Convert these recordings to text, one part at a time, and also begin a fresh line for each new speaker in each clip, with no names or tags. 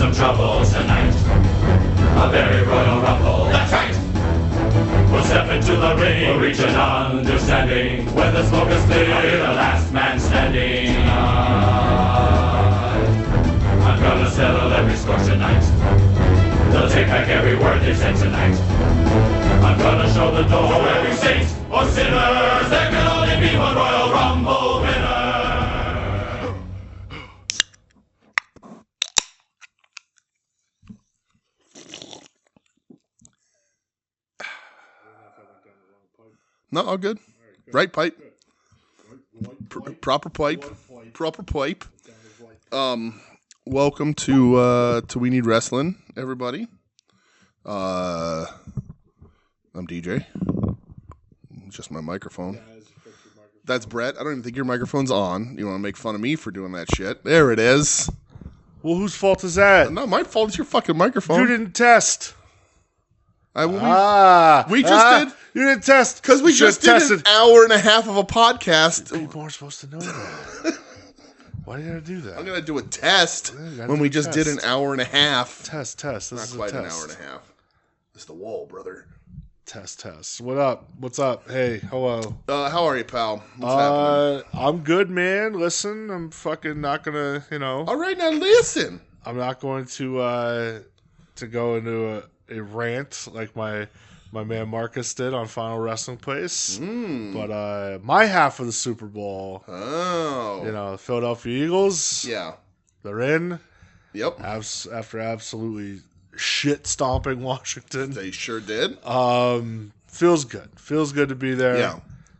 some trouble tonight. A very royal rumble. That's right. We'll step into the ring. We'll reach an understanding. When the smoke is clear, I'll be the last man standing. I'm gonna settle every score tonight. They'll take back every word they said tonight. I'm gonna show the door to every saint or sinner. There can only be one Royal Rumble winner.
No, all good. Right pipe. Proper pipe. Proper pipe. Welcome to We Need Wrestling, everybody. I'm DJ. Just my microphone. That's Brett. I don't even think your microphone's on. You want to make fun of me for doing that shit? There it is.
Well, whose fault is that?
Not my fault. It's your fucking microphone.
You didn't test.
We just did.
You didn't test.
Because we just did an hour and a half of a podcast.
People aren't supposed to know that. Why do you gotta do that?
I'm gonna do a test when we just did an hour and a half.
Test. This
Not
is
quite
a
an
test.
hour and a half. It's the wall, brother.
Test. What up? What's up? Hey, hello.
How are you, pal? What's happening?
I'm good, man. Listen, I'm fucking not gonna,
All right, now listen.
I'm not going to go into a rant like my man Marcus did on Final Wrestling Place. But my half of the Super Bowl, the Philadelphia Eagles, they're in.
Yep.
After absolutely shit stomping Washington.
They sure did.
Feels good. Feels good to be there.
Yeah.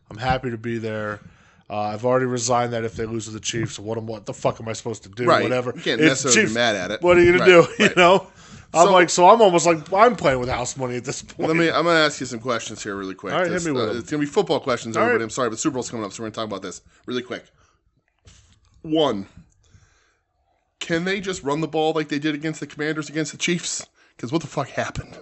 I'm
happy to be there. I've already resigned that if they lose to the Chiefs, what the fuck am I supposed to do?
Right.
Whatever.
You can't necessarily be mad at it.
What are you gonna do?
Right.
I'm almost like I'm playing with house money at this point.
I'm going to ask you some questions here really quick.
All right, hit me with them.
It's going to be football questions, everybody.
Right.
I'm sorry, but Super Bowl's coming up, so we're going to talk about this really quick. One, can they just run the ball like they did against the Commanders against the Chiefs? Because what the fuck happened?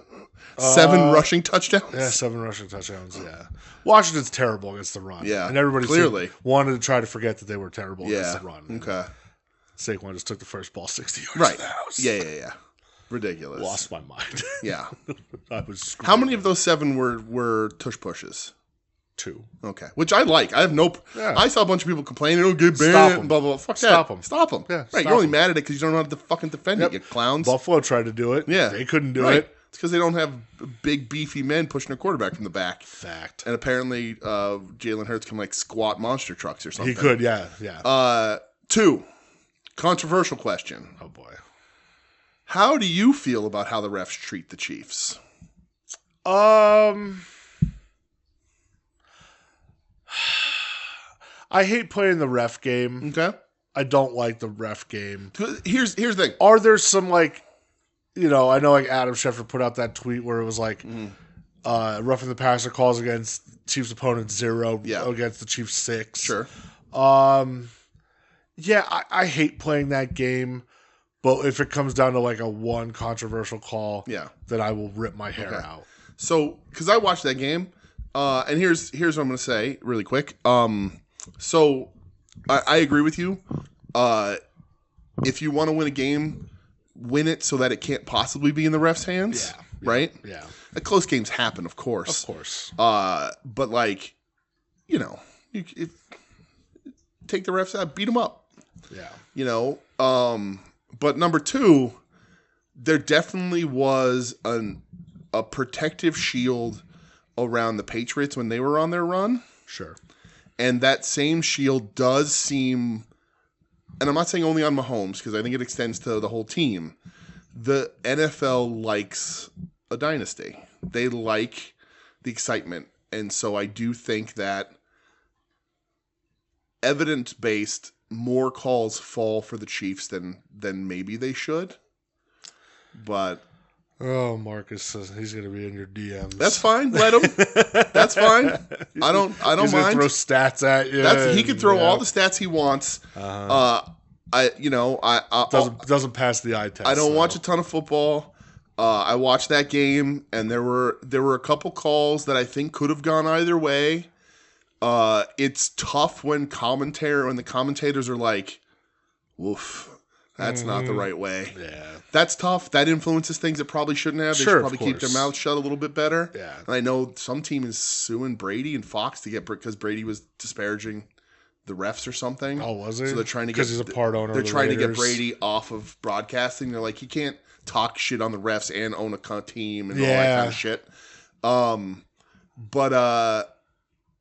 7 rushing touchdowns?
Yeah, 7 rushing touchdowns, yeah. Washington's terrible against the run.
Yeah,
and everybody
clearly
wanted to try to forget that they were terrible against the run.
Okay.
Saquon just took the first ball 60 yards
right.
to the house.
Yeah. Ridiculous.
Lost my mind.
Yeah.
I was screwed.
How many of those 7 were tush pushes?
2.
Okay. Which I like. I have no...
Yeah.
I saw a bunch of people complaining, oh, get banned,
Stop 'em.
blah, blah, blah. Fuck
Stop
that.
'em.
Stop them.
Yeah,
right.
stop
You're only
'em.
mad at it because you don't know how to fucking defend it, you clowns.
Buffalo tried to do it.
Yeah.
They couldn't do
right.
it.
It's because they don't have big, beefy men pushing their quarterback from the back.
Fact.
And apparently Jalen Hurts can, squat monster trucks or something.
He could, yeah.
2, controversial question.
Oh, boy.
How do you feel about how the refs treat the Chiefs?
I hate playing the ref game.
Okay.
I don't like the ref game.
Here's the thing.
Are there some, I know Adam Schefter put out that tweet where it was roughing the passer calls against Chiefs opponent 0 against the Chiefs 6.
Sure.
Yeah, I hate playing that game. But if it comes down to a one controversial call, then I will rip my hair out. So,
because I watched that game, and here's what I'm going to say really quick. So, I agree with you. If you want to win a game, win it so that it can't possibly be in the ref's hands, right?
Yeah.
Close games happen, of course.
Of course.
But you take the refs out, beat them up.
Yeah.
But number 2, there definitely was a protective shield around the Patriots when they were on their run.
Sure.
And that same shield does seem, and I'm not saying only on Mahomes, because I think it extends to the whole team. The NFL likes a dynasty. They like the excitement. And so I do think that evidence-based, more calls fall for the Chiefs than maybe they should. But
oh, Marcus says he's going to be in your DMs.
That's fine. Let him. That's fine. I don't
he's
mind.
Throw stats at you.
He can throw all the stats he wants.
Doesn't pass the eye test.
I don't watch a ton of football. I watched that game, and there were a couple calls that I think could have gone either way. It's tough when the commentators are like, "Woof, That's not the right way.
Yeah.
That's tough. That influences things that probably shouldn't have. They
Sure,
should probably
of
keep their
course.
mouths shut a little bit better.
Yeah.
And I know some team is suing Brady and Fox because Brady was disparaging the refs or something.
Oh, was he?
So they're trying to get,
because he's a part owner.
They're
of the
trying
Raiders.
to get Brady off of broadcasting. They're like, he can't talk shit on the refs and own a team and all that kind of shit. But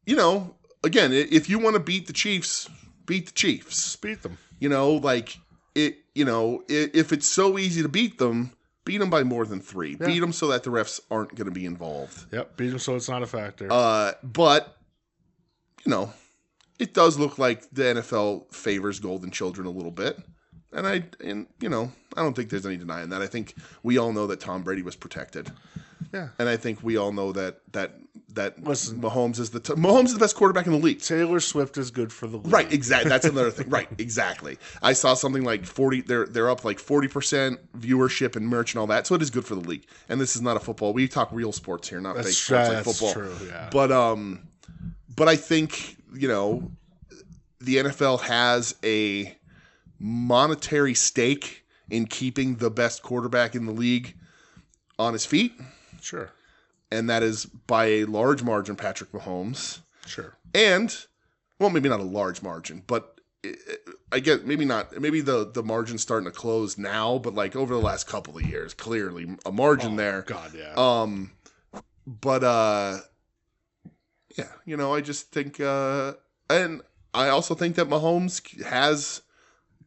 you know, again, if you want to beat the Chiefs, beat the Chiefs.
Beat them.
You know, like it. You know, if it's so easy to beat them by more than 3.
Yeah.
Beat them so that the refs aren't going to be involved.
Yep, beat them so it's not a factor.
But you know, it does look like the NFL favors golden children a little bit, and you know, I don't think there's any denying that. I think we all know that Tom Brady was protected.
Yeah,
and I think we all know that
Listen,
Mahomes is the best quarterback in the league.
Taylor Swift is good for the league.
Right, exactly. That's another thing. Right, exactly. I saw something like 40. They're up like 40% viewership and merch and all that. So it is good for the league. And this is not a football. We talk real sports here, not fake sports like football.
True. Yeah.
But I think, you know, the NFL has a monetary stake in keeping the best quarterback in the league on his feet.
Sure.
And that is by a large margin, Patrick Mahomes.
Sure.
And, well, maybe not a large margin, but I get maybe not. Maybe the margin's starting to close now, but like over the last couple of years, clearly a margin there.
God, yeah.
But yeah, you know, I just think, and I also think that Mahomes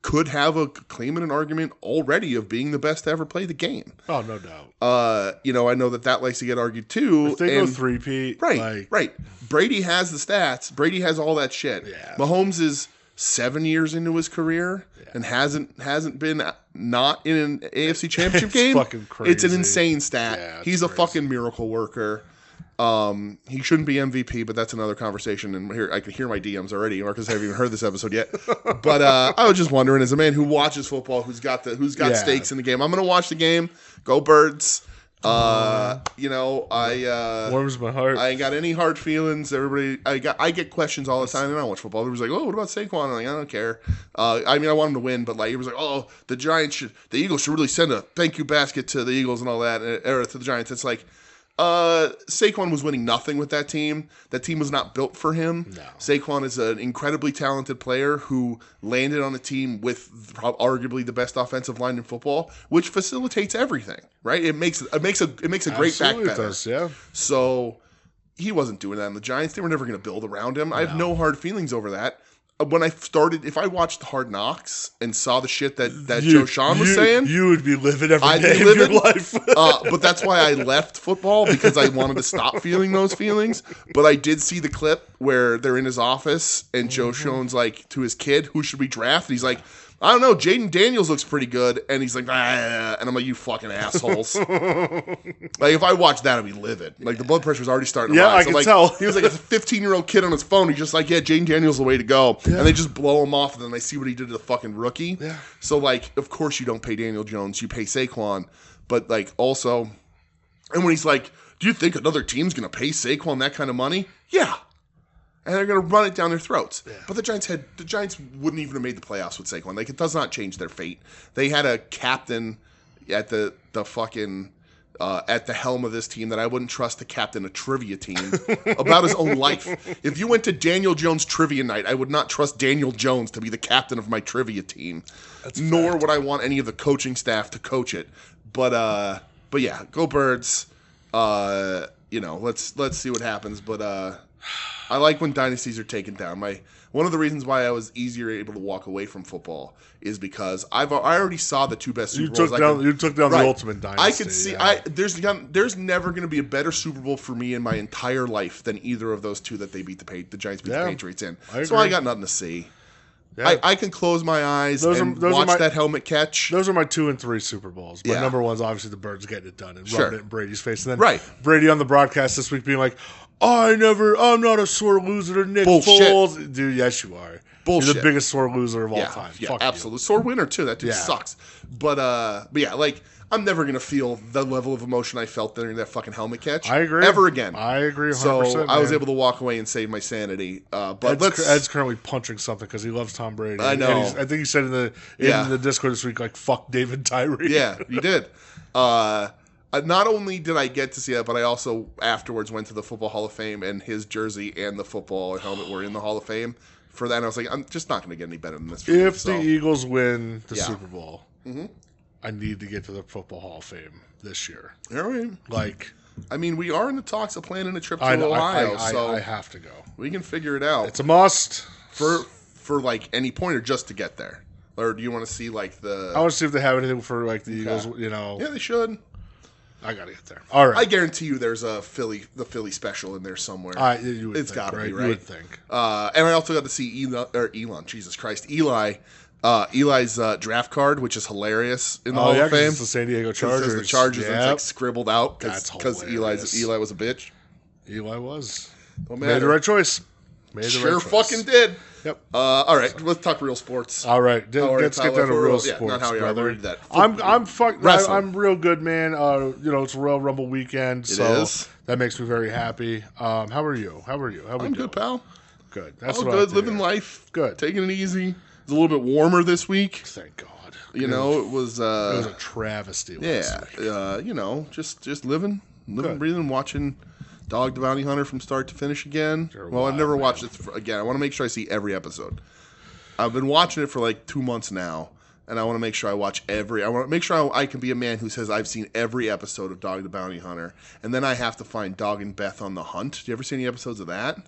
could have a claim and an argument already of being the best to ever play the game.
Oh, no doubt.
You know, I know that likes to get argued too.
If they go 3-peat,
right. Brady has the stats. Brady has all that shit.
Yeah.
Mahomes is 7 years into his career and hasn't been not in an AFC Championship game.
Fucking crazy.
It's an insane stat.
Yeah,
He's a
crazy.
fucking miracle worker. He shouldn't be MVP, but that's another conversation. And here I can hear my DMs already. Marcus, I haven't even heard this episode yet. But I was just wondering, as a man who watches football, who's got stakes in the game, I'm going to watch the game. Go Birds. You know,
warms my heart.
I ain't got any hard feelings. Everybody, I get questions all the time, and I don't watch football. Everybody's like, "Oh, what about Saquon?" I'm like, I don't care. I mean, I want him to win, but like, it was like, "Oh, the Eagles should really send a thank you basket to the Eagles and all that, or to the Giants." It's like, Saquon was winning nothing with that team. That team was not built for him.
No.
Saquon is an incredibly talented player who landed on a team with arguably the best offensive line in football, which facilitates everything. Right? It makes a great back
Absolutely, it
better.
does, yeah.
So he wasn't doing that in the Giants. They were never going to build around him. I have no hard feelings over that. When if I watched Hard Knocks and saw the shit that Joe Sean was saying,
you would be living every
I'd
day
be
of your
living.
life.
But that's why I left football, because I wanted to stop feeling those feelings. But I did see the clip where they're in his office and Joe Schoen's like to his kid, "Who should we draft?" And he's like, "I don't know, Jaden Daniels looks pretty good." And he's like, "Ah," and I'm like, "You fucking assholes." Like, if I watched that, I'd be livid. Like, the blood pressure's already starting to
Yeah,
rise.
I can
like,
tell.
He was like a 15-year-old kid on his phone. He's just like, "Yeah, Jaden Daniels the way to go." And they just blow him off, and then they see what he did to the fucking rookie.
Yeah.
So, like, of course you don't pay Daniel Jones. You pay Saquon. But, like, also, and when he's like, "Do you think another team's going to pay Saquon that kind of money?" Yeah. And they're going to run it down their throats. Yeah. But the Giants wouldn't even have made the playoffs with Saquon. Like, it does not change their fate. They had a captain at the fucking at the helm of this team that I wouldn't trust to captain a trivia team about his own life. If you went to Daniel Jones trivia night, I would not trust Daniel Jones to be the captain of my trivia team. Nor would I want any of the coaching staff to coach it. But yeah, go Birds. You know, let's see what happens. But I like when dynasties are taken down. One of the reasons why I was easier able to walk away from football is because I already saw the two best Super Bowls.
You took down
Right.
the ultimate dynasty.
I could see. Yeah. There's never going to be a better Super Bowl for me in my entire life than either of those two that they beat the Giants beat the Patriots in. So I got nothing to see.
Yeah.
I can close my eyes and watch that helmet catch.
Those are my 2 and 3 Super Bowls. My
Yeah.
number one's obviously the Birds getting it done and rubbing it in Brady's face. And then
Right.
Brady on the broadcast this week being like, I'm not a sore loser to Nick
Bullshit.
Foles. Dude, yes you are.
Bullshit.
You're the biggest sore loser of all time.
Yeah,
Fuck
absolutely. Sore winner too. That dude
Yeah.
sucks. But yeah, like I'm never going to feel the level of emotion I felt during that fucking helmet catch.
I agree.
Ever again.
I agree 100%.
So I was
man.
able to walk away and save my sanity. But
Ed's currently punching something because he loves Tom Brady.
I know.
And I think he said in the Discord this week, like, fuck David Tyree.
Yeah, he did. Not only did I get to see that, but I also afterwards went to the Football Hall of Fame, and his jersey and the football helmet were in the Hall of Fame. For that, and I was like, I'm just not going to get any better than this.
If the Eagles win the
Yeah.
Super Bowl, I need to get to the Football Hall of Fame this year.
All right.
Like,
I mean, we are in the talks of planning a trip to
I
Ohio, so
I have to go.
we can figure it out.
It's a must.
For like any point or just to get there, or do you want to see like the?
I want to see if they have anything for like the Eagles. You know,
Yeah, they should.
I gotta get there. All right,
I guarantee you, there's the Philly special in there somewhere.
you would
It's
think,
gotta
right?
be, right?
You would think.
And I also got to see Elon. Jesus Christ, Eli. Eli's draft card, which is hilarious in the Hall of
'cause
Fame.
it's the San Diego
It
Chargers.
says the Chargers, and it's like
Yep.
scribbled out
That's
because
hilarious.
Eli was a bitch.
Eli was
Don't
made
matter.
the right choice. Made the
Sure
right choice.
fucking did.
Yep.
All right, let's talk real sports.
All right,
How are you,
let's get
Tyler?
down to real
Yeah,
sports,
not how we are.
brother.
We did that.
I'm real good, man. It's Royal Rumble weekend,
It
so
is.
that makes me very happy. How are you? How we
I'm
doing?
good, pal.
Good. That's
All
what I
good,
like to
living
hear.
life.
Good.
Taking it easy. It's a little bit warmer this week.
Thank God.
You know, it was.
It was a travesty. Last week.
You know, just living,
Good.
breathing, watching Dog the Bounty Hunter from start to finish again.
You're
Well, I've
wild,
never
man.
watched it again. I want to make sure I see every episode. I've been watching it for like 2 months now, and I want to make sure I watch every. I want to make sure I can be a man who says I've seen every episode of Dog the Bounty Hunter, and then I have to find Dog and Beth on the Hunt. Do you ever see any episodes of that?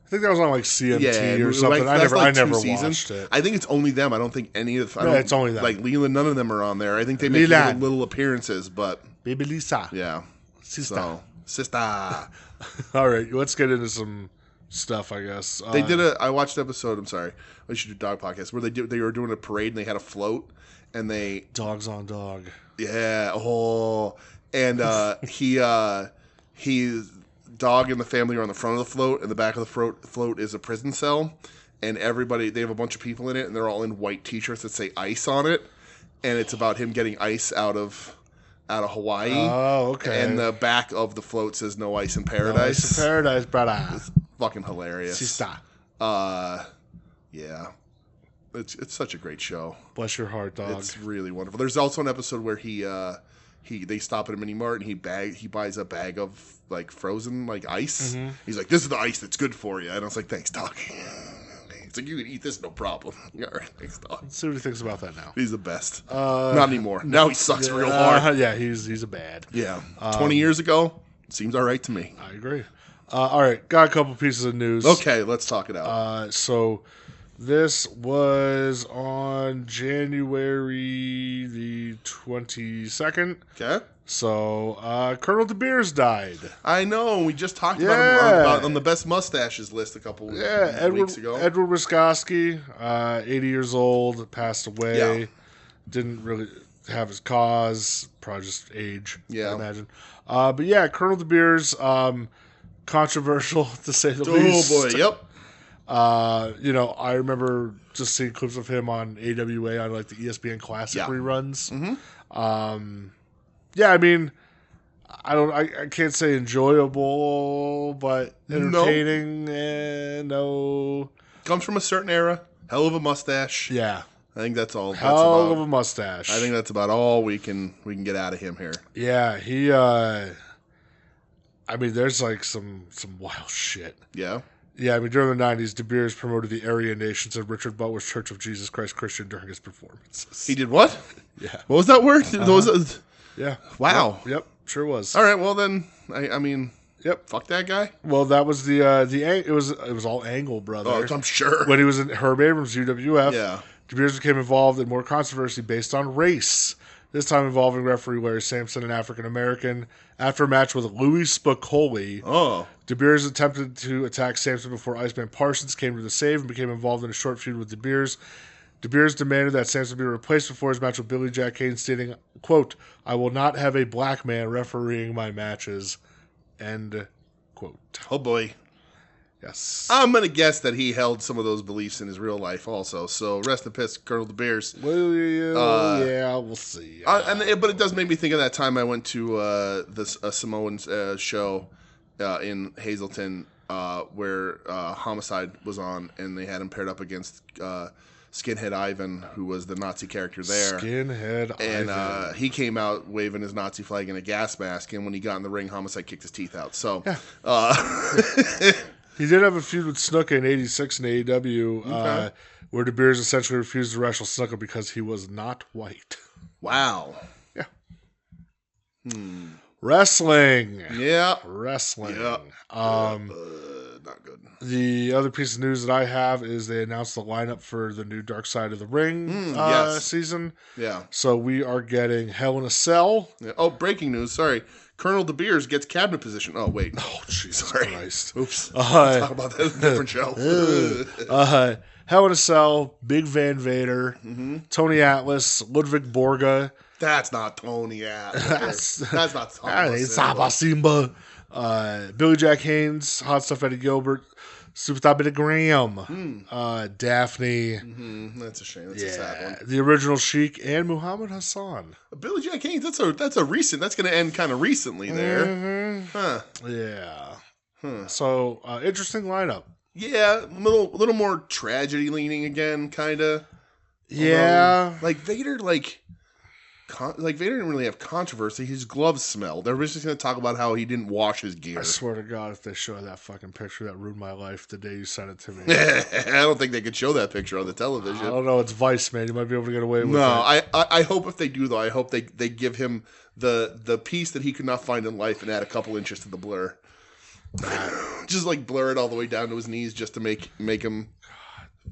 I think that was on like CMT or something.
like, that's
I
like 2
never
seasons.
watched it.
I think it's only them. I don't think any of.
It's only them.
Like Leland, none of them are on there. I think they make
Leland.
little appearances, but
Baby Lisa.
yeah.
Sister.
So, sister.
All right, let's get into some stuff, I guess.
They did I watched an episode, I'm sorry, we should do dog podcast, where they were doing a parade and they had a float and they,
Dogs on Dog.
yeah, and he Dog and the family are on the front of the float, and the back of the float is a prison cell, and they have a bunch of people in it, and they're all in white t-shirts that say ice on it, and it's about him getting ice out of Hawaii.
Oh, okay.
And the back of the float says "No ice in
No,
paradise."
it's a paradise, brother.
Fucking hilarious.
Sister.
Yeah, it's such a great show.
Bless your heart, dog.
It's really wonderful. There's also an episode where they stop at a mini mart and he buys a bag of like frozen like ice.
Mm-hmm.
He's like, "This is the ice that's good for you," and I was like, "Thanks, dog." It's like, "You can eat this, no problem." All right, thanks, dog.
Let's see what he thinks about that now.
He's the best. Not anymore. Now he sucks real hard.
Yeah, he's a bad.
Yeah, 20 years ago, seems all right to me.
I agree. All right, got a couple pieces of news.
Okay, let's talk it out.
So this was on January the 22nd.
Okay.
So Colonel De Beers died.
I know. We just talked
Yeah.
about him on the best mustaches list a couple weeks ago.
Edward Wiskoski, 80 years old, passed away.
Yeah.
Didn't really have his cause, probably just age,
Yeah.
I imagine. But yeah, Colonel De Beers, controversial to say the least.
Oh boy, yep.
I remember just seeing clips of him on AWA on like the ESPN Classic
Yeah.
reruns. Yeah, I mean, I can't say enjoyable, but entertaining. No.
Comes from a certain era. Hell of a mustache.
Yeah.
I think that's all.
Hell of a mustache.
I think that's about all we can get out of him here.
Yeah, he. I mean, there's like some wild shit.
Yeah.
Yeah, I mean, during the 90s, De Beers promoted the Aryan Nations at Richard Butler's Church of Jesus Christ Christian during his performances.
He did what?
Yeah.
What was that word?
Yeah.
Wow.
Yep. Sure was.
All right. Well then, I mean,
Yep.
fuck that guy.
Well, that was it was all Angle, brother.
Oh, I'm sure.
When he was in Herb Abrams' UWF,
Yeah.
De Beers became involved in more controversy based on race. This time involving referee Larry Sampson, an African American. After a match with Louis Spicoli,
Oh.
De Beers attempted to attack Sampson before Iceman Parsons came to the save and became involved in a short feud with De Beers. De Beers demanded that Sampson be replaced before his match with Billy Jack Kane, stating, quote, "I will not have a black man refereeing my matches," end quote.
Oh boy.
Yes.
I'm going to guess that he held some of those beliefs in his real life also. So rest in peace, Colonel De Beers.
Well, yeah, we'll see.
But it does make me think of that time I went to this Samoan show in Hazleton where Homicide was on, and they had him paired up against Skinhead Ivan, who was the Nazi character there.
Skinhead
and,
Ivan.
he came out waving his Nazi flag in a gas mask, and when he got in the ring, Homicide kicked his teeth out. So,
he did have a feud with Snuka in '86 in AEW, where De Beers essentially refused to wrestle Snuka because he was not white.
Wow.
Yeah. Wrestling.
Yeah.
Wrestling.
Yeah. Not good.
The other piece of news that I have is they announced the lineup for the new Dark Side of the Ring season.
Yeah.
So we are getting Hell in a Cell.
Yeah. Oh, breaking news. Sorry. Colonel De Beers gets cabinet position. Oh, wait.
Oh, Jesus
Sorry.
Christ.
Oops. We'll talk about that in a different show.
Hell in a Cell, Big Van Vader, Tony Atlas, Ludwig Borga.
That's not Tony Atlas. That's not Tony
Saba Simba. Billy Jack Haynes, Hot Stuff Eddie Gilbert, Superstar Billy Graham, Daphne.
That's a shame. That's a sad one.
The Original Sheik, and Muhammad Hassan.
Billy Jack Haynes, that's a recent. That's going to end kind of recently there. Huh.
Yeah. So, interesting lineup.
Yeah, a little more tragedy leaning again, kind of.
Yeah.
Like Vader, Vader didn't really have controversy. His gloves smelled. Everybody's just going to talk about how he didn't wash his gear.
I swear to God, if they show that fucking picture, that ruined my life the day you sent it to me.
I don't think they could show that picture on the television.
I don't know. It's Vice, man. You might be able to get away with it.
No, I hope if they do, though, I hope they give him the piece that he could not find in life and add a couple inches to the blur. Just blur it all the way down to his knees just to make him...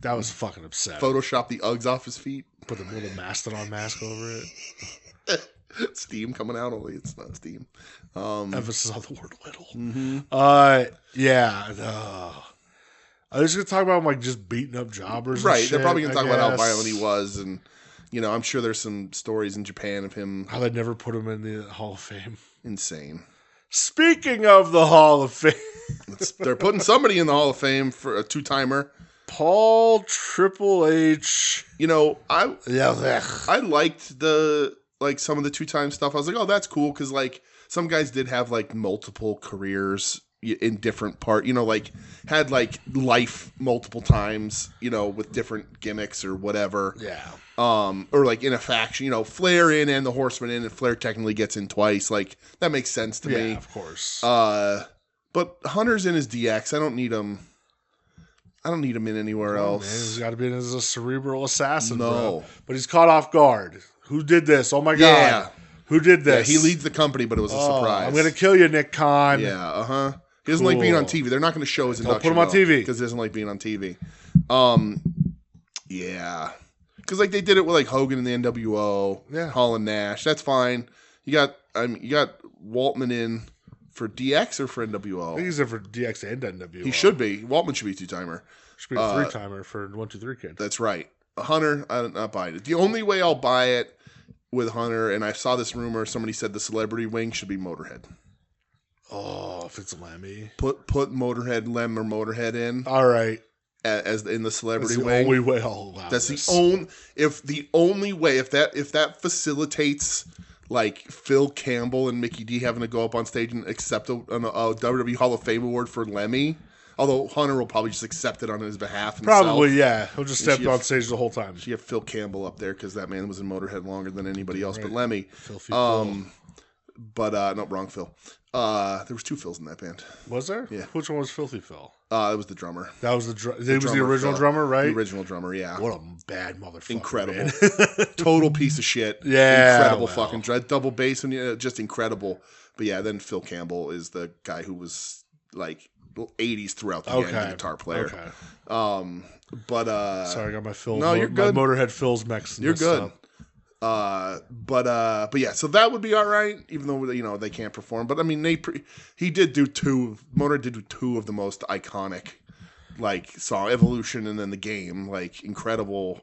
That was fucking upsetting.
Photoshop the Uggs off his feet.
Put a little mastodon mask over it.
Steam coming out, only it's not steam.
Emphasis on the word little. Yeah. I was going to talk about him just beating up jobbers.
Right.
And
They're
shit,
probably going to talk about how violent he was. And, I'm sure there's some stories in Japan of him.
How they never put him in the Hall of Fame.
Insane.
Speaking of the Hall of Fame.
They're putting somebody in the Hall of Fame for a two-timer.
Paul Triple H.
I liked the some of the two-time stuff. I was like, oh, that's cool, because some guys did have multiple careers in different had life multiple times, with different gimmicks or whatever.
Yeah.
Or in a faction, Flair in and the Horseman in, and Flair technically gets in twice. That makes sense to me.
Yeah, of course.
But Hunter's in his DX. I don't need him in anywhere else.
Man, he's got to be in as a cerebral assassin,
No.
bro. But he's caught off guard. Who did this? Oh, my God.
Yeah.
Who did this?
Yeah, he leads the company, but it was a surprise.
I'm going to kill you, Nick Khan.
Yeah, He doesn't like being on TV. They're not going to show his induction.
Don't put him on TV.
Because he doesn't like being on TV. Yeah. Because they did it with Hogan and the NWO.
Yeah.
Hall and Nash. That's fine. You got Waltman in for DX or for NWO?
I think he's in for DX and NWO.
He should be. Waltman should be a two-timer.
Should be a three-timer for 1, 2, 3 Kid.
That's right. Hunter, I'm not buying it. The only way I'll buy it with Hunter, and I saw this rumor, somebody said the celebrity wing should be Motorhead.
Oh, if it's Lemmy.
Put Motorhead, Lem, or Motorhead in.
All right.
As in the celebrity wing.
That's the only way I'll allow
That's
this.
the only way, if that facilitates Phil Campbell and Mickey D having to go up on stage and accept a WWE Hall of Fame award for Lemmy. Although Hunter will probably just accept it on his behalf himself.
Probably, yeah. He'll just step on stage the whole time.
You have Phil Campbell up there because that man was in Motorhead longer than anybody else but Lemmy.
Filthy Phil.
But no, wrong Phil. There was 2 Phils in that band.
Was there?
Yeah.
Which one was Filthy Phil?
It was the drummer.
That was he was the original drummer, right?
The original drummer, yeah.
What a bad motherfucker.
Incredible. Total piece of shit.
Yeah.
Incredible fucking double bass and just incredible. But yeah, then Phil Campbell is the guy who was 80s throughout the end, the guitar player.
Okay.
But
sorry, I got my Phil.
No, you're good.
My Motorhead Phil's mixed.
You're good. But yeah, so that would be all right, even though they can't perform. But I mean, he did do 2. Motorhead did do 2 of the most iconic song, Evolution, and then the Game, incredible,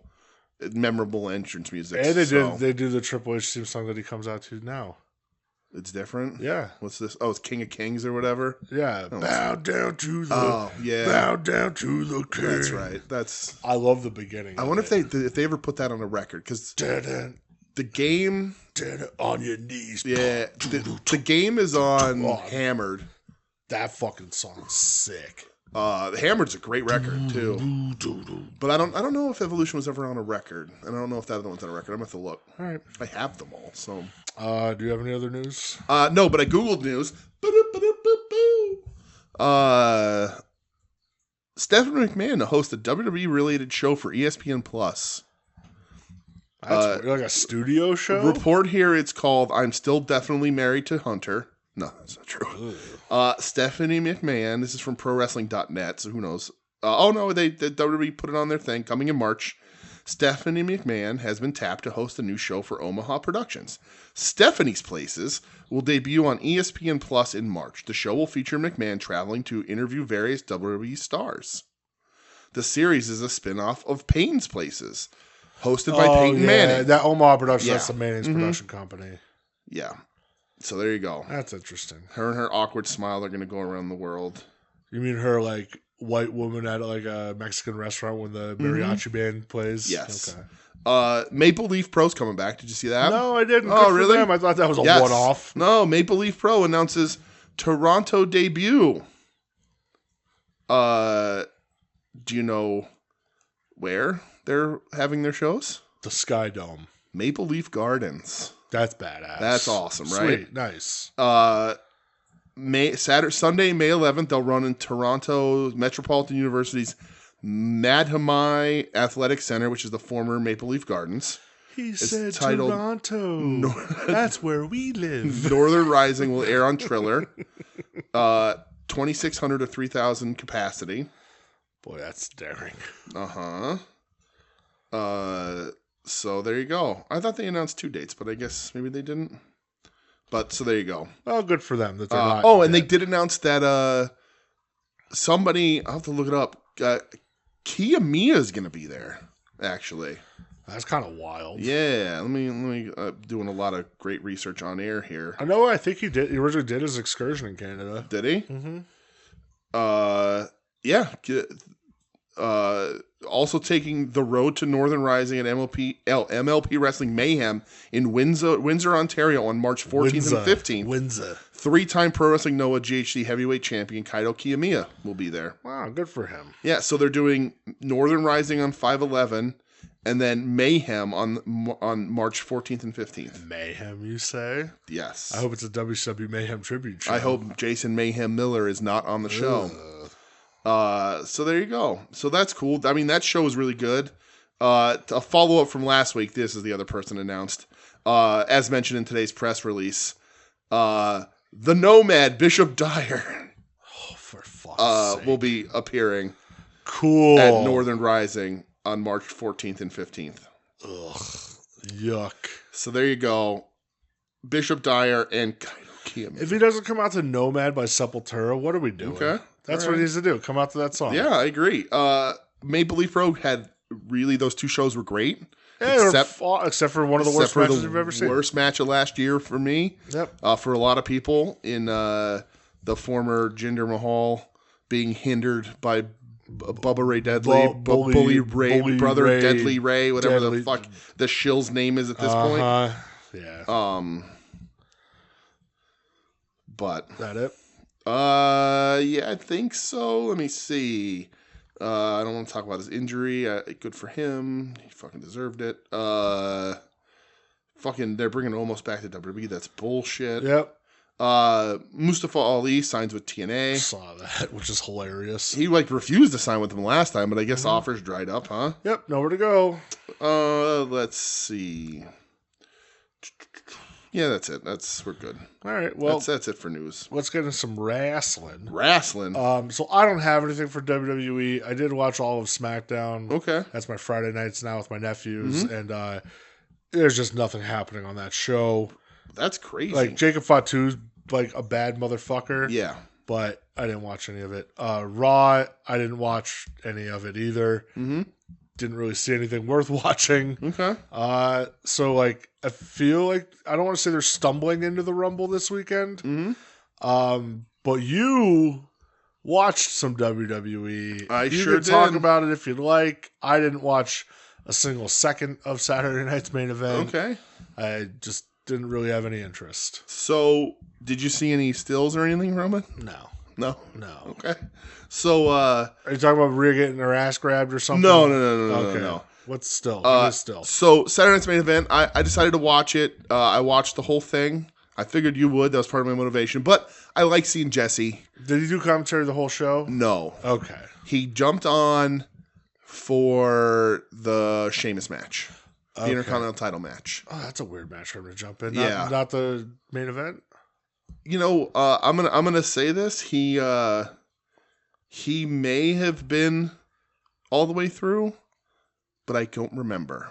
memorable entrance music.
And they do the Triple H theme song that he comes out to now.
It's different?
Yeah.
What's this? Oh, it's King of Kings or whatever?
Yeah. Bow down to the...
Oh, yeah.
Bow down to the king.
That's right.
I love the beginning
I wonder if they ever put that on a record, because the game...
On your knees.
Yeah. The game is on Hammered.
That fucking song's sick.
Hammered's a great record, too. But I don't know if Evolution was ever on a record. And I don't know if that other one's on a record. I'm going to have to look.
All right.
I have them all, so...
Do you have any other news?
No, but I Googled news. Stephanie McMahon to host a WWE-related show for ESPN+.
That's like a studio show?
Report here, it's called I'm Still Definitely Married to Hunter. No, that's not true. Stephanie McMahon, this is from ProWrestling.net, so who knows. The WWE put it on their thing, coming in March. Stephanie McMahon has been tapped to host a new show for Omaha Productions. Stephanie's Places will debut on ESPN Plus in March. The show will feature McMahon traveling to interview various WWE stars. The series is a spin-off of Peyton's Places, hosted by Peyton Manning.
That Omaha Productions, that's the Manning's production company.
Yeah. So there you go.
That's interesting.
Her and her awkward smile are going to go around the world.
You mean her, like, white woman at, like, a Mexican restaurant when the mariachi band plays?
Yes.
Okay.
Maple Leaf Pro's coming back. Did you see that?
No, I didn't.
Oh,
Good
really?
for them. I thought that was a one-off.
No, Maple Leaf Pro announces Toronto debut. Do you know where they're having their shows?
The Sky Dome.
Maple Leaf Gardens.
That's badass.
That's awesome, right?
Sweet. Nice.
Sunday, May 11th, they'll run in Toronto Metropolitan University's Madhamai Athletic Center, which is the former Maple Leaf Gardens.
He said Toronto. That's where we live.
Northern Rising will air on Triller. 2,600 to 3,000 capacity.
Boy, that's daring.
So there you go. I thought they announced 2 dates, but I guess maybe they didn't. But so there you go.
Oh, good for them that they're not.
And they did announce that somebody, I'll have to look it up. Kiyomiya is going to be there, actually.
That's kind of wild.
Yeah, let me doing a lot of great research on air here.
I know. I think he originally did his excursion in Canada.
Did he?
Mm-hmm.
Yeah. Also taking the road to Northern Rising at MLP Wrestling Mayhem in Windsor, Ontario on March 14th and 15th.
Windsor.
3-time Pro Wrestling Noah GHC heavyweight champion Kaito Kiyomiya will be there.
Wow, good for him.
Yeah, so they're doing Northern Rising on 5/11 and then Mayhem on March 14th and 15th.
Mayhem, you say?
Yes.
I hope it's a WCW Mayhem tribute show.
I hope Jason Mayhem Miller is not on the show. So there you go. So that's cool. I mean, that show was really good. A follow-up from last week, this is the other person announced. As mentioned in today's press release, the Nomad, Bishop Dyer,
for fuck's sake,
will be appearing
at
Northern Rising on March 14th and 15th.
Ugh. Yuck.
So there you go. Bishop Dyer and Kiyomiya.
If he doesn't come out to Nomad by Sepultura, what are we doing?
Okay.
That's what he needs to do. Come out to that song.
Yeah, I agree. Maple Leaf Pro had really, those 2 shows were great.
Yeah, except for one of the worst matches you've ever seen.
Worst match of last year for me.
Yep.
For a lot of people in the former Jinder Mahal being hindered by Bubba Ray Dudley, Bully Ray, brother Ray, Deadly Ray, whatever the fuck the shill's name is at this point.
Yeah.
But
that it?
Yeah, I think so. Let me see. I don't want to talk about his injury. Good for him. He fucking deserved it. They're bringing Almost back to WWE. That's bullshit.
Yep.
Mustafa Ali signs with TNA.
Saw that, which is hilarious.
He refused to sign with them last time, but I guess offers dried up, huh?
Yep, nowhere to go.
Let's see. Yeah, that's it. We're good.
All right, well,
that's it for news.
Let's get into some wrestling.
So
I don't have anything for WWE. I did watch all of SmackDown.
Okay,
that's my Friday nights now with my nephews, and there's just nothing happening on that show.
That's crazy.
Like Jacob Fatu's like a bad motherfucker.
Yeah,
but I didn't watch any of it. Raw, I didn't watch any of it either.
Mm-hmm.
didn't really see anything worth watching.
Okay.
So like I feel like I don't want to say they're stumbling into the Rumble this weekend.
Mm-hmm.
But you watched some WWE.
I
you
sure
can talk
did.
about it if you'd like. I didn't watch a single second of Saturday night's main event.
Okay.
I just didn't really have any interest.
So, did you see any stills or anything from it?
No.
No.
Okay.
So,
Are you talking about Rhea getting her ass grabbed or something?
No.
Okay.
No.
What's still? What is still?
So, Saturday night's main event, I decided to watch it. I watched the whole thing. I figured you would. That was part of my motivation. But I like seeing Jesse.
Did he do commentary the whole show?
No.
Okay.
He jumped on for the Sheamus match. The Intercontinental title match.
Oh, that's a weird match for him to jump in.
Yeah.
Not the main event?
You know, I'm gonna say this. He may have been all the way through, but I don't remember.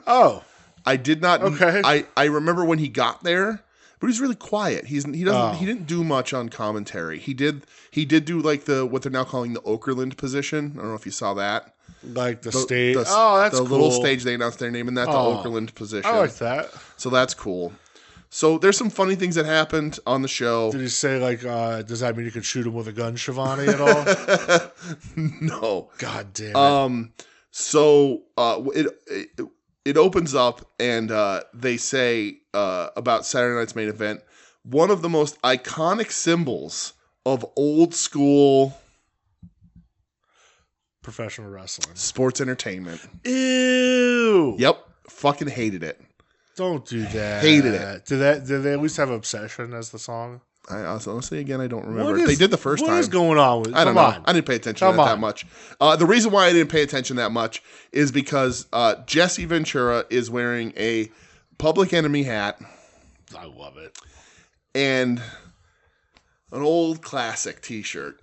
Oh.
I did not.
Okay.
I remember when he got there, but he's really quiet. He didn't do much on commentary. He did do like what they're now calling the Okerlund position. I don't know if you saw that.
Like the stage. That's cool.
The little stage they announced their name in that, the Okerlund position.
I like that.
So that's cool. So there's some funny things that happened on the show.
Did he say like, does that mean you could shoot him with a gun, Shivani, at all?
No.
God damn it.
So it opens up and they say about Saturday night's main event, one of the most iconic symbols of old school
Professional wrestling.
Sports entertainment.
Ew.
Yep. Fucking hated it.
Don't do that.
Hated it.
Did they at least have Obsession as the song?
Honestly, again, I don't remember. They did the first time.
What is going on with it?
I don't know. I didn't pay attention to that much. The reason why I didn't pay attention that much is because Jesse Ventura is wearing a Public Enemy hat.
I love it.
And an old classic t-shirt.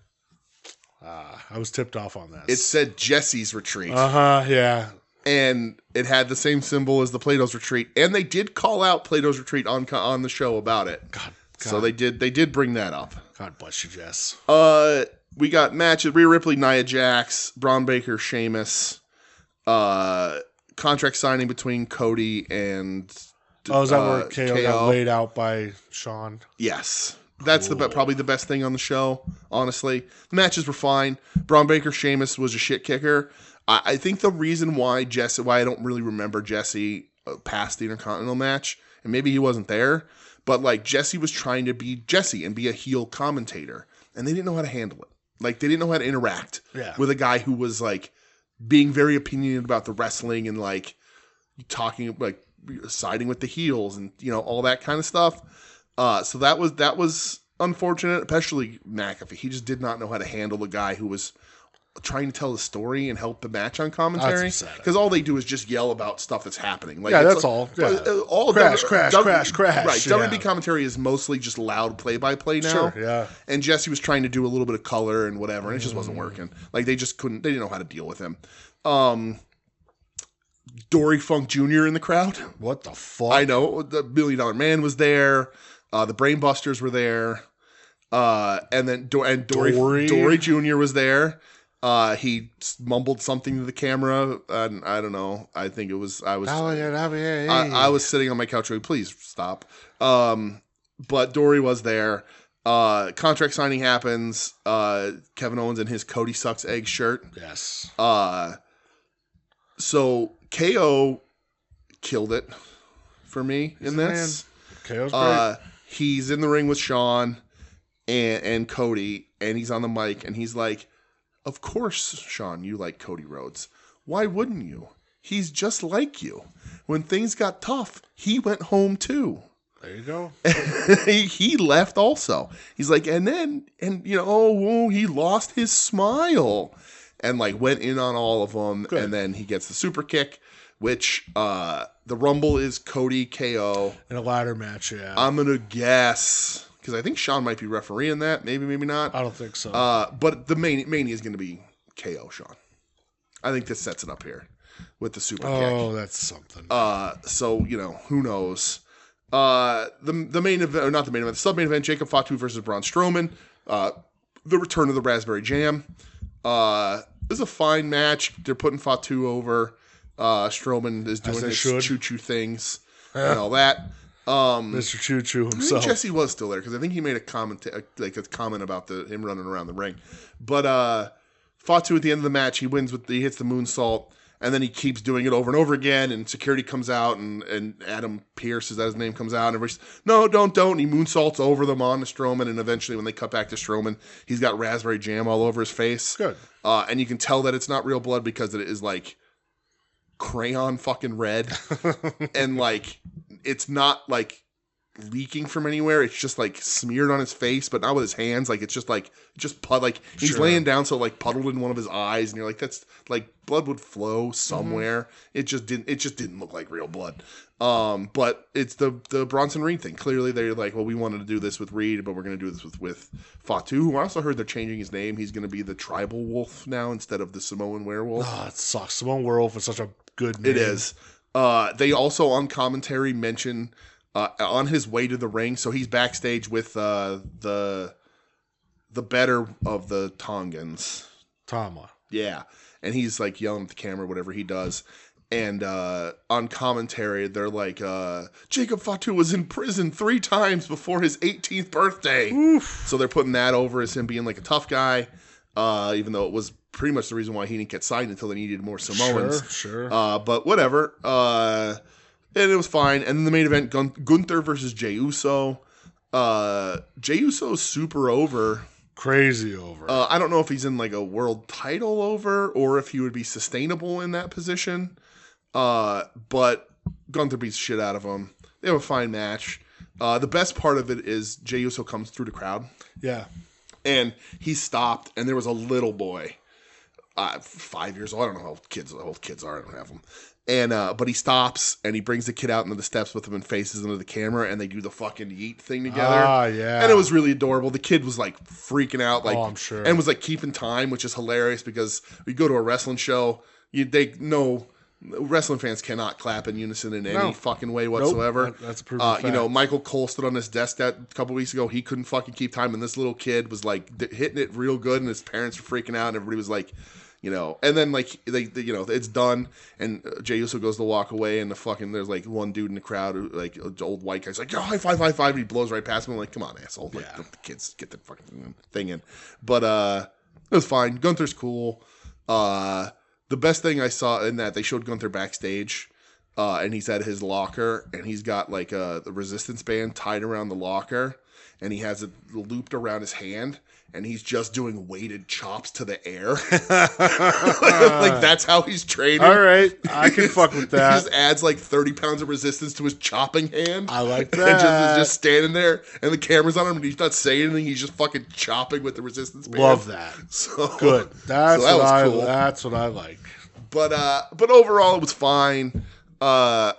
I was tipped off on this.
It said Jesse's Retreat.
Yeah.
And it had the same symbol as the Plato's Retreat. And they did call out Plato's Retreat on the show about it. God. So they did bring that up.
God bless you, Jess.
We got matches: Rhea Ripley, Nia Jax, Braun Baker, Sheamus. Contract signing between Cody and
is that where KO got laid out by Sean?
Yes. That's probably the best thing on the show, honestly. The matches were fine. Braun Baker, Sheamus was a shit kicker. I think the reason why I don't really remember Jesse past the Intercontinental match, and maybe he wasn't there, but like Jesse was trying to be Jesse and be a heel commentator, and they didn't know how to handle it. Like they didn't know how to interact with a guy who was like being very opinionated about the wrestling and like talking like siding with the heels and all that kind of stuff. So that was unfortunate, especially McAfee. He just did not know how to handle the guy who was trying to tell the story and help the match on commentary. Because all they do is just yell about stuff that's happening. Like,
that's all. Yeah.
All
crash.
Right.
Yeah.
WB commentary is mostly just loud play-by-play now.
Sure, yeah.
And Jesse was trying to do a little bit of color and whatever, and it just wasn't working. Like, they didn't know how to deal with him. Dory Funk Jr. in the crowd.
What the fuck?
I know. The $1 Million Man was there. The Brainbusters were there. And then Dory Jr. was there. He mumbled something to the camera, and I don't know. I think I was sitting on my couch going, please stop. But Dory was there. Contract signing happens. Kevin Owens in his Cody Sucks Egg shirt.
Yes.
So KO killed it for me in this.
KO's great.
He's in the ring with Sean and Cody, and he's on the mic, and he's like, of course, Sean, you like Cody Rhodes. Why wouldn't you? He's just like you. When things got tough, he went home too.
There you go.
He left also. He's like, he lost his smile. And like went in on all of them. Good. And then he gets the super kick, which the Rumble is Cody KO.
In a ladder match, yeah.
I'm going to guess, because I think Sean might be refereeing that. Maybe not.
I don't think so.
But the Mania is going to be KO Sean. I think this sets it up here with the super kick.
Oh, that's something.
So, who knows? The main event, or not the main event, the sub-main event, Jacob Fatu versus Braun Strowman. The return of the Raspberry Jam. was a fine match. They're putting Fatu over. Strowman is doing his choo-choo things and all that.
Mr. Choo-Choo himself.
I think Jesse was still there because I think he made a comment about him running around the ring. But Fatu at the end of the match, he hits the moonsault, and then he keeps doing it over and over again. And security comes out, and Adam Pierce, is that his name, comes out, and everybody's no, don't. And he moonsaults over them on to Strowman, and eventually when they cut back to Strowman, he's got raspberry jam all over his face.
Good.
And you can tell that it's not real blood because it is like crayon fucking red, and like it's not like leaking from anywhere. It's just like smeared on his face, but not with his hands. Like it's just he's laying down, so like puddled in one of his eyes, and you're like, that's like blood would flow somewhere. It just didn't look like real blood. But it's the Bronson Reed thing. Clearly they're like, well, we wanted to do this with Reed, but we're going to do this with Fatu, who I also heard they're changing his name. He's going to be the Tribal Wolf now instead of the Samoan Werewolf.
Oh, it sucks. Samoan Werewolf is such a good name.
It is. They also on commentary mention on his way to the ring, so he's backstage with the better of the Tongans.
Tama.
Yeah. And he's like yelling at the camera, whatever he does. And on commentary, they're like, Jacob Fatu was in prison 3 times before his 18th birthday.
Oof.
So they're putting that over as him being like a tough guy, even though it was pretty much the reason why he didn't get signed until they needed more Samoans.
Sure.
But whatever. And it was fine. And then the main event, Gunther versus Jey Uso. Jey Uso's super over.
Crazy over.
I don't know if he's in like a world title over or if he would be sustainable in that position. But Gunther beats shit out of him. They have a fine match. The best part of it is Jey Uso comes through the crowd.
Yeah.
And he stopped, and there was a little boy, 5 years old. I don't know how old kids are. I don't have them. And but he stops, and he brings the kid out into the steps with him and faces into the camera, and they do the fucking yeet thing together.
Ah, yeah.
And it was really adorable. The kid was like freaking out, like,
I'm sure.
and was like keeping time, which is hilarious because we go to a wrestling show, they know wrestling fans cannot clap in unison in any fucking way whatsoever.
Nope. That's a proven fact.
Michael Cole stood on his desk a couple weeks ago. He couldn't fucking keep time, and this little kid was like hitting it real good, and his parents were freaking out, and everybody was like, and then like they it's done, and Jey Uso goes to walk away, and there's like one dude in the crowd, who, like an old white guy's like, yo, high five, and he blows right past him. I'm like, come on, asshole, like the kids get the fucking thing in. But it was fine. Gunther's cool. The best thing I saw in that, they showed Gunther backstage, and he's at his locker, and he's got like the resistance band tied around the locker, and he has it looped around his hand, and he's just doing weighted chops to the air. Like that's how he's training.
All right, I can fuck with that.
He just adds like 30 pounds of resistance to his chopping hand.
I like that.
And just standing there, and the camera's on him, and he's not saying anything. He's just fucking chopping with the resistance band.
Love that.
So
good. That
was cool.
That's what I like.
But overall, it was fine. I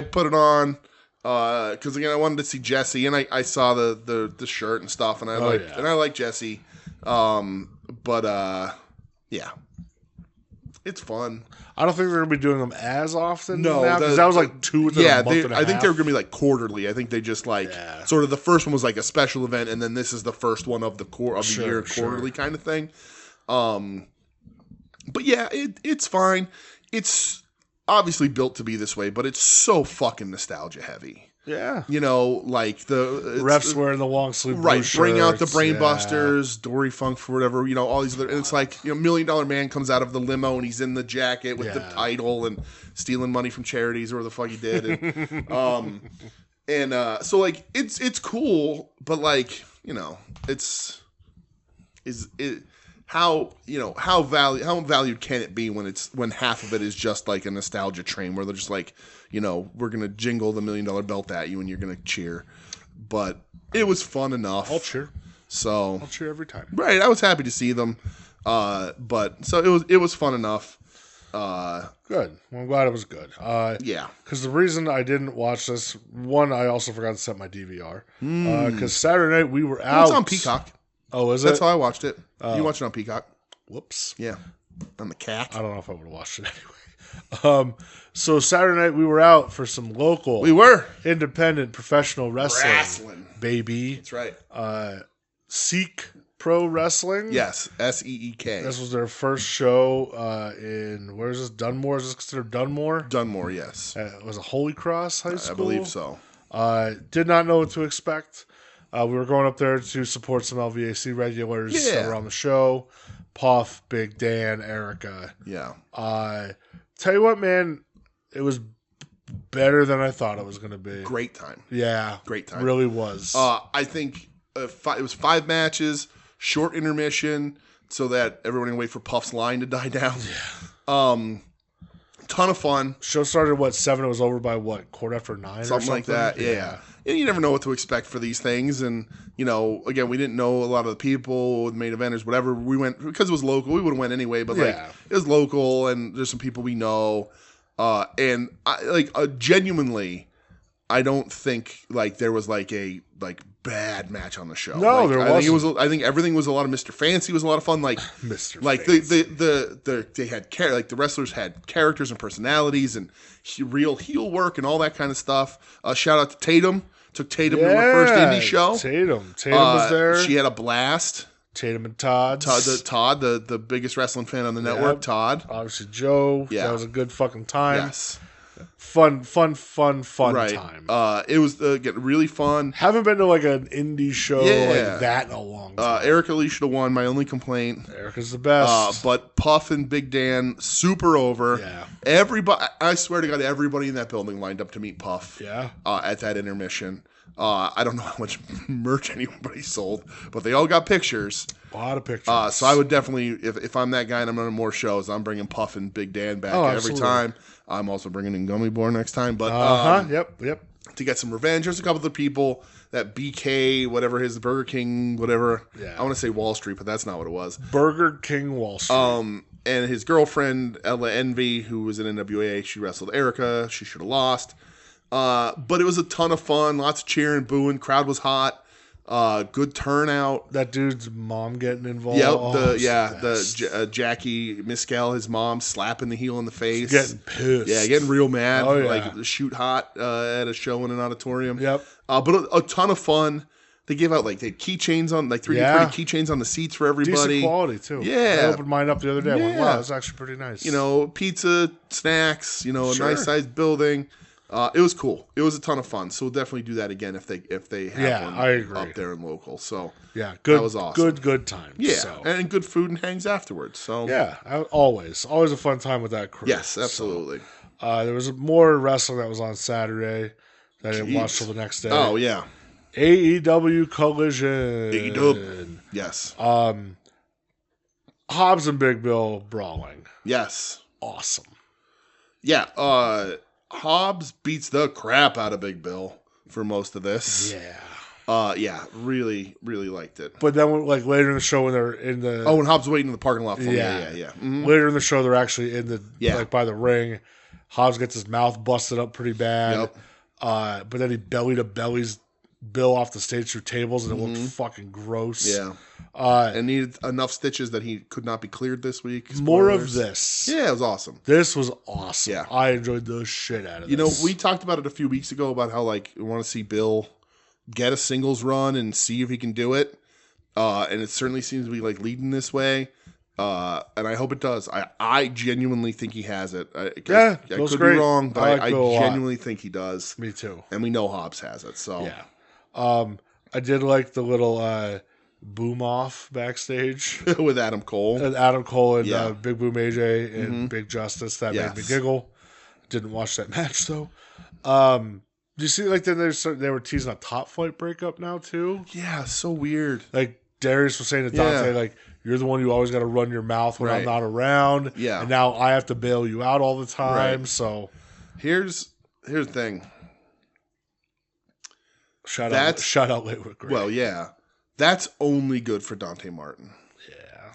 put it on because again I wanted to see Jesse, and I saw the shirt and stuff, and I like Jesse. Yeah, it's fun.
I don't think they're gonna be doing them as often.
No,
because that was like 2 within a month and a half.
I think they're gonna be like quarterly. I think they just sort of the first one was like a special event, and then this is the first one of the year quarterly kind of thing. But yeah, it's fine. It's obviously built to be this way, but it's so fucking nostalgia heavy.
Yeah.
Like the
refs wearing the long sleeve blue shirts.
Bring out the Brainbusters, Dory Funk for whatever, all these other, and it's like, $1 Million Man comes out of the limo and he's in the jacket with the title and stealing money from charities or whatever the fuck he did. And, so like, it's cool, but like, how valued can it be when half of it is just like a nostalgia train where they're just like, we're gonna jingle the $1 Million Belt at you and you're gonna cheer. But it was fun enough.
I'll cheer.
So
I'll cheer every time.
Right, I was happy to see them. But so it was fun enough.
Good. Well, I'm glad it was good.
Yeah.
Because the reason I didn't watch this, one, I also forgot to set my DVR. Because Saturday night we were out.
It's on Peacock.
Oh, is it?
That's how I watched it. You watched it on Peacock.
Whoops.
Yeah. On the cat.
I don't know if I would have watched it anyway. So Saturday night we were out for some local.
We were.
Independent professional wrestling. Baby.
That's right.
Seek Pro Wrestling.
Yes, SEEK.
This was their first show in, where is this? Dunmore? Is this considered Dunmore?
Dunmore, yes.
It was a Holy Cross High School?
I believe so.
Did not know what to expect. We were going up there to support some LVAC regulars that were on the show. Puff, Big Dan, Erica.
Yeah.
Tell you what, man, it was better than I thought it was going to be.
Great time.
Yeah.
Great time.
Really was.
I think it was 5 matches, short intermission, so that everyone can wait for Puff's line to die down.
Yeah.
Ton of fun.
Show started at 7. It was over by quarter after 9
something like that. Yeah. And you never know what to expect for these things. And, again, we didn't know a lot of the people, the main eventers, whatever. We went, because it was local, we would have went anyway. But, it was local, and there's some people we know. And, genuinely, I don't think, there was, a bad match on the show.
No, there wasn't.
I think everything was a lot of Mr. Fancy was a lot of fun.
Mr.
Fancy. They had the wrestlers had characters and personalities and real heel work and all that kind of stuff. Shout out to Tatum. Took Tatum to her first indie show.
Tatum was there.
She had a blast.
Tatum and Todd.
Todd, the biggest wrestling fan on the network. Todd.
Obviously Joe.
Yeah.
That was a good fucking time.
Yes.
Fun
right.
time.
It was really fun.
Haven't been to an indie show like that in a long time.
Erica Lee should have won. My only complaint.
Erica's the best.
But Puff and Big Dan, super over.
Yeah.
Everybody, I swear to God, everybody in that building lined up to meet Puff.
Yeah.
At that intermission. I don't know how much merch anybody sold, but they all got pictures.
A lot of pictures.
So I would definitely, if I'm that guy and I'm on more shows, I'm bringing Puff and Big Dan back every time. I'm also bringing in Gummy Boar next time. But
Yep.
To get some revenge, there's a couple of the people that BK, whatever his Burger King, whatever.
Yeah.
I want to say Wall Street, but that's not what it was.
Burger King Wall Street.
And his girlfriend Ella Envy, who was in NWA, she wrestled Erica. She should have lost. But it was a ton of fun. Lots of cheering, booing. Crowd was hot. Good turnout.
That dude's mom getting involved.
Yep. Jackie Miscal, his mom, slapping the heel in the face.
Getting pissed.
Yeah, getting real mad.
Oh, yeah.
Shoot hot at a show in an auditorium.
Yep.
But a ton of fun. They gave out they had keychains on 3D printed keychains on the seats for everybody.
Decent quality too.
Yeah.
I opened mine up the other day. I went, wow, that's actually pretty nice.
Pizza, snacks. A nice sized building. It was cool. It was a ton of fun. So we'll definitely do that again if they have one
I agree.
up there and local. So
yeah, good.
That was awesome.
Good time.
Yeah, and good food and hangs afterwards. So
yeah, always a fun time with that crew.
Yes, absolutely.
So, there was more wrestling that was on Saturday that I didn't watch till the next day.
Oh yeah,
AEW Collision.
AEW. Yes.
Hobbs and Big Bill brawling.
Yes.
Awesome.
Yeah. Hobbs beats the crap out of Big Bill for most of this.
Yeah.
Yeah, really, really liked it.
But then, later in the show, when they're in the
when Hobbs waiting in the parking lot for him. Yeah. Mm-hmm.
Later in the show, they're actually in the by the ring. Hobbs gets his mouth busted up pretty bad.
Yep.
But then he belly to bellies Bill off the stage through tables, and it looked fucking gross.
Yeah. And needed enough stitches that he could not be cleared this week. Spoilers.
More of this.
Yeah, it was awesome.
This was awesome.
Yeah.
I enjoyed the shit out of this.
We talked about it a few weeks ago about how we want to see Bill get a singles run and see if he can do it. And it certainly seems to be leading this way. And I hope it does. I genuinely think he has it. I could be wrong, but I genuinely think he does.
Me too.
And we know Hobbs has it. So
yeah. I did like the little boom off backstage
with Adam Cole.
And Big Boom AJ and Big Justice. That made me giggle. Didn't watch that match though. Do you see then they were teasing a top flight breakup now too?
Yeah, so weird.
Darius was saying to Dante, you're the one who always got to run your mouth when I'm not around.
Yeah.
And now I have to bail you out all the time.
Right.
So
here's the thing.
Shout out Lakewood Gray.
Well, yeah. That's only good for Dante Martin.
Yeah.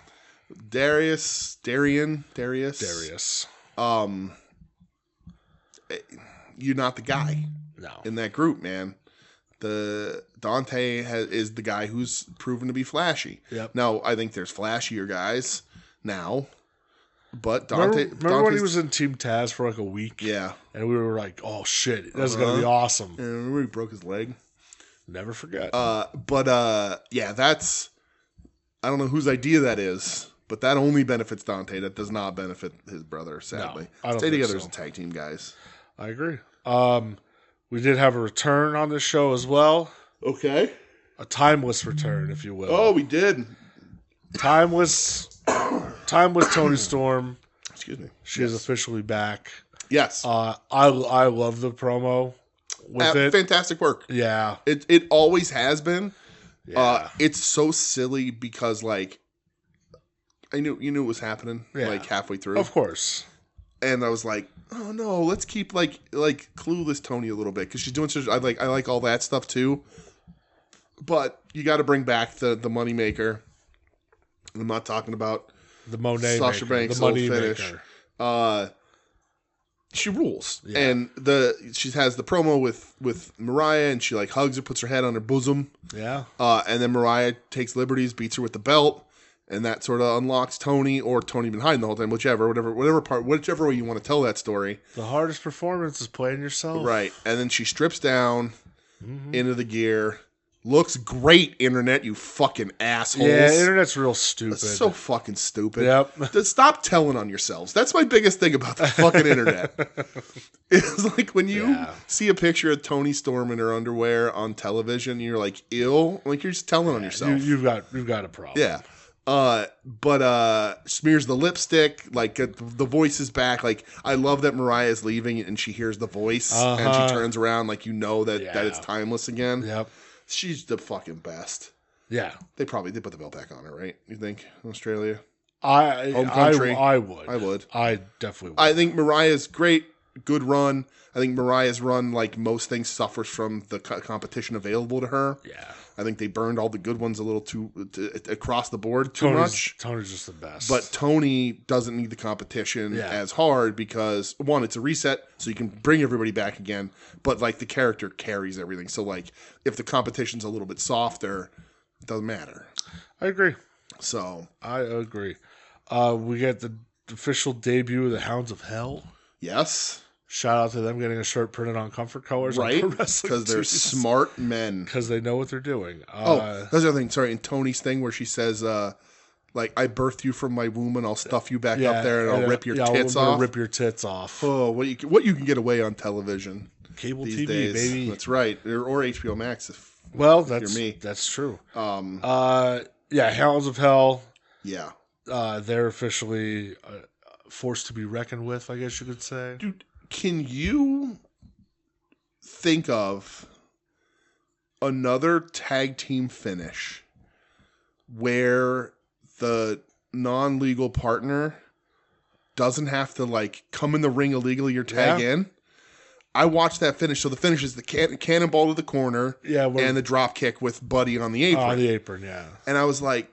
Darius. You're not the guy.
No.
In that group, man. Dante is the guy who's proven to be flashy.
Yep.
Now, I think there's flashier guys now. But Dante...
Remember when he was in Team Taz for a week?
Yeah.
And we were like, oh shit, that's going to be awesome.
And remember he broke his leg?
Never forget.
Yeah, that's I don't know whose idea that is, but that only benefits Dante. That does not benefit his brother, sadly.
I don't
Stay
think
together
so.
as a tag team, guys.
I agree. We did have a return on this show as well.
Okay.
A timeless return, if you will.
Oh, we did.
Timeless Tony Storm.
Excuse me.
She is officially back.
Yes.
I love the promo with it.
Fantastic work.
Yeah.
It always has been.
Yeah.
It's so silly because like you knew it was happening like halfway through.
Of course.
And I was like, oh no, let's keep like clueless Tony a little bit because she's doing such. I like all that stuff too. But you got to bring back the moneymaker. I'm not talking about
the Monet
Sasha
maker,
Banks'
the
old
money
finish.
maker.
She rules,
Yeah.
and she has the promo with Mariah, and she like hugs her, puts her head on her bosom.
Yeah.
And then Mariah takes liberties, beats her with the belt, and that sort of unlocks Tony, or Tony been hiding the whole time, whichever way you want to tell that story.
The hardest performance is playing yourself.
Right. And then she strips down into the gear. Looks great, internet, you fucking assholes.
Yeah, internet's real stupid.
That's so fucking stupid.
Yep.
Just stop telling on yourselves. That's my biggest thing about the fucking internet. It's like when you see a picture of Tony Storm in her underwear on television, you're like, ew. Like you're just telling on yourself.
You've got a problem.
Yeah. But smears the lipstick, like the voice is back. Like I love that Mariah is leaving and she hears the voice and she turns around like that it's timeless again.
Yep.
She's the fucking best.
Yeah.
They put the belt back on her, right? You think Australia?
Home
country?
I would.
I would.
I definitely would.
I think Mariah's great, good run. I think Mariah's run, like most things, suffers from the competition available to her.
Yeah.
I think they burned all the good ones a little too across the board too much.
Tony's just the best.
But Tony doesn't need the competition as hard because, one, it's a reset, so you can bring everybody back again. But, like, the character carries everything. So, like, if the competition's a little bit softer, it doesn't matter.
I agree.
So.
I agree. We get the official debut of the Hounds of Hell.
Yes.
Shout out to them getting a shirt printed on comfort colors.
Right, because they're smart men.
Because they know what they're doing.
That's the other thing. Sorry, in Tony's thing where she says, like, I birthed you from my womb and I'll stuff you back up there and I'll rip your tits off.
I'll rip your tits off.
Oh, what you can get away on television.
Cable
these
TV,
days.
baby.
That's right. Or HBO Max if
that's
you're me.
That's true. Hounds of Hell.
Yeah.
They're officially forced to be reckoned with, I guess you could say.
Dude, can you think of another tag team finish where the non-legal partner doesn't have to like come in the ring illegally or tag in? I watched that finish. So the finish is the cannonball to the corner and the drop kick with Buddy on the apron.
On the apron, yeah.
And I was like,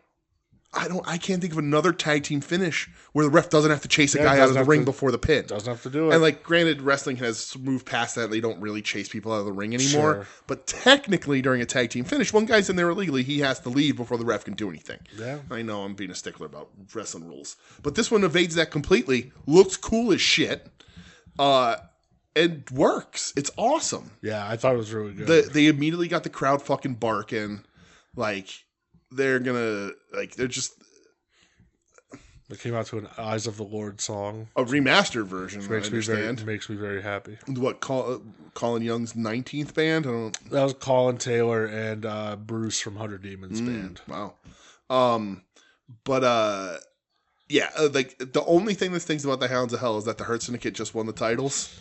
I can't think of another tag team finish where the ref doesn't have to chase a guy out of the ring before the pin.
Doesn't have to do it.
And like, granted, wrestling has moved past that. They don't really chase people out of the ring anymore.
Sure.
But technically, during a tag team finish, one guy's in there illegally. He has to leave before the ref can do anything.
Yeah.
I know I'm being a stickler about wrestling rules. But this one evades that completely. Looks cool as shit. And works. It's awesome.
Yeah, I thought it was really good.
They immediately got the crowd fucking barking. Like, they're just...
They came out to an Eyes of the Lord song.
A remastered version, I understand.
Makes me very happy.
What, Colin Young's 19th band?
That was Colin Taylor and Bruce from 100 Demons band.
Wow. Like, the only thing that stinks about the Hounds of Hell is that the Hurt Syndicate just won the titles.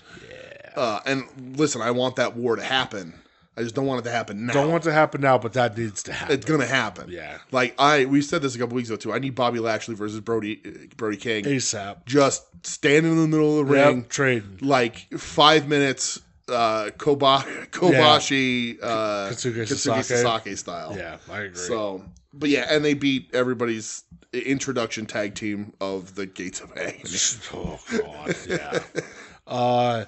Yeah. And listen, I want that war to happen. I just don't want it to happen now.
Don't want it to happen now, but that needs to happen.
It's gonna happen.
Yeah.
Like we said this a couple weeks ago too. I need Bobby Lashley versus Brody King
ASAP.
Just standing in the middle of the ring,
trading
like 5 minutes. Kobashi,
Katsuki
Sasaki style.
Yeah, I agree.
So, but yeah, and they beat everybody's introduction tag team of the Gates of Agony.
Oh God, yeah.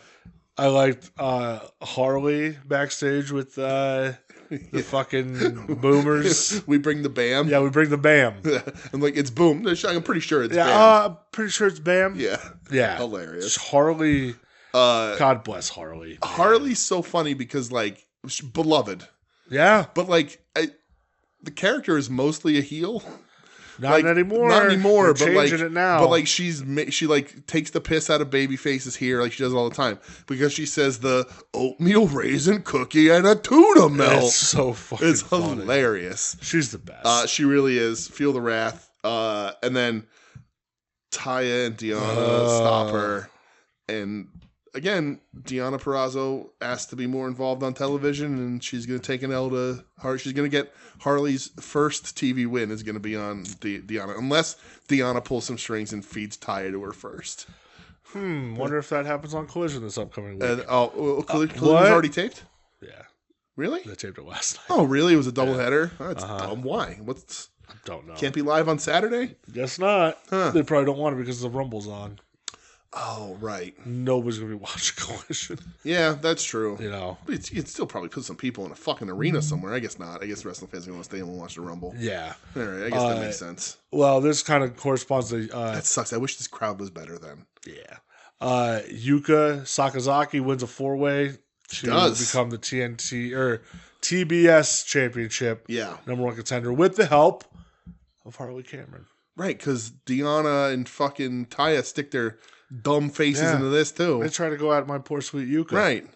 I liked Harley backstage with the fucking boomers.
We bring the Bam.
Yeah, we bring the Bam.
I'm like, it's Boom. I'm pretty sure it's Bam.
I'm pretty sure it's Bam.
Yeah. Hilarious.
Just Harley. God bless Harley.
Harley's so funny because, like, beloved.
Yeah.
But, like, the character is mostly a heel.
Not anymore.
Not anymore.
They're
but like,
changing it now.
But like, she like takes the piss out of baby faces here, like she does all the time, because she says the oatmeal raisin cookie and a tuna melt.
It's so fucking
It's
funny.
hilarious.
She's the best.
She really is. Feel the wrath. And then Taya and Deanna stop her, and again, Deanna Purrazzo asked to be more involved on television, and she's going to take an L to Harley. She's going to get Harley's first TV win is going to be on Deanna, unless Deanna pulls some strings and feeds Taya to her first.
Wonder if that happens on Collision this upcoming week.
Collision was already taped?
Yeah.
Really?
They taped it last night.
Oh, really? It was a doubleheader? Oh, that's dumb. Why?
I don't know.
Can't be live on Saturday?
Guess not.
Huh.
They probably don't want it because the Rumble's on.
Oh, right.
Nobody's going to be watching Collision.
Yeah, that's true.
You know.
But you can still probably put some people in a fucking arena somewhere. I guess not. I guess wrestling fans are going to stay home and watch the Rumble.
Yeah.
All right, I guess that makes sense.
Well, this kind of corresponds to...
That sucks. I wish this crowd was better then.
Yeah. Yuka Sakazaki wins a 4-way to become the TNT or TBS championship number 1 contender with the help of Harley Cameron.
Right, because Deanna and fucking Taya stick their dumb faces into this too.
They try to go at my poor sweet Yuka.
Right.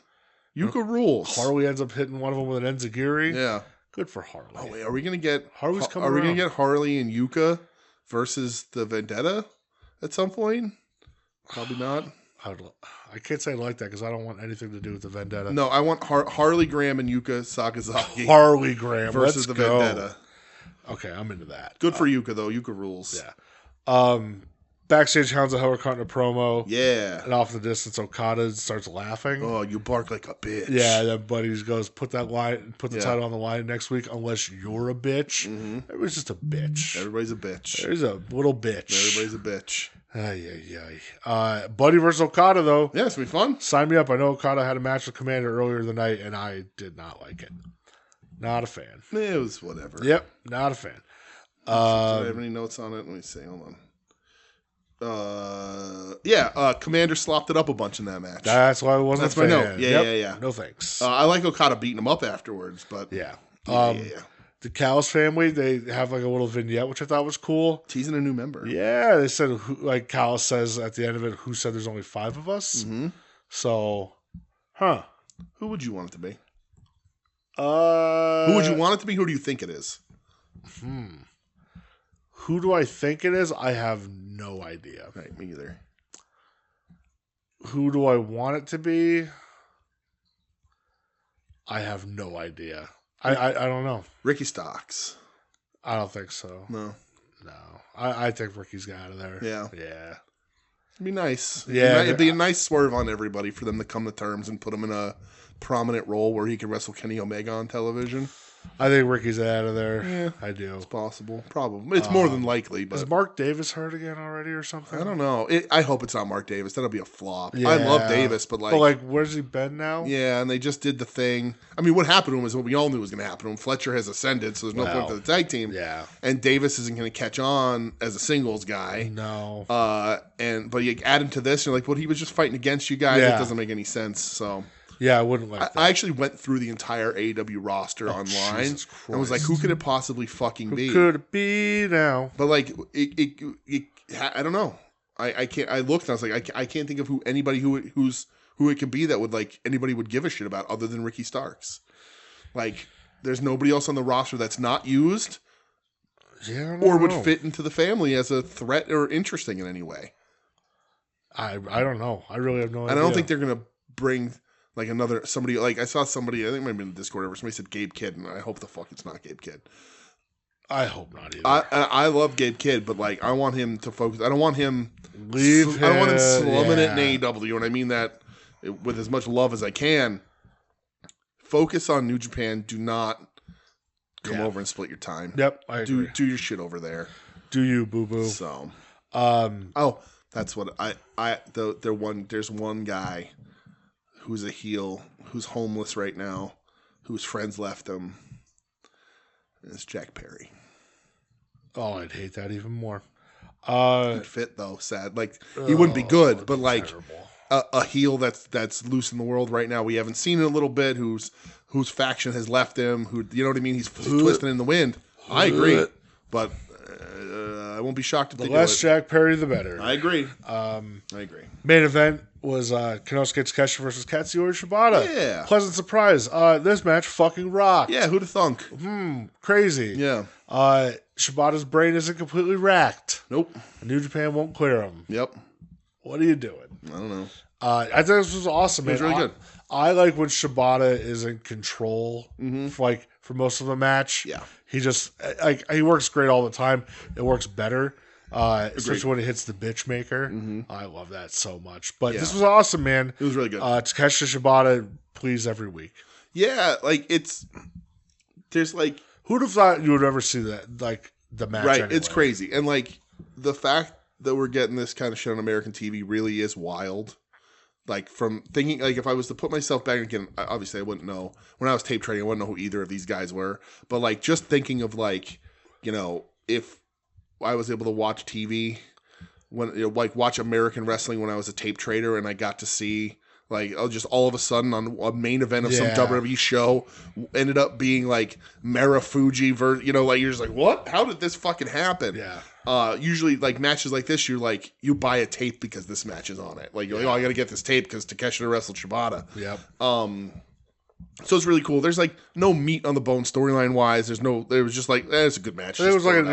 Yuka rules.
Harley ends up hitting one of them with an enziguri.
Yeah.
Good for Harley.
Oh wait, are we gonna get
Harley's coming
Are we
around.
gonna get Harley and Yuka versus the Vendetta at some point? Probably not.
I can't say I like that because I don't want anything to do with the Vendetta.
No, I want Harley Graham and Yuka Sakazaki
Harley Graham
versus the Vendetta.
Okay, I'm into that.
Good for Yuka though. Yuka rules.
Yeah. Backstage, Hounds of Hell are cutting a promo.
Yeah.
And off the distance, Okada starts laughing.
Oh, you bark like a bitch.
Yeah, then Buddy goes, put the title on the line next week, unless you're a bitch. Everybody's just a bitch.
Everybody's a bitch.
There's a little bitch.
Everybody's a bitch.
Buddy versus Okada, though.
Yeah, it's gonna be fun.
Sign me up. I know Okada had a match with Commander earlier the night, and I did not like it. Not a fan.
It was whatever.
Yep, not a fan.
Do I have any notes on it? Let me see. Hold on. Commander slopped it up a bunch in that match.
That's why I wasn't
That's
a fan.
my note. Yeah.
No thanks.
I like Okada beating him up afterwards, but
yeah.
yeah.
The Callis family, they have like a little vignette, which I thought was cool.
Teasing a new member.
Yeah, they said, like Callis says at the end of it, who said there's only 5 of us?
Mm-hmm.
So,
who would you want it to be?
Who
would you want it to be? Who do you think it is?
Who do I think it is? I have no idea.
Right, me either.
Who do I want it to be? I have no idea. I don't know.
Ricky Starks.
I don't think so.
No.
I think Ricky's got out of there.
Yeah. It'd be nice.
Yeah.
It'd be a nice swerve on everybody for them to come to terms and put him in a prominent role where he can wrestle Kenny Omega on television.
I think Ricky's out of there.
Yeah.
I do.
It's possible. Probably. It's more than likely. But
is Mark Davis hurt again already or something?
I don't know. I hope it's not Mark Davis. That'll be a flop.
Yeah.
I love Davis, but
where's he been now?
Yeah, and they just did the thing. I mean, what happened to him is what we all knew was going to happen to him. Fletcher has ascended, so there's no point for the tag team.
Yeah.
And Davis isn't going to catch on as a singles guy.
No.
But you add him to this, you're like, well, he was just fighting against you guys. It doesn't make any sense. So.
Yeah, I wouldn't like that.
I actually went through the entire AEW roster online and was like, who could it possibly fucking be?
Who could it be now?
But like, I don't know. I can't. I looked and I was like, I can't think of anybody who it could be that would like anybody would give a shit about other than Ricky Starks. Like, there's nobody else on the roster that's not used, or would fit into the family as a threat or interesting in any way.
I don't know. I really have no idea.
And I don't think they're gonna bring. Like somebody, like I saw somebody, I think maybe in the Discord or somebody said Gabe Kidd, and I hope the fuck it's not Gabe Kidd.
I hope not either.
I love Gabe Kidd, but like I want him to focus. I don't want him
slumming
it in AEW, and I mean that with as much love as I can. Focus on New Japan. Do not come over and split your time.
Yep, I agree.
Do your shit over there.
Do you, boo boo?
So, that's what there's one guy who's a heel, who's homeless right now, whose friends left him. And it's Jack Perry.
Oh, I'd hate that even more.
He'd fit though, sad. Like he wouldn't be good, but like a heel that's loose in the world right now. We haven't seen in a little bit. Whose faction has left him? Who, you know what I mean? He's twisting in the wind. I agree, but I won't be shocked if
The
they
less
do it.
Jack Perry, the better.
I agree. I agree.
Main event was Konosuke Takeshita versus Katsuyori Shibata.
Yeah.
Pleasant surprise. This match fucking rocked.
Yeah, who'd have thunk?
Crazy.
Yeah.
Shibata's brain isn't completely racked.
Nope.
New Japan won't clear him.
Yep.
What are you doing?
I don't know.
I think this was awesome, man.
It was really good.
I like when Shibata is in control for most of the match.
Yeah.
He just he works great all the time. It works better. Especially when it hits the bitch maker. I love that so much. But this was awesome, man.
It was really good.
Takeshita Shibata, please, every week.
Yeah, like there's like,
Who'd have thought you would ever see that, like, the match
right,
anyway?
it's crazy. And like the fact that we're getting this kind of shit on American TV really is wild. Like from thinking, like if I was to put myself back again, obviously I wouldn't know. When I was tape trading, I wouldn't know who either of these guys were. But like just thinking of like, you know, if I was able to watch TV when like watch American wrestling when I was a tape trader and I got to see like just all of a sudden on a main event of some WWE show ended up being like Marufuji versus, you know, like you're just like, what? How did this fucking happen?
Yeah.
Usually like matches like this, you're like, you buy a tape because this match is on it. Like, you're like, oh, I got to get this tape because Takeshita wrestled Shibata.
Yep.
So it's really cool. There's like no meat on the bone storyline wise. There was just like, it's a good match.
It was like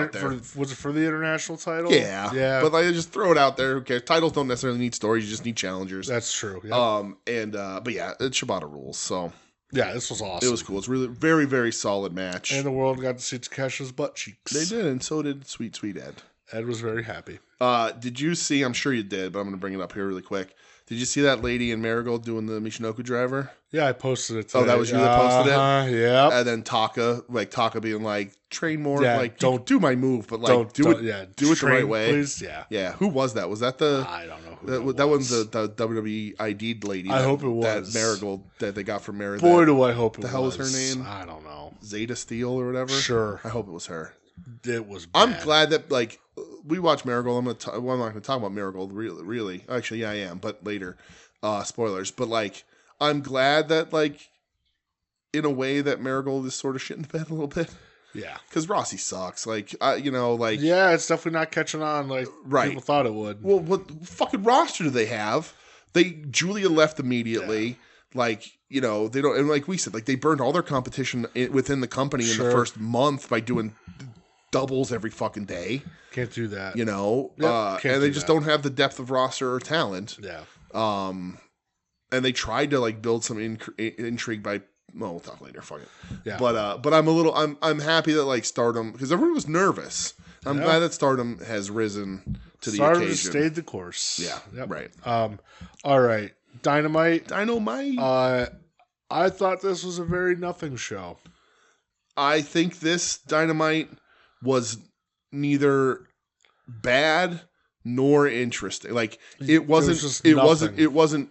was it for the international title?
Yeah.
Yeah.
But like, just throw it out there. Who cares? Titles don't necessarily need stories. You just need challengers.
That's true. Yep.
But yeah, it's Shibata rules. So
yeah, this was awesome.
it was cool. It's really very, very solid match.
And the world got to see Takeshi's butt cheeks.
They did, and so did Sweet Sweet Ed.
Ed was very happy.
Did you see? I'm sure you did, but I'm going to bring it up here really quick. Did you see that lady in Marigold doing the Michinoku driver?
Yeah, I posted it today.
Oh, that was you that posted it?
Yeah.
And then Taka being like, train more.
Yeah,
like,
don't
do my move, but like, do it the right way.
Please. Yeah.
Yeah. Who was that? Was that the...
I don't know who
that wasn't the WWE ID'd lady.
I hope it was.
That Marigold that they got from Marigold.
Boy, do I hope it was.
The hell was her name?
I don't know.
Zeta Steel or whatever?
Sure.
I hope it was her.
It was bad.
I'm glad that, like, we watch Marigold. I'm not going to talk about Marigold, really. Actually, yeah, I am, but later. Spoilers. But, like, I'm glad that, like, in a way that Marigold is sort of shit in the bed a little bit.
Yeah.
Because Rossi sucks. Like,
yeah, it's definitely not catching on like people thought it would.
Well, what fucking roster do they have? Julia left immediately. Yeah. Like, you know, they don't, and like we said, like, they burned all their competition within the company in the first month by doing doubles every fucking day.
Can't do that.
You know?
Yep,
and they just don't have the depth of roster or talent.
Yeah.
And they tried to, like, build some intrigue by, well, we'll talk later. Fuck it.
Yeah.
But I'm happy that, like, Stardom, because everyone was nervous. I'm glad that Stardom has risen to the occasion.
Stardom stayed the course.
Yeah. Yep. Right.
All right. Dynamite.
I
thought this was a very nothing show.
I think this Dynamite was neither bad nor interesting. Like, it wasn't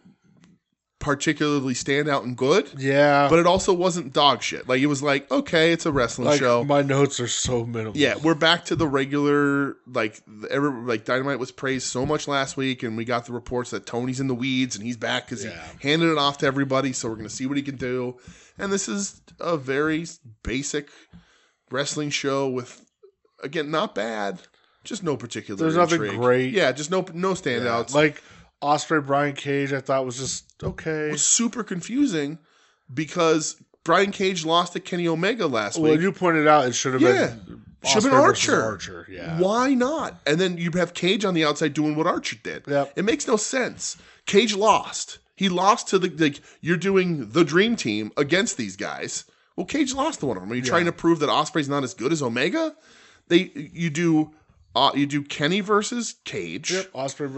particularly standout and good.
Yeah.
But it also wasn't dog shit. Like, it was like, okay, it's a wrestling show.
My notes are so minimal.
Yeah, we're back to the regular, like Dynamite was praised so much last week, and we got the reports that Tony's in the weeds, and he's back because he handed it off to everybody, so we're going to see what he can do. And this is a very basic wrestling show with, again, not bad, just no particular
There's
intrigue.
Nothing great.
Yeah, just no standouts.
Yeah. Like, Ospreay, Brian Cage, I thought was just okay.
It was super confusing because Brian Cage lost to Kenny Omega last week.
Well, you pointed out it should have been Archer. Yeah.
Why not? And then you have Cage on the outside doing what Archer did.
Yep.
It makes no sense. Cage lost. He lost to you're doing the Dream Team against these guys. Well, Cage lost to one of them. Are you trying to prove that Ospreay's not as good as Omega? You do Kenny versus Cage.
Yep. Ospreay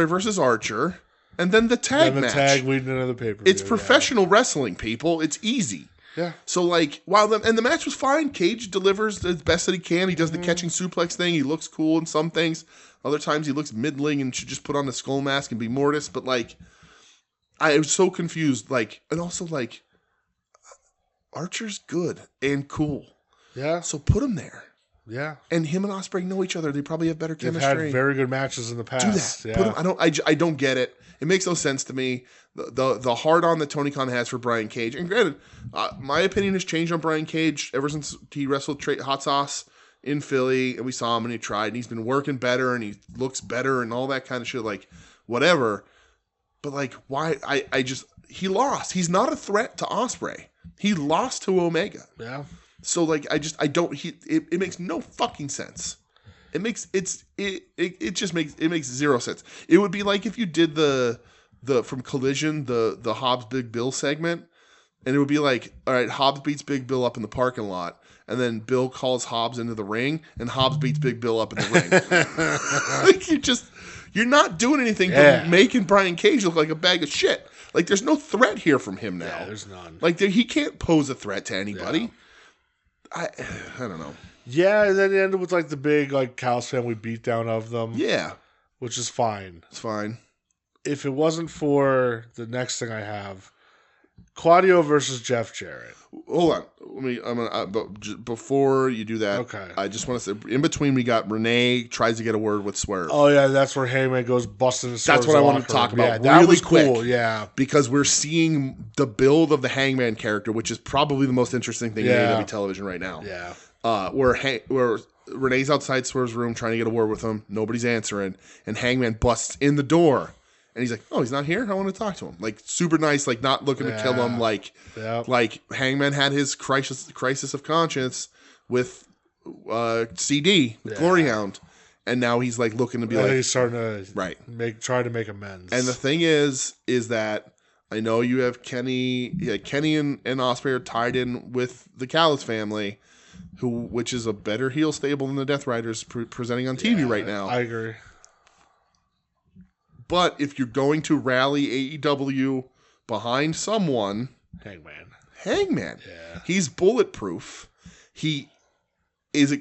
versus Archer.
And then the tag match.
The tag leading into the pay-per-view.
It's professional wrestling, people. It's easy.
Yeah.
So, like, and the match was fine. Cage delivers the best that he can. He does the catching suplex thing. He looks cool in some things. Other times he looks middling and should just put on the skull mask and be Mortis. But, like, I was so confused. Like, and also, like, Archer's good and cool.
Yeah.
So put him there.
Yeah.
And him and Ospreay know each other. They probably have better chemistry.
They've had very good matches in the past.
Do that.
Yeah.
Put him, I don't get it. It makes no sense to me. The hard-on that Tony Khan has for Brian Cage. And granted, my opinion has changed on Brian Cage ever since he wrestled Hot Sauce in Philly, and we saw him, and he tried, and he's been working better, and he looks better, and all that kind of shit, like, whatever. But, like, why? He lost. He's not a threat to Ospreay. He lost to Omega.
Yeah.
So, like, it makes no fucking sense. It makes zero sense. It would be like if you did the from Collision, the Hobbs Big Bill segment, and it would be like, all right, Hobbs beats Big Bill up in the parking lot, and then Bill calls Hobbs into the ring, and Hobbs beats Big Bill up in the ring. Like, you're not doing anything but making Brian Cage look like a bag of shit. Like, there's no threat here from him now.
Yeah, there's none.
Like, he can't pose a threat to anybody. Yeah. I don't know.
Yeah, and then it ended with, like, the big, like, Cal's family beatdown of them.
Yeah.
Which is fine.
It's fine.
If it wasn't for the next thing I have, Claudio versus Jeff Jarrett.
Hold on. Before you do that,
okay.
I just want to say, in between, we got Renee tries to get a word with Swerve.
Oh, yeah, that's where Hangman goes busting his
That's what I wanted to talk about really quick.
Cool, yeah.
Because we're seeing the build of the Hangman character, which is probably the most interesting thing in AEW television right now.
Yeah.
Where Renee's outside Swerve's room trying to get a word with him. Nobody's answering. And Hangman busts in the door. And he's like, oh, he's not here? I want to talk to him. Like, super nice, like, not looking to kill him. Like, Hangman had his crisis of conscience with CD, with Glory Hound. And now he's, like, looking to be like...
he's starting to try to make amends.
And the thing is that I know you have Kenny and Ospreay are tied in with the Callis family, which is a better heel stable than the Death Riders presenting on TV right now.
I agree.
But if you're going to rally AEW behind someone, Hangman.
Yeah.
He's bulletproof. He's a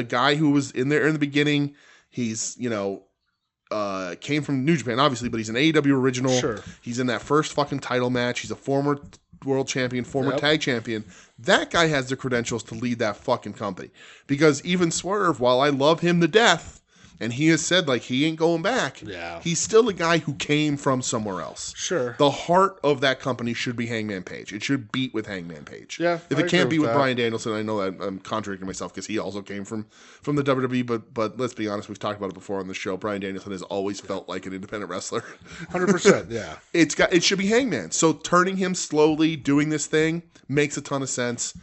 guy who was in there in the beginning. He's, came from New Japan, obviously, but he's an AEW original.
Sure.
He's in that first fucking title match. He's a former world champion, former tag champion. That guy has the credentials to lead that fucking company. Because even Swerve, while I love him to death, and he has said, like, he ain't going back.
Yeah.
He's still a guy who came from somewhere else.
Sure.
The heart of that company should be Hangman Page. It should beat with Hangman Page.
Yeah.
If it can't be with Bryan Danielson, I know that I'm contradicting myself because he also came from the WWE, but let's be honest, we've talked about it before on the show. Bryan Danielson has always felt like an independent wrestler.
100%, yeah.
It should be Hangman. So turning him slowly, doing this thing, makes a ton of sense.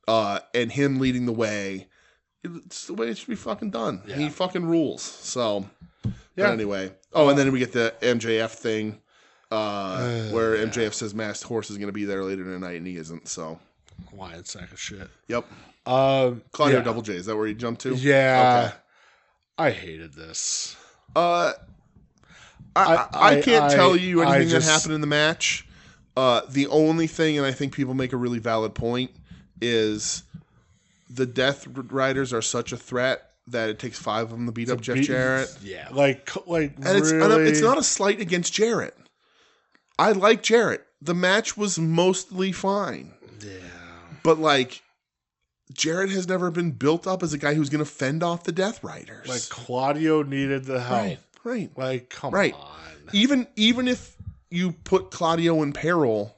And him leading the way, it's the way it should be fucking done. Yeah. He fucking rules. So, but anyway. Oh, and then we get the MJF thing, where MJF says Masked Horse is going to be there later tonight, and he isn't. So,
lying sack of shit.
Yep. Claudio Double J. Is that where you jumped to?
Yeah.
Okay.
I hated this.
I can't tell you anything that happened in the match. The only thing, and I think people make a really valid point, is the Death Riders are such a threat that it takes 5 of them to beat up Jeff Jarrett.
Yeah, like
and
really?
it's not a slight against Jarrett. I like Jarrett. The match was mostly fine.
Yeah,
but like Jarrett has never been built up as a guy who's going to fend off the Death Riders.
Like Claudio needed the help.
Right.
Like come on.
Even if you put Claudio in peril,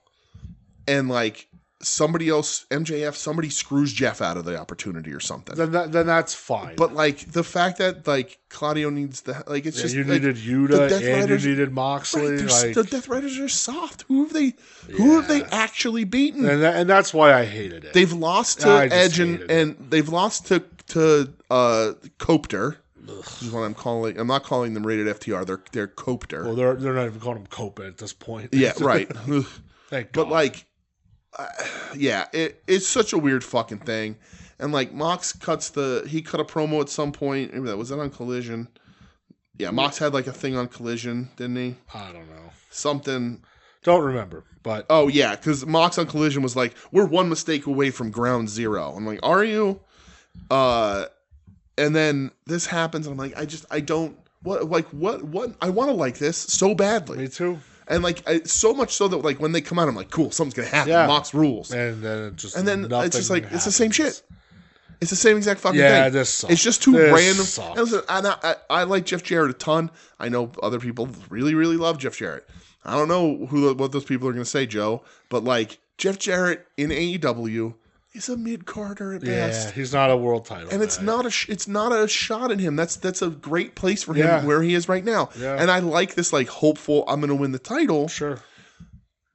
and like somebody else, somebody screws Jeff out of the opportunity or something.
Then that's fine.
But like the fact that like Claudio needs it's just
you
like,
needed Yuta and you needed Moxley.
Right, the Death Riders are soft. Who have they actually beaten?
And that's why I hated it.
They've lost to Edge and they've lost to Copter. Is what I'm calling. I'm not calling them rated FTR. They're Copter.
Well, they're not even calling them Copa at this point.
Yeah, right.
Thank God.
But like. It's such a weird fucking thing. And like Mox cut a promo at some point. Maybe was that on Collision? Yeah, Mox had like a thing on Collision, didn't he?
I don't know.
Something.
Don't remember, but.
Oh yeah, because Mox on Collision was like, we're one mistake away from ground zero. I'm like, are you? And then this happens and I'm like, I don't what I want to like this so badly.
Me too.
And like so much so that like when they come out, I'm like, cool, something's gonna happen.
Yeah.
Mox rules.
And then it's just
like it's the same shit. It's the same exact fucking thing.
Yeah, this sucks.
It's just too random.
Sucks.
And listen, I like Jeff Jarrett a ton. I know other people really, really love Jeff Jarrett. I don't know what those people are gonna say, Joe, but like Jeff Jarrett in AEW is a mid-carder at
Yeah,
best.
he's not a world title
And
guy.
it's not a shot at him. That's a great place for him where he is right now.
Yeah.
And I like this like hopeful I'm going to win the title.
Sure.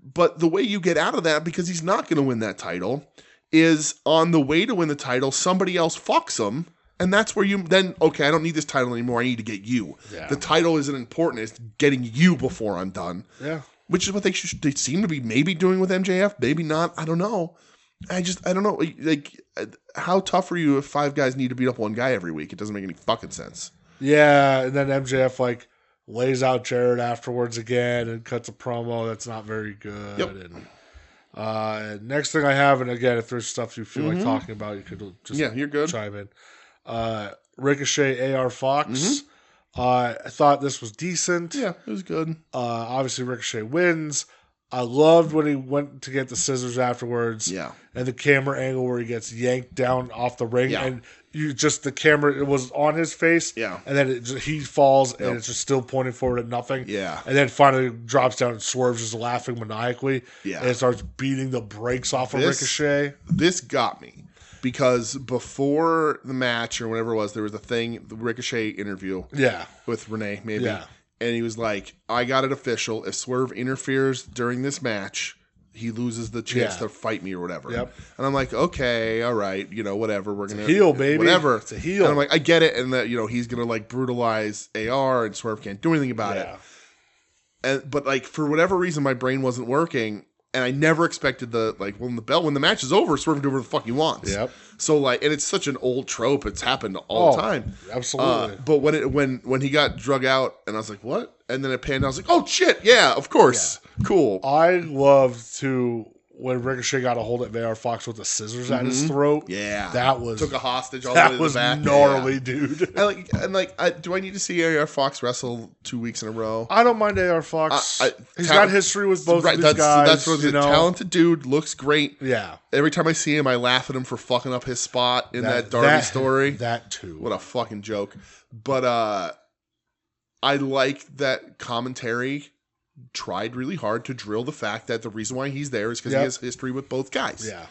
But the way you get out of that, because he's not going to win that title, is on the way to win the title, somebody else fucks him. And that's where you then, okay, I don't need this title anymore. I need to get you.
Yeah.
The title isn't important. It's getting you before I'm done.
Yeah.
Which is what they seem to be maybe doing with MJF. Maybe not. I don't know. I don't know. Like, how tough are you if 5 guys need to beat up one guy every week? It doesn't make any fucking sense.
Yeah, and then MJF like lays out Jarrett afterwards again and cuts a promo that's not very good.
Yep.
And next thing I have, and again, if there's stuff you feel like talking about, you could just
you're good.
chime in. Ricochet, AR Fox. I thought this was decent.
Yeah, it was good.
Obviously, Ricochet wins. I loved when he went to get the scissors afterwards.
Yeah.
And the camera angle where he gets yanked down off the ring.
Yeah.
And you just, the camera, it was on his face.
Yeah.
And then he falls and it's just still pointing forward at nothing.
Yeah.
And then finally drops down and swerves, just laughing maniacally.
Yeah.
And it starts beating the brakes off of Ricochet.
This got me because before the match or whatever it was, there was the Ricochet interview.
Yeah.
With Renee, maybe.
Yeah.
And he was like, I got it official. If Swerve interferes during this match, he loses the chance to fight me or whatever.
Yep.
And I'm like, okay, all right, whatever. We're going to
heel, baby.
Whatever.
It's a heel.
And I'm like, I get it. And that, he's going to like brutalize AR and Swerve can't do anything about it. But like, for whatever reason, my brain wasn't working. And I never expected when the match is over, Swerve can do whatever the fuck he wants.
Yep.
So like, and it's such an old trope. It's happened all the time.
Absolutely.
But when he got drug out, and I was like, what? And then it panned out. I was like, oh shit, yeah, of course, cool.
I loved when Ricochet got a hold of AR Fox with the scissors at his throat.
Yeah,
that was
took a hostage. All the way to the back.
Gnarly, dude.
Do I need to see AR Fox wrestle 2 weeks in a row?
I don't mind AR Fox. He's got history with both of these guys.
That's what a talented dude. Looks great.
Yeah.
Every time I see him, I laugh at him for fucking up his spot in that Darby story.
That too.
What a fucking joke. But I like that commentary tried really hard to drill the fact that the reason why he's there is because he has history with both guys.
Yeah.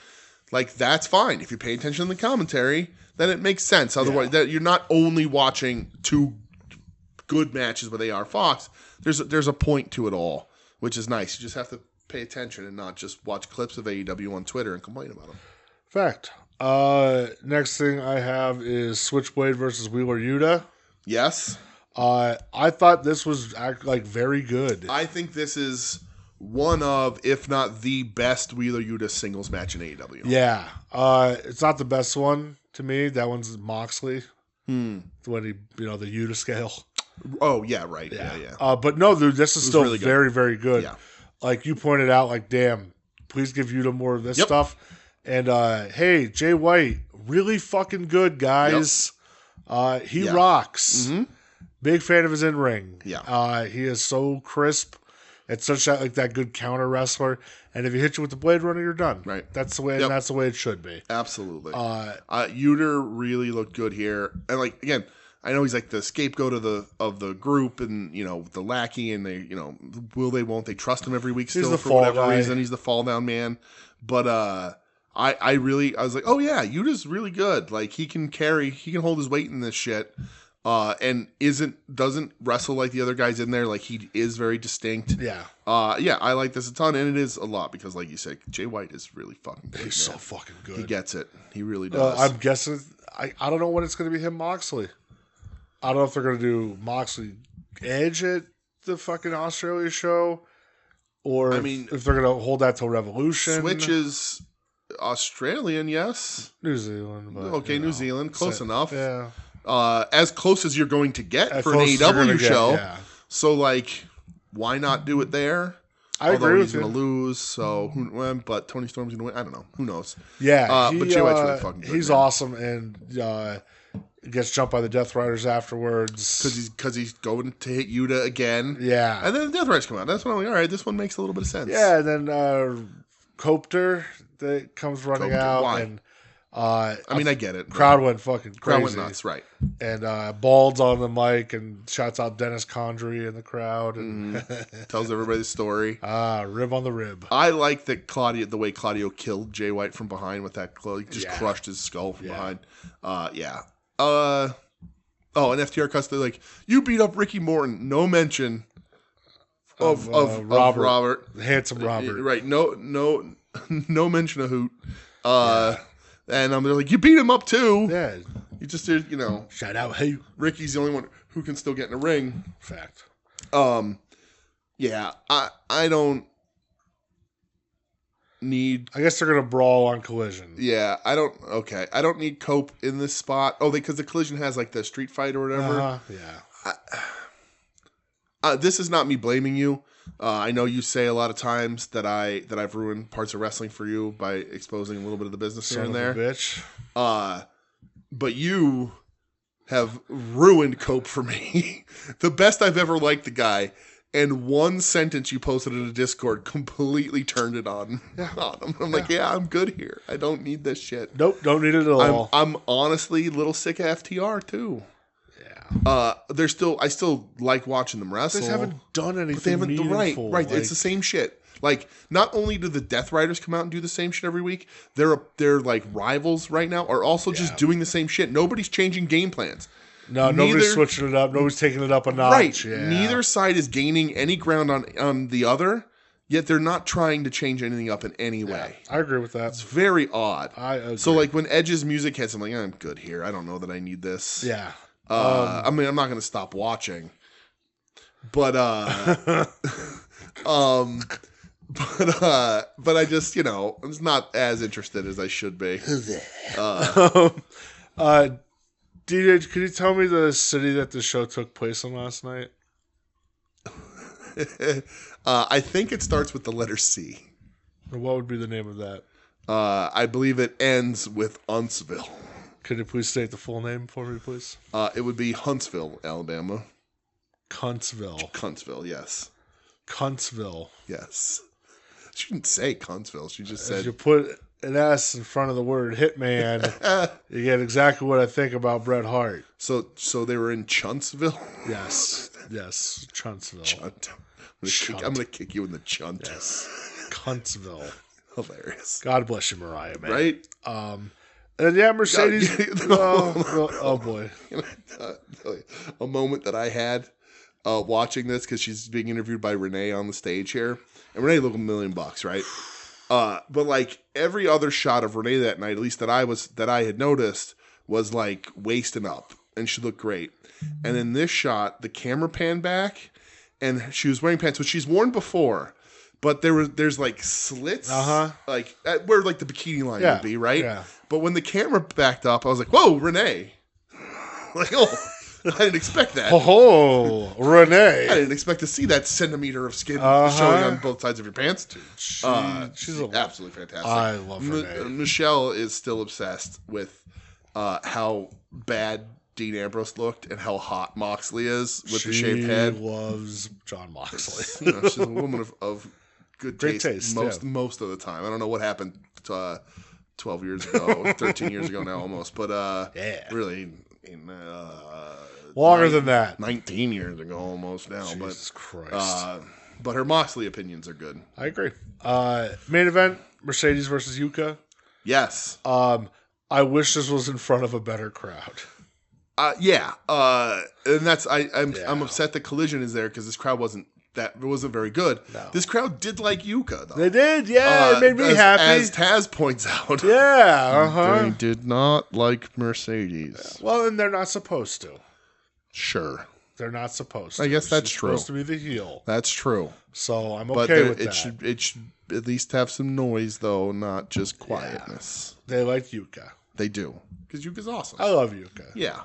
Like, that's fine. If you pay attention to the commentary, then it makes sense. Otherwise, that you're not only watching 2 good matches with AR Fox. There's a point to it all, which is nice. You just have to pay attention and not just watch clips of AEW on Twitter and complain about them.
Fact. Next thing I have is Switchblade versus Wheeler Yuta.
Yes.
I thought this was very good.
I think this is one of, if not the best Wheeler Yuta singles match in AEW.
Yeah. It's not the best one to me. That one's Moxley. When he, the Yuta scale.
Oh, yeah, right. Yeah.
But no, dude, this is still
really good.
very, very good.
Yeah.
Like you pointed out, damn, please give Yuta more of this stuff. And hey, Jay White, really fucking good, guys. Yep. He rocks. Mm-hmm. Big fan of his in-ring.
Yeah.
He is so crisp. It's such that good counter wrestler. And if he hits you with the Blade Runner, you're done.
Right.
That's the way. And that's the way it should be.
Absolutely. Yuta really looked good here. And again, I know he's like the scapegoat of the group, and the lackey, and they will they won't they trust him every week still for whatever reason. He's the fall down man. But I was like, oh yeah, Yuta's really good. Like he can hold his weight in this shit. And doesn't wrestle like the other guys in there. Like he is very distinct.
Yeah.
I like this a ton, and it is a lot because, like you said, Jay White is really fucking good.
He's so fucking good.
He gets it. He really does.
I'm guessing. I don't know when it's going to be him Moxley. I don't know if they're going to do Moxley Edge at the fucking Australia show, or if they're going to hold that till Revolution.
Switch is Australian, yes.
New Zealand. But,
okay, New Zealand, close enough.
Yeah.
As close as you're going to get for an AEW show. Yeah. So, why not do it there?
I agree with
he's going to lose, but Tony Storm's going to win. I don't know. Who knows?
Yeah.
But Jay White's really fucking good.
He's awesome, and gets jumped by the Death Riders afterwards.
Because he's going to hit Yuta again.
Yeah.
And then the Death Riders come out. That's when I'm like, all right, this one makes a little bit of sense.
Yeah, and then Copter that comes running out.
Why?
And
I mean, I get it.
Crowd went fucking crazy.
Crowd went nuts, right?
And Bald's on the mic and shouts out Dennis Condrey in the crowd and
Tells everybody the story.
Rib on the rib.
I like that the way Claudio killed Jay White from behind with that club. He just crushed his skull from behind. Yeah. And FTR cuts, they're like, you beat up Ricky Morton. No mention of Robert.
Handsome Robert.
Right. No mention of Hoot. And they're like, you beat him up too.
Yeah.
You just did,
Shout out Hoot.
Ricky's the only one who can still get in a ring.
Fact.
Yeah. I don't need.
I guess they're gonna brawl on Collision.
Yeah. I don't need Cope in this spot. Oh, because the Collision has like the street fight or whatever.
Yeah.
This is not me blaming you. I know you say a lot of times that I've ruined parts of wrestling for you by exposing a little bit of the business here and there.
Bitch.
But you have ruined Cope for me. The best I've ever liked the guy, and one sentence you posted in a Discord completely turned it on him. I'm like, I'm good here. I don't need this shit.
Nope, don't need it at all.
I'm honestly a little sick of FTR too. I still like watching them wrestle.
They just haven't done anything.
But they haven't
meaningful.
Right. It's the same shit. Like, not only do the Death Riders come out and do the same shit every week, they're like rivals right now are also just doing the same shit. Nobody's changing game plans.
No, nobody's switching it up. Nobody's taking it up a notch.
Right.
Yeah.
Neither side is gaining any ground on the other, yet they're not trying to change anything up in any way.
I agree with that.
It's very odd.
I agree.
So like when Edge's music hits, I'm like, I'm good here. I don't know that I need this.
Yeah.
I mean, I'm not going to stop watching, but I just, I'm just not as interested as I should be.
DJ, could you tell me the city that the show took place in last night?
I think it starts with the letter C.
What would be the name of that?
I believe it ends with Huntsville.
Could you please state the full name for me, please?
It would be Huntsville, Alabama.
Cuntsville,
yes.
Cuntsville.
Yes. She didn't say Cuntsville. She just said...
If you put an S in front of the word Hitman, you get exactly what I think about Bret Hart.
So they were in Chuntsville?
Yes, Chuntsville.
Chunt. I'm going to kick you in the chunt.
Yes. Cuntsville.
Hilarious.
God bless you, Mariah, man.
Right?
And Mercedes. Oh boy!
A moment that I had watching this because she's being interviewed by Renee on the stage here, and Renee looked $1 million, right? But like every other shot of Renee that night, at least that I had noticed, was like waisting up, and she looked great. And in this shot, the camera panned back, and she was wearing pants, which she's worn before. But there's like slits, like where like the bikini line would be, right?
Yeah.
But when the camera backed up, I was like, "Whoa, Renee!" Like, I didn't expect that.
Oh, Renee!
I didn't expect to see that centimeter of skin showing on both sides of your pants.
Dude, she's
absolutely fantastic.
I love Renee.
Michelle is still obsessed with how bad Dean Ambrose looked and how hot Moxley is with the shaved head.
She loves John Moxley.
She's a woman of good taste most of the time. I don't know what happened 12 years ago, 13 years ago now almost, but really
longer than that.
19 years ago almost now.
Jesus Christ.
But her Moxley opinions are good.
I agree. Main event, Mercedes versus Yuka.
Yes.
I wish this was in front of a better crowd.
And that's I'm upset that Collision is there because this crowd wasn't very good. No. This crowd did like Yuka, though.
They did, it made me happy.
As Taz points out. They did not like Mercedes.
Yeah. Well, and they're not supposed to.
Sure.
They're not supposed to.
I guess that's true.
Supposed to be the heel.
That's true.
So I'm okay with that.
It should at least have some noise, though, not just quietness.
Yeah. They like Yuka.
They do. Because Yuka's awesome.
I love Yuka.
Yeah.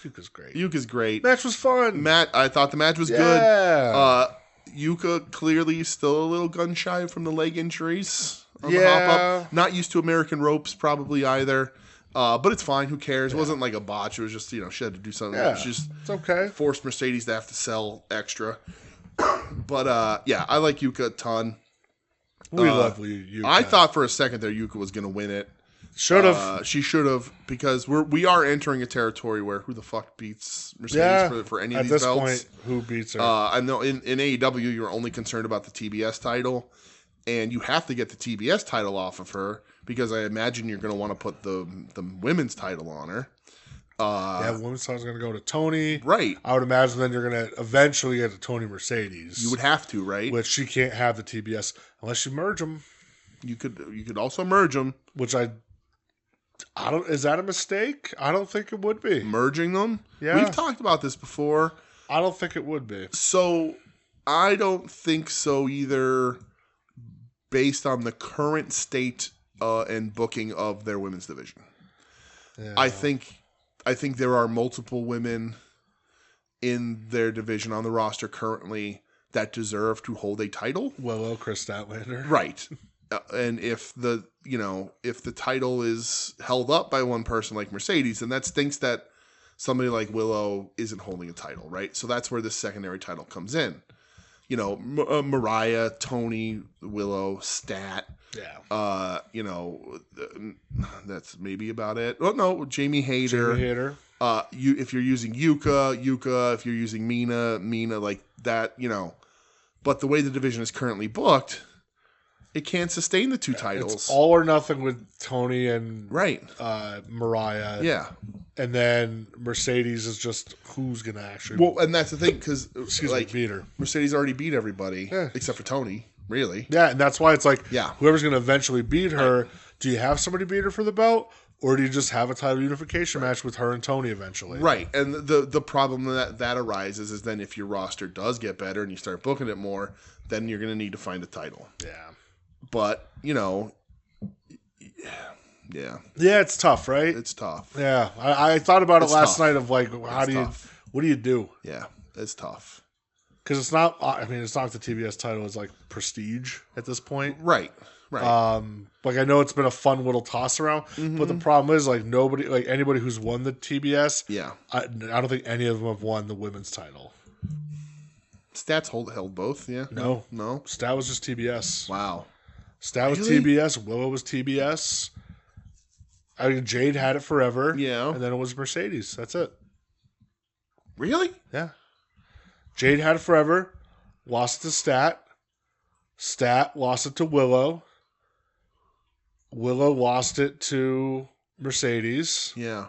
Yuka's great.
Yuka's great.
Match was fun.
I thought the match was good. Yuka clearly still a little gun shy from the leg injuries. On the hop up. Not used to American ropes probably either. But it's fine. Who cares? It wasn't like a botch. It was just, she had to do something.
Yeah,
it was just
it's okay.
Forced Mercedes to have to sell extra. But I like Yuka a ton.
We love Yuka.
I thought for a second there Yuka was going to win it.
Should have.
She should have, because we are entering a territory where who the fuck beats Mercedes for any of these belts?
At this point, who beats her?
I know in AEW you're only concerned about the TBS title, and you have to get the TBS title off of her because I imagine you're going to want to put the women's title on her.
Women's title's going to go to Tony.
Right.
I would imagine then you're going to eventually get to Tony Mercedes.
You would have to, right?
Which she can't have the TBS unless you merge them.
You could also merge them.
Which I don't. Is that a mistake? I don't think it would be.
Merging them?
Yeah.
We've talked about this before.
I don't think it would be.
So I don't think so either, based on the current state and booking of their women's division. Yeah. I think there are multiple women in their division on the roster currently that deserve to hold a title.
Willow, Chris Statlander.
Right. And if the title is held up by one person like Mercedes, then that stinks that somebody like Willow isn't holding a title, right? So that's where the secondary title comes in. Mariah, Tony, Willow, Stat.
Yeah.
That's maybe about it. Oh no, Jamie Hayter. If you're using Yuka. If you're using Mina, like that. But the way the division is currently booked, it can't sustain the two titles.
It's all or nothing with Tony and Mariah.
Yeah.
And then Mercedes is just who's going to actually...
Well, and that's the thing, because
beat her.
Mercedes already beat everybody, except for Tony, really.
Yeah, and that's why it's like, whoever's going to eventually beat her, do you have somebody beat her for the belt? Or do you just have a title unification match with her and Tony eventually?
Right. And the problem that arises is then if your roster does get better and you start booking it more, then you're going to need to find a title.
Yeah.
But, yeah.
Yeah, it's tough, right?
It's tough.
Yeah. I thought about it last night of like, what do you do?
Yeah, it's tough.
Because it's not the TBS title, it's like prestige at this point.
Right.
Like I know it's been a fun little toss around, but the problem is like anybody who's won the TBS, I don't think any of them have won the women's title.
Stats held both, yeah?
No. Stat was just TBS.
Wow.
Stat was TBS. Willow was TBS. I mean, Jade had it forever.
Yeah.
And then it was Mercedes. That's it.
Really?
Yeah. Jade had it forever. Lost it to Stat. Stat lost it to Willow. Willow lost it to Mercedes.
Yeah.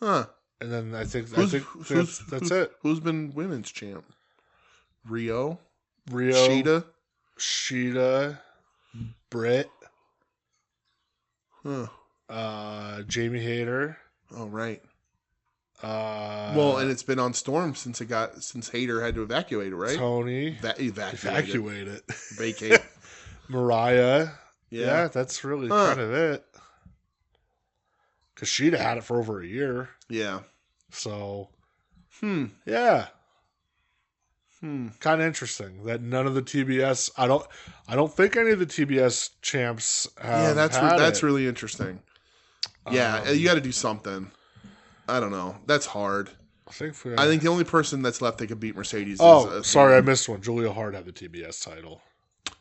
Huh.
And then I think that's it.
Who's been women's champ? Rio.
Sheeta. Britt.
Huh.
Jamie Hayter.
Oh, right. And it's been on Storm since Hayter had to evacuate it, right?
Tony.
Evacuate it.
Vacate. Mariah. Yeah, that's really kind of it. Because Sheeta had it for over a year.
Yeah.
So. Yeah. Kind of interesting that none of the TBS. I don't think any of the TBS champs have. Yeah,
that's really interesting. Yeah, you got to do something. I don't know. That's hard. I think the only person that's left that could beat Mercedes.
Sorry, I missed one. Julia Hart had the TBS title.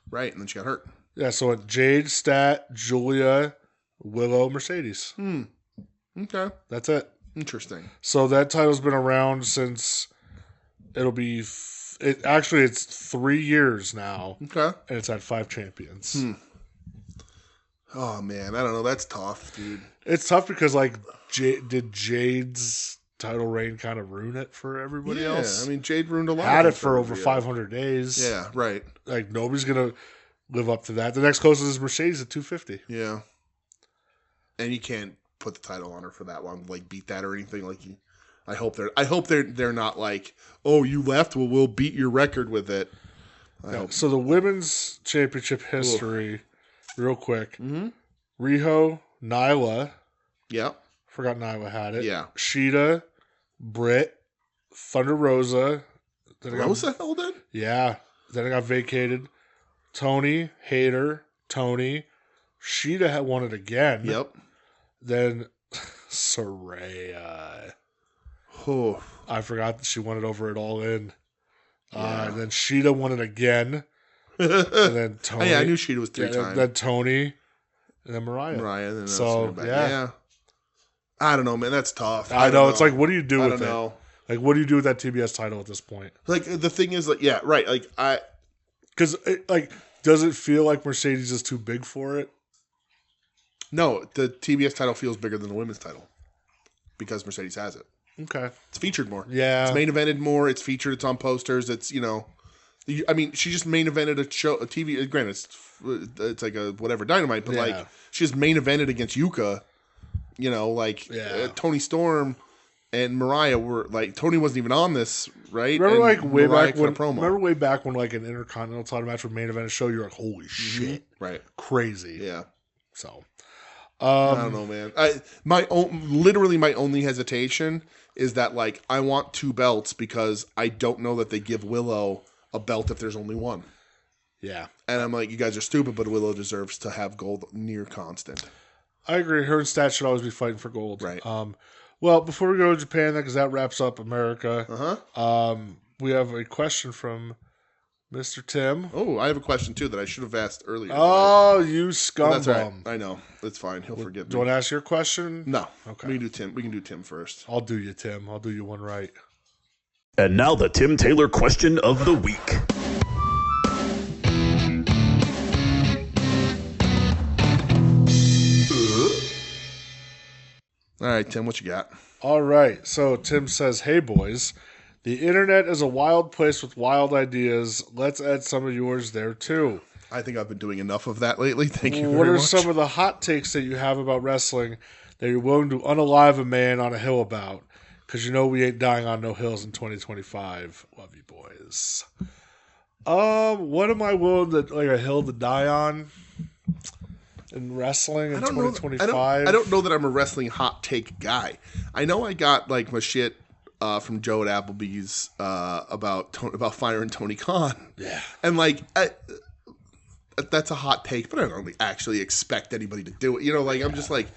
Right, and then she got hurt.
Yeah, so Jade, Stat, Julia, Willow, Mercedes.
Okay,
that's it.
Interesting.
So that title's been around since it'll be. It's 3 years now.
Okay,
and it's had 5 champions.
Oh man, I don't know. That's tough, dude.
It's tough because did Jade's title reign kind of ruin it for everybody else?
Yeah, I mean Jade ruined a lot.
Had it for over 500 days.
Yeah, right.
Like nobody's gonna live up to that. The next closest is Mercedes at 250.
Yeah, and you can't put the title on her for that long, like beat that or anything. I hope they're not like, oh, you left. Well, we'll beat your record with it.
So the women's championship history. Real quick. Riho, Nyla.
Yeah.
Forgot Nyla had it.
Yeah.
Sheeta, Britt, Thunder Rosa.
Rosa held it?
Yeah. Then it got vacated. Tony, Hayter, Tony. Sheeta had won it again.
Yep.
Then Saraya.
Oh.
I forgot that she won it over at All In. And then Sheeta won it again. And then Tony.
I knew Sheeta was 3 times.
Then Tony. And then Mariah.
And then
so,
yeah. I don't know, man. That's tough.
I know. It's like, what do you do with it?
Know.
Like, what do you do with that TBS title at this point?
Like, the thing is, like, yeah, right. Like,
Because, like, does it feel like Mercedes is too big for it?
No, the TBS title feels bigger than the women's title because Mercedes has it.
Okay.
It's featured more.
Yeah.
It's main evented more. It's featured. It's on posters. It's, I mean, she just main evented a show, a TV. Granted, it's like a whatever Dynamite, but like she just main evented against Yuka. Tony Storm and Mariah were like Tony wasn't even on this, right?
Remember, like way
Mariah
back when.
promo.
Remember way back when like an Intercontinental title match would main event a show. You're like, holy shit,
right?
Crazy.
Yeah.
So.
I don't know, man. My only hesitation is that like I want 2 belts because I don't know that they give Willow a belt if there's only one.
Yeah,
and I'm like, you guys are stupid, but Willow deserves to have gold near constant.
I agree. Her and Stat should always be fighting for gold.
Right.
Well, before we go to Japan, because that wraps up America. We have a question from Mr. Tim.
Oh, I have a question too that I should have asked earlier.
Oh, you scumbum!
That's right. I know. That's fine. He'll forget.
Do you want to ask your question?
No.
Okay.
We can do Tim. We can do Tim first.
I'll do you, Tim. I'll do you one right.
And now the Tim Taylor question of the week.
All right, Tim, what you got?
All right. So Tim says, "Hey boys, the internet is a wild place with wild ideas. Let's add some of yours there too."
I think I've been doing enough of that lately. Thank you very much.
What are some of the hot takes that you have about wrestling that you're willing to unalive a man on a hill about? Because you know we ain't dying on no hills in 2025. Love you, boys. What am I willing to, like, a hill to die on in wrestling in 2025?
I don't know that I'm a wrestling hot take guy. I know I got like my shit from Joe at Applebee's about firing Tony Khan.
Yeah,
and like that's a hot take, but I don't really actually expect anybody to do it. I'm just like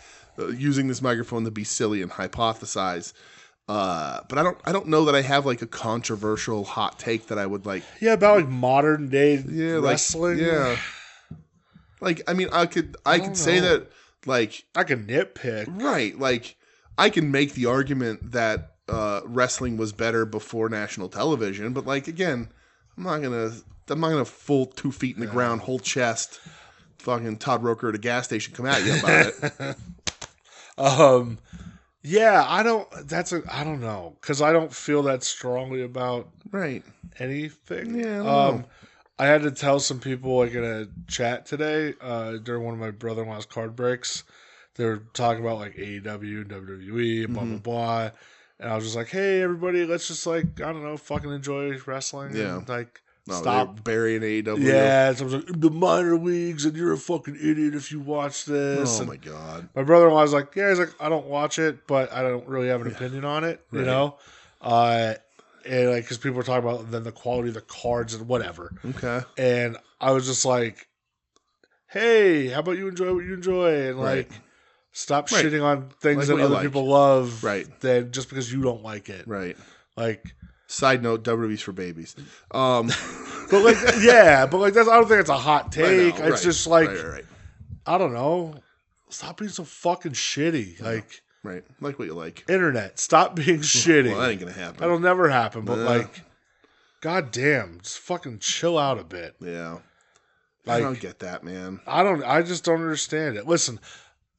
using this microphone to be silly and hypothesize. But I don't know that I have like a controversial hot take that I would like.
Yeah, about like modern day wrestling.
Like I mean, I could say that like
I can nitpick.
Right, like I can make the argument that wrestling was better before national television, but like again, I'm not gonna full 2 feet in the ground, whole chest, fucking Todd Roker at a gas station come at you about it.
Yeah, I don't know, because I don't feel that strongly about anything.
Yeah,
I had to tell some people like in a chat today during one of my brother-in-law's card breaks. They were talking about like AEW and WWE and blah blah blah, and I was just like, "Hey, everybody, let's just like I don't know, fucking enjoy wrestling."
Yeah,
and, like.
No,
Stop
burying AEW.
Yeah, so I was like, the minor leagues, and you're a fucking idiot if you watch this.
Oh
and
my god.
My brother-in-law was like, yeah, he's like, I don't watch it, but I don't really have an opinion on it, you know? And like, because people were talking about then the quality of the cards and whatever.
Okay.
And I was just like, hey, how about you enjoy what you enjoy? And like, stop shitting on things
like
that other people love.
Right.
Then just because you don't like it.
Right.
Like.
Side note: WWE's for babies.
But like, yeah, but like that's. I don't think it's a hot take. It's just like, I don't know. Stop being so fucking shitty. Like,
like what you like.
Internet, stop being shitty.
Well, that ain't gonna happen.
That'll never happen. But like, goddamn, just fucking chill out a bit.
Yeah,
like,
I don't get that, man.
I just don't understand it. Listen.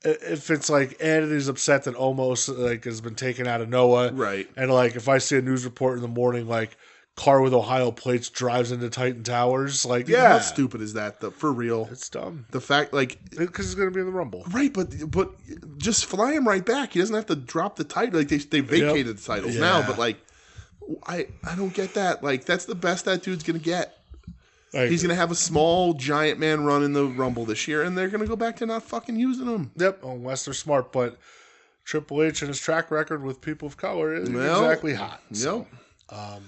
If it's like Ed is upset that Omos like has been taken out of Noah,
right?
And like if I see a news report in the morning, like car with Ohio plates drives into Titan Towers, like
Dude, how stupid is that? For real,
it's dumb.
The fact, like,
because he's gonna be in the Rumble,
right? But just fly him right back. He doesn't have to drop the title. Like they vacated the titles now, but like I don't get that. Like that's the best that dude's gonna get. He's going to have a small giant man run in the Rumble this year, and they're going to go back to not fucking using him.
Yep, unless they're smart. But Triple H and his track record with people of color isn't exactly hot. So,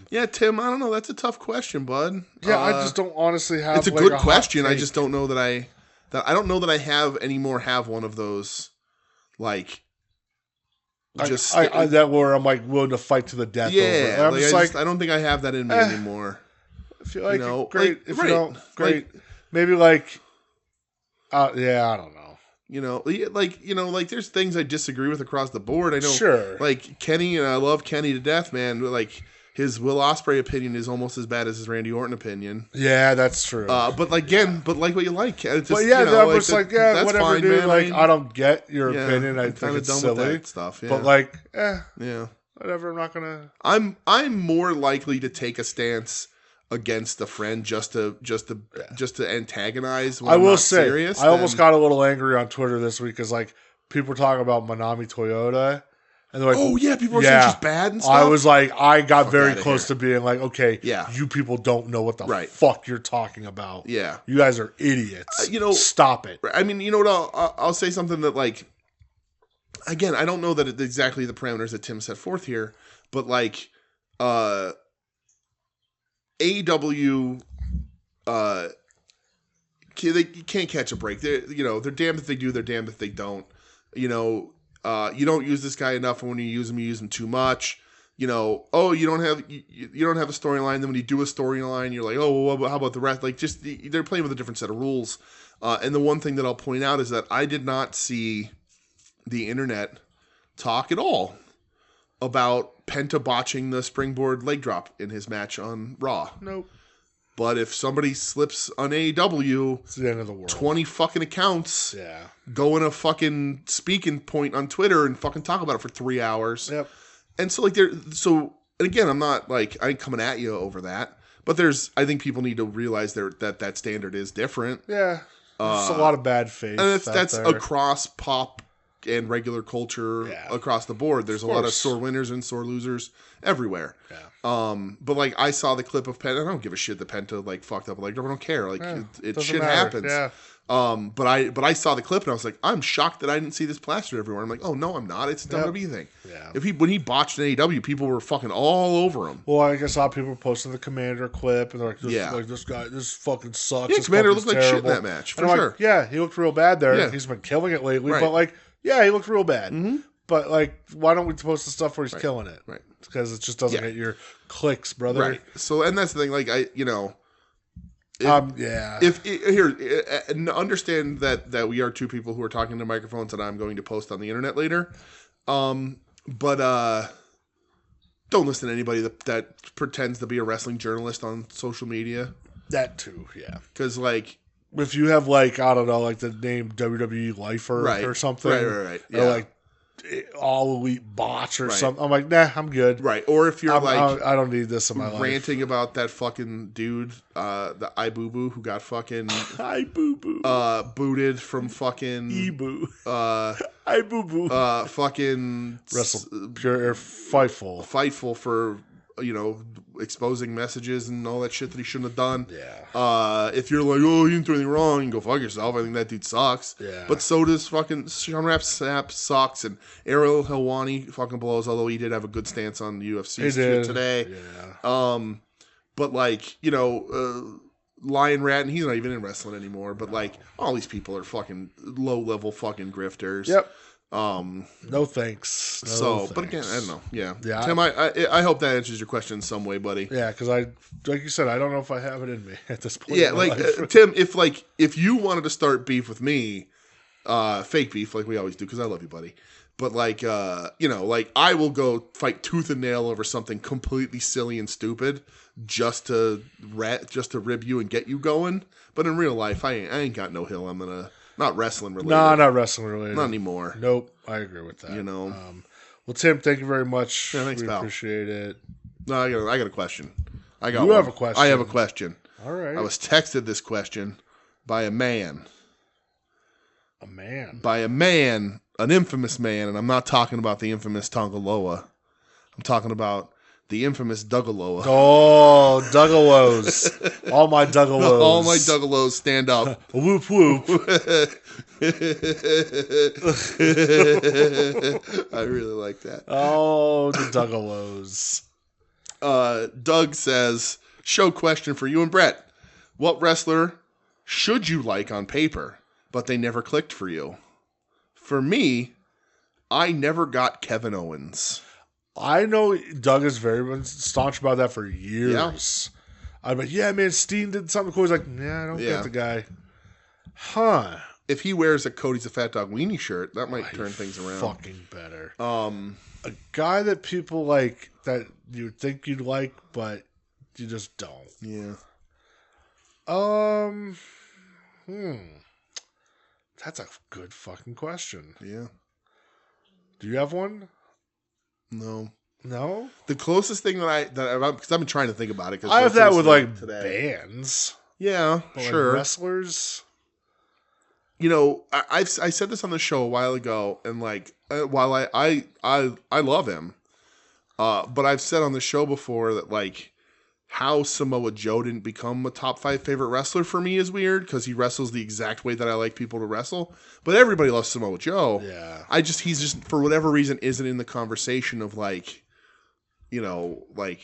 yeah, Tim, I don't know. That's a tough question, bud.
Yeah, I just don't honestly have.
It's a good question. I just don't know that I don't know that I have one of those like.
That where I'm like willing to fight to the death.
Yeah,
over it.
I don't think I have that in me anymore.
If you like it, great. If you don't, great. Maybe I don't know.
Like there's things I disagree with across the board. I know,
Sure.
like Kenny, and I love Kenny to death, man. But like his Will Ospreay opinion is almost as bad as his Randy Orton opinion.
Yeah, that's true.
But like but like what you like. It's just,
but yeah,
that
was like, yeah,
that's
whatever,
fine,
dude.
man.
Like, I don't get your opinion. I
I'm
think it's
done
silly
with that stuff. Yeah.
But like,
yeah,
whatever. I'm not gonna.
I'm more likely to take a stance against a friend just to antagonize. When
I
I'm
will
not
say,
serious,
I almost got a little angry on Twitter this week because like people were talking about Manami Toyota, and they're like,
"Oh yeah, people were saying she's bad and stuff."
I was like, I got very
outta
close to being like, okay,
Yeah.
you people don't know what the fuck you're talking about.
Yeah.
You guys are idiots. Stop it.
I mean, you know what? I'll say something that, like, again, I don't know that it's exactly the parameters that Tim set forth here, but like, AEW, they can't catch a break. They're damned if they do, they're damned if they don't. You don't use this guy enough, and when you use him too much. You don't have a storyline. Then when you do a storyline, you're like, oh, well, how about the rest? Like, just they're playing with a different set of rules. And the one thing that I'll point out is that I did not see the internet talk at all about Penta botching the springboard leg drop in his match on Raw.
Nope.
But if somebody slips on AEW,
it's the end of the world.
20 fucking accounts
Yeah.
go in a fucking speaking point on Twitter and fucking talk about it for 3 hours.
Yep.
And so like and again, I'm not like I ain't coming at you over that, but I think people need to realize that standard is different.
Yeah. There's a lot of bad faith.
And that's across pop and regular culture across the board. There's a lot of sore winners and sore losers everywhere.
Yeah.
But like I saw the clip of Penta. I don't give a shit that Penta like fucked up. Like I don't care. Like it shit happens.
Yeah.
But I saw the clip and I was like, I'm shocked that I didn't see this plastered everywhere. I'm like, oh no, I'm not. It's a WWE thing.
Yeah.
When he botched an AEW, people were fucking all over him.
Well, I saw people posting the Commander clip and they're like, this guy, this fucking sucks.
Yeah,
this
Commander looked like
terrible.
shit in that match for
and I'm
sure.
Like, yeah, he looked real bad there.
Yeah.
He's been killing it lately,
Right.
but like, yeah, he looked real bad.
Mm-hmm.
But like, why don't we post the stuff where he's killing it?
Right.
Because it just doesn't get your clicks, brother.
Right. So, and that's the thing. Like understand that we are two people who are talking to microphones that I'm going to post on the internet later. But don't listen to anybody that pretends to be a wrestling journalist on social media.
That too, yeah.
Because like,
if you have like, I don't know, like the name WWE Lifer or something,
right, yeah.
or like All Elite Bots or something, I'm like, nah, I'm good.
Right. Or if you're
I don't need this in my life.
Ranting about that fucking dude, the iBoo-Boo who got fucking
iBoo-Boo
booted from fucking
Eboo. iBoo-Boo.
Fucking
Pure Fightful
for exposing messages and all that shit that he shouldn't have done.
Yeah.
If you're like, oh, he didn't do anything wrong, you can go fuck yourself. I think that dude sucks.
Yeah.
But so does fucking Sean Sapp sucks, and Ariel Helwani fucking blows, although he did have a good stance on the UFC shit today.
Yeah.
But like, Lion Rat, and he's not even in wrestling anymore, but like all these people are fucking low level fucking grifters.
Yep. No thanks.
But again, I don't know. Yeah.
Tim,
I hope that answers your question in some way, buddy.
Yeah, because like you said, I don't know if I have it in me at this point.
Yeah, like Tim, if you wanted to start beef with me, fake beef like we always do, because I love you, buddy. But like, I will go fight tooth and nail over something completely silly and stupid just to rib you and get you going. But in real life, I ain't got no hill. I'm gonna. Not wrestling related.
No, not wrestling related.
Not anymore.
Nope, I agree with that. Well, Tim, thank you very much.
Yeah, thanks,
we
pal.
appreciate it.
No, I got a question.
You have a question.
I have a question.
All right.
I was texted this question by a man.
A man?
By a man, an infamous man, and I'm not talking about the infamous Tongaloa. I'm talking about the infamous Dougaloa.
Oh, Dougalos. All my Dougalos.
All my Dougalos stand up.
Whoop, whoop.
I really like that.
Oh, the Dougalos.
Doug says, show question for you and Brett. What wrestler should you like on paper, but they never clicked for you? For me, I never got Kevin Owens.
I know Doug is very staunch about that for years. I'm like, yeah, man, Steen did something cool. He's like, nah, I don't get the guy. Huh.
if he wears a Cody's a Fat Dog weenie shirt, that might turn things around.
Fucking better. A guy that people like that you think you'd like, but you just don't.
Yeah.
That's a good fucking question.
Yeah.
Do you have one?
No.
No?
The closest thing that because I've been trying to think about it.
I have that with like bands.
Yeah,
but
sure.
Like wrestlers.
You know, I said this on the show a while ago, and like while I love him, but I've said on the show before that like how Samoa Joe didn't become a top 5 favorite wrestler for me is weird because he wrestles the exact way that I like people to wrestle. But everybody loves Samoa Joe.
Yeah.
He's just for whatever reason isn't in the conversation of like, you know, like,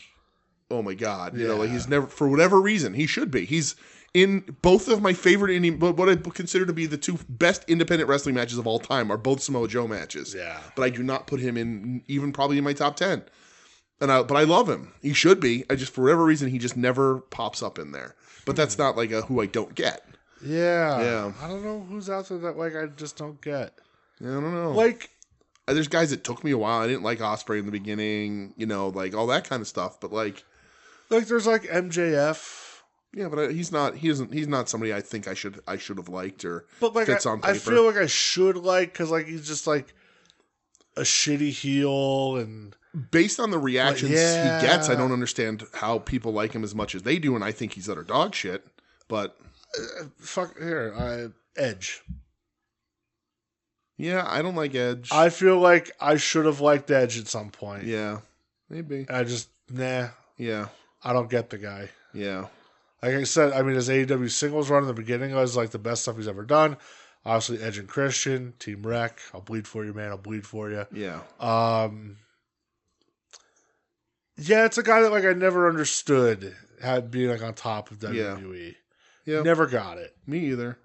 oh my God, you know, like he's never, for whatever reason, he should be. He's in both of my favorite what I consider to be the 2 best independent wrestling matches of all time are both Samoa Joe matches.
Yeah.
But I do not put him in even probably in my top 10. But I love him. He should be. I just, for whatever reason, he just never pops up in there. But that's not like a who I don't get.
Yeah.
Yeah.
I don't know who's out there that like I just don't get.
Yeah, I don't know.
Like,
there's guys that took me a while. I didn't like Ospreay in the beginning, you know, like all that kind of stuff. But like
there's like MJF.
Yeah, but he's not somebody I think I should have liked or
but like
fits on paper.
I feel like I should like because like he's just like a shitty heel and.
Based on the reactions he gets, I don't understand how people like him as much as they do, and I think he's utter dog shit. But
Edge.
Yeah, I don't like Edge.
I feel like I should have liked Edge at some point.
Yeah, maybe.
I just
Yeah,
I don't get the guy.
Yeah,
like I said, I mean his AEW singles run in the beginning was like the best stuff he's ever done. Obviously, Edge and Christian, Team Wreck. I'll bleed for you, man. I'll bleed for you.
Yeah.
Yeah, it's a guy that like I never understood had being like on top of WWE.
Yeah.
Never got it.
Me either.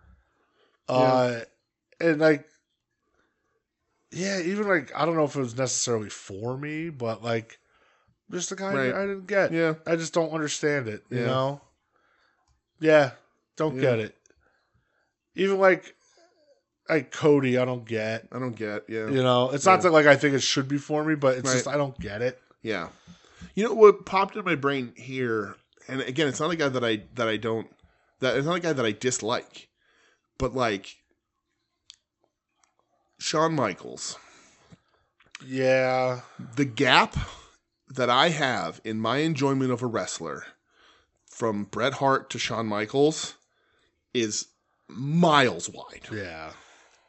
And like, yeah, even like I don't know if it was necessarily for me, but like, just a guy I didn't get.
Yeah,
I just don't understand it. You know. Yeah, don't get it. Even like Cody, I don't get.
Yeah.
You know, it's not that like I think it should be for me, but it's just I don't get it.
Yeah. You know what popped in my brain here, and again, it's not a guy that it's not a guy that I dislike, but like Shawn Michaels.
Yeah.
The gap that I have in my enjoyment of a wrestler from Bret Hart to Shawn Michaels is miles wide.
Yeah.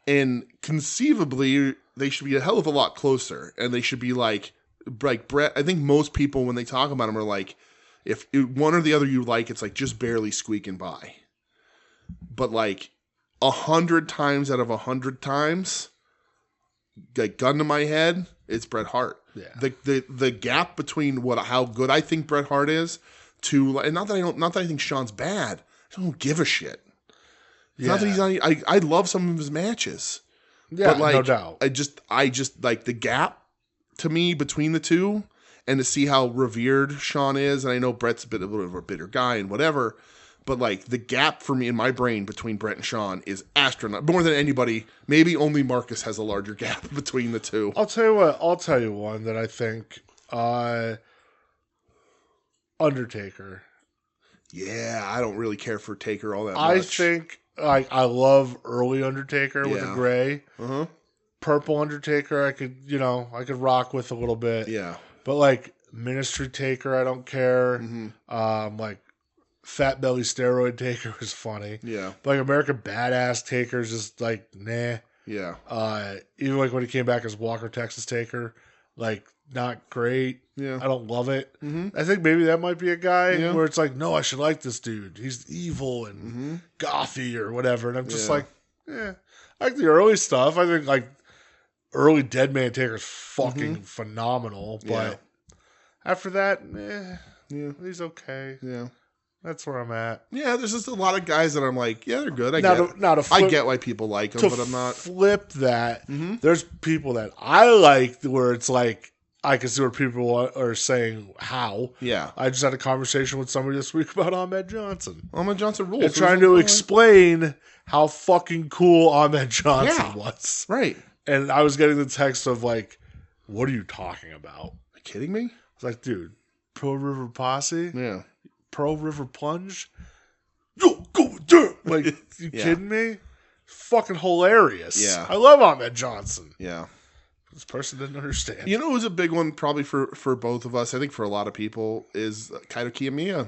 And conceivably, they should be a hell of a lot closer, and they should be like Bret. I think most people, when they talk about him, are like, if one or the other you like, it's like just barely squeaking by. But like 100 times out of 100 times, like gun to my head, it's Bret Hart.
Yeah.
The gap between how good I think Bret Hart is to, and not that I think Shawn's bad. I don't give a shit. It's not that he's not. I love some of his matches.
Yeah,
but like,
no doubt.
I just like the gap to me between the two, and to see how revered Shawn is, and I know Bret's a little bit of a bitter guy and whatever, but like the gap for me in my brain between Bret and Shawn is astronomical. More than anybody, maybe only Marcus has a larger gap between the two.
I'll tell you what. I'll tell you one that I think Undertaker.
Yeah, I don't really care for Taker all that much.
I think I love early Undertaker with the gray.
Uh-huh.
Purple Undertaker I could rock with a little bit.
Yeah.
But like Ministry Taker I don't care.
Mm-hmm.
Like Fat Belly Steroid Taker was funny.
Yeah.
But like American Badass Taker is just like nah.
Yeah.
Even like when he came back as Walker Texas Taker, like not great.
Yeah.
I don't love it.
Mm-hmm.
I think maybe that might be a guy where it's like, no, I should like this dude. He's evil and gothy or whatever. And I'm just like, I like the early stuff. I think like early Dead Man Taker's fucking phenomenal. But after that, he's okay.
Yeah.
That's where I'm at.
Yeah, there's just a lot of guys that I'm like, yeah, they're good. I get why people like them, but I'm not.
Flip that. There's people that I like where it's like, I can see where people are saying how.
Yeah.
I just had a conversation with somebody this week about Ahmed Johnson.
Ahmed Johnson rules.
And trying to explain how fucking cool Ahmed Johnson was.
Right.
And I was getting the text of like, what are you talking about?
Are you kidding me?
It's like, dude, Pro River Posse?
Yeah.
Pro River Plunge? Yo, go there! Like, you kidding me? Fucking hilarious.
Yeah.
I love Ahmed Johnson.
Yeah.
This person didn't understand.
You know who's a big one probably for both of us, I think for a lot of people, is Kaito Kiyomiya.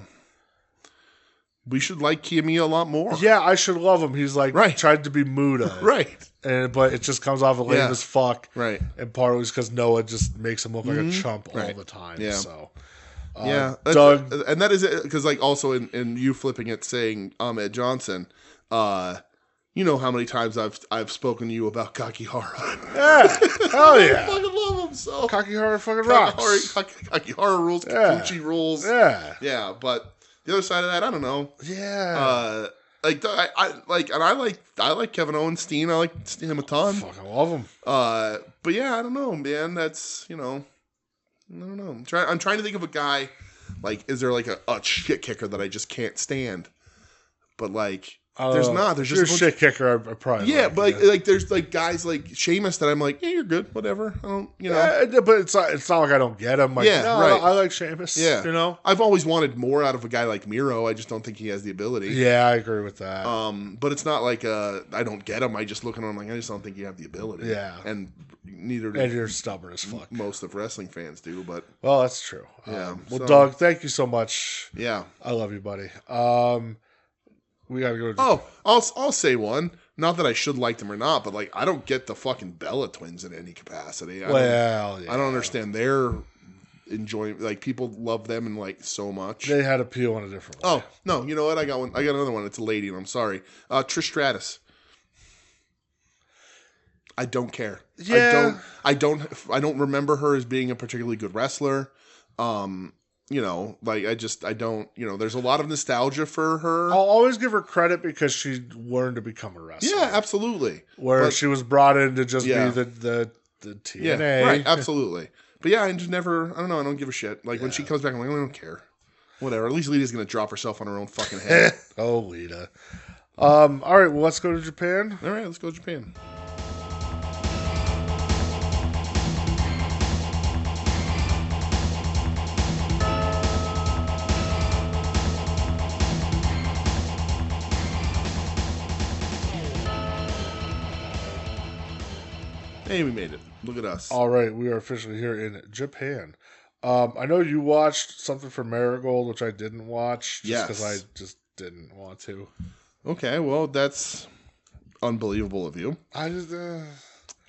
We should like Kiyomiya a lot more.
Yeah, I should love him. He's like tried to be Muda.
Right.
But it just comes off lame as fuck.
Right.
And partly it's because Noah just makes him look like a chump all the time.
Yeah.
So,
Doug. And that is it. Because like also in you flipping it saying Ahmed Johnson, you know how many times I've spoken to you about Kakihara.
Yeah. Hell yeah.
I fucking love him so.
Kakihara fucking rocks.
Kakihara rules.
Yeah.
Kikuchi rules.
Yeah.
Yeah, but the other side of that, I don't know.
Yeah.
I like Kevin Owenstein. I like him a ton.
Fucking love him.
But yeah, I don't know, man. That's, I don't know. I'm trying to think of a guy, like, is there like a shit kicker that I just can't stand? But like, there's not. There's just
a shit kicker. I probably
but like there's like guys like Sheamus that I'm like, yeah, you're good, whatever. I don't,
Yeah, but it's not like I don't get him. Like, I like Sheamus.
Yeah, I've always wanted more out of a guy like Miro. I just don't think he has the ability.
Yeah, I agree with that.
But it's not like I don't get him. I just look at him like I just don't think you have the ability.
Yeah,
and neither do.
And you're stubborn as fuck.
Most of wrestling fans do, but
well, that's true.
Yeah.
Doug, thank you so much.
Yeah,
I love you, buddy. We gotta go.
I'll say one. Not that I should like them or not, but like I don't get the fucking Bella twins in any capacity. I don't understand their enjoyment. Like people love them and like so much.
They had appeal in a different way.
Oh no, you know what? I got one. I got another one. It's a lady, and I'm sorry. Trish Stratus. I don't care.
Yeah.
I don't remember her as being a particularly good wrestler. Like I don't, there's a lot of nostalgia for her.
I'll always give her credit because she learned to become a wrestler.
Yeah, absolutely.
Where she was brought in to just be the TNA.
Yeah, right, absolutely. But yeah, I just never, I don't know, I don't give a shit. Like when she comes back, I'm like, I don't care. Whatever. At least Lita's going to drop herself on her own fucking head.
Oh, Lita. All right, well, let's go to Japan.
All right, let's go to Japan. Hey, we made it. Look at us.
All right, we are officially here in Japan. I know you watched something for Marigold, which I didn't watch just because I just didn't want to.
Okay, well, that's unbelievable of you.
I just...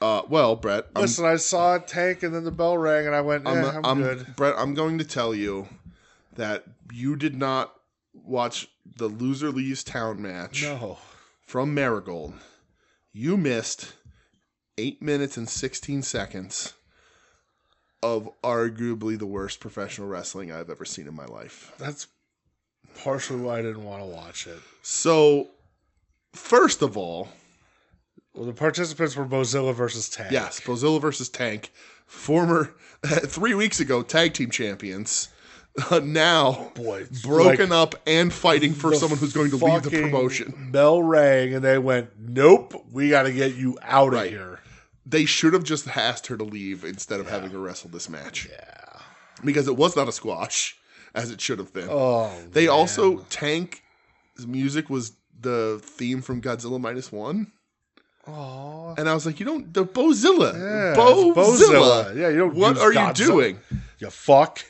well, Brett...
Listen, I saw a tank and then the bell rang and I went, I'm good.
Brett, I'm going to tell you that you did not watch the Loser Leaves Town match from Marigold. You missed 8 minutes and 16 seconds of arguably the worst professional wrestling I've ever seen in my life.
That's partially why I didn't want to watch it.
So, first of all...
Well, the participants were Bozilla versus Tank.
Yes, Bozilla versus Tank. Former, 3 weeks ago, tag team champions. Now, broken up and fighting for someone who's going to leave the promotion.
Bell rang and they went, nope, we got to get you out of here.
They should have just asked her to leave instead of having her wrestle this match.
Yeah.
Because it was not a squash, as it should have been.
Oh,
They also, Tank's music was the theme from Godzilla Minus One.
Oh.
And I was like, the Bozilla.
Yeah,
Bozilla.
Yeah, you don't
What are you
Godzilla.
doing?
You fuck.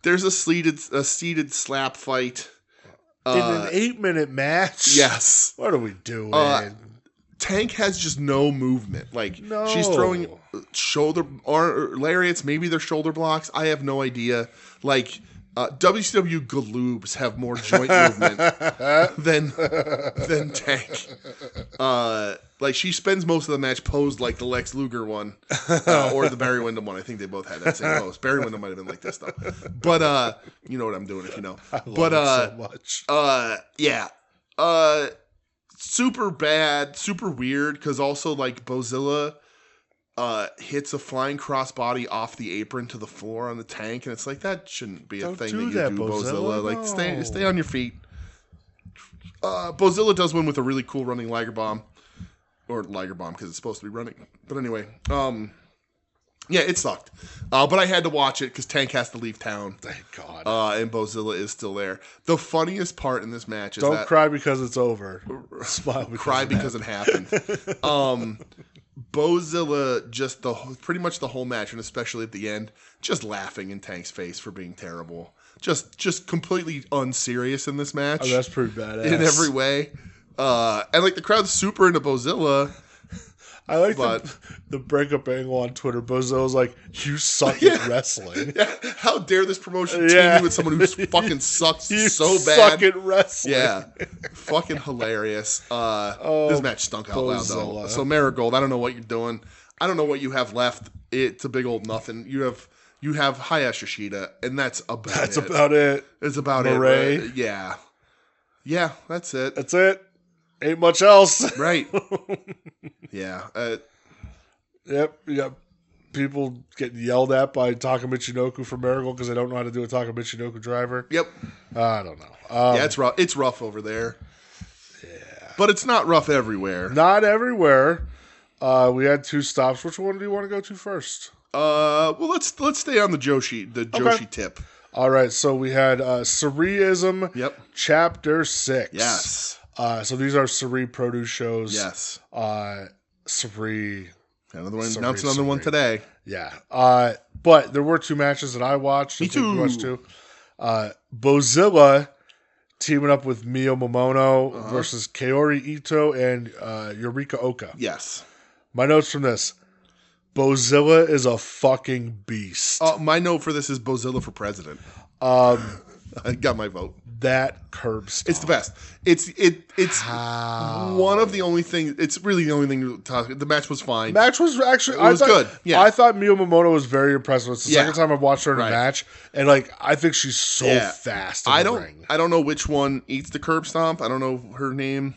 There's a seated slap fight.
In an 8-minute match?
Yes.
What are we doing?
Tank has just no movement. Like, she's throwing lariats, maybe they're shoulder blocks. I have no idea. Like, WCW Galoobs have more joint movement than Tank. Like, she spends most of the match posed like the Lex Luger one or the Barry Windham one. I think they both had that same pose. Barry Windham might have been like this, though. But, you know what I'm doing if you know.
I love it so much.
Yeah. Super bad, super weird, because also, like, Bozilla hits a flying crossbody off the apron to the floor on the tank, and it's like, that shouldn't be a
Don't
thing
do
that you
that,
do, Bozilla. Like,
no.
stay on your feet. Bozilla does win with a really cool running Liger Bomb. Or Liger Bomb, because it's supposed to be running. But anyway, yeah, it sucked. But I had to watch it because Tank has to leave town.
Thank God.
And Bozilla is still there. The funniest part in this match is
Don't
that...
cry because it's over. Smile because
Cry because it happened. Bozilla, just pretty much the whole match, and especially at the end, just laughing in Tank's face for being terrible. Just completely unserious in this match.
Oh, that's pretty badass.
In every way. And like the crowd's super into Bozilla.
I like the breakup angle on Twitter. Bozo's like, you suck at wrestling.
Yeah. How dare this promotion team you with someone who fucking sucks
You
so bad.
suck at wrestling.
Yeah. Fucking hilarious. This match stunk out loud, though. So Marigold, I don't know what you're doing. I don't know what you have left. It's a big old nothing. You have Hayashi Yoshida, and that's about it.
That's about it.
It's about
Murray.
it. Right? Yeah. Yeah, that's it.
That's it. Ain't much else.
Right. Yeah.
Yep. You got people getting yelled at by Taka Michinoku for Marigold because they don't know how to do a Taka Michinoku driver.
Yep.
I don't know.
Yeah, it's rough. It's rough over there. Yeah. But it's not rough everywhere.
Not everywhere. We had 2 stops. Which one do you want to go to first?
Well, let's stay on the Joshi tip.
All right. So we had Sariism.
Yep.
Chapter 6.
Yes.
So these are Sari produce shows.
Yes.
Sari.
Announced another one today.
Yeah. But there were 2 matches that I watched.
Me too.
You watched 2. Bozilla teaming up with Mio Momono versus Kaori Ito and Yurika Oka.
Yes.
My notes from this. Bozilla is a fucking beast.
My note for this is Bozilla for president. I got my vote.
That curb stomp.
It's the best. It's one of the only things. It's really the only thing to talk. The match was fine.
Match was actually.
It was good. Yeah.
I thought Mio Momono was very impressive. It's the second time I've watched her in a
Right.
match, and like I think she's so fast. In the ring.
I don't know which one eats the curb stomp. I don't know her name.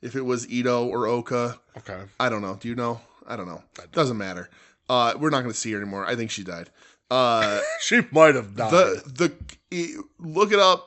If it was Ito or Oka.
Okay.
I don't know. Do you know? I don't know. Doesn't matter. We're not going to see her anymore. I think she died.
She might have died.
Look it up.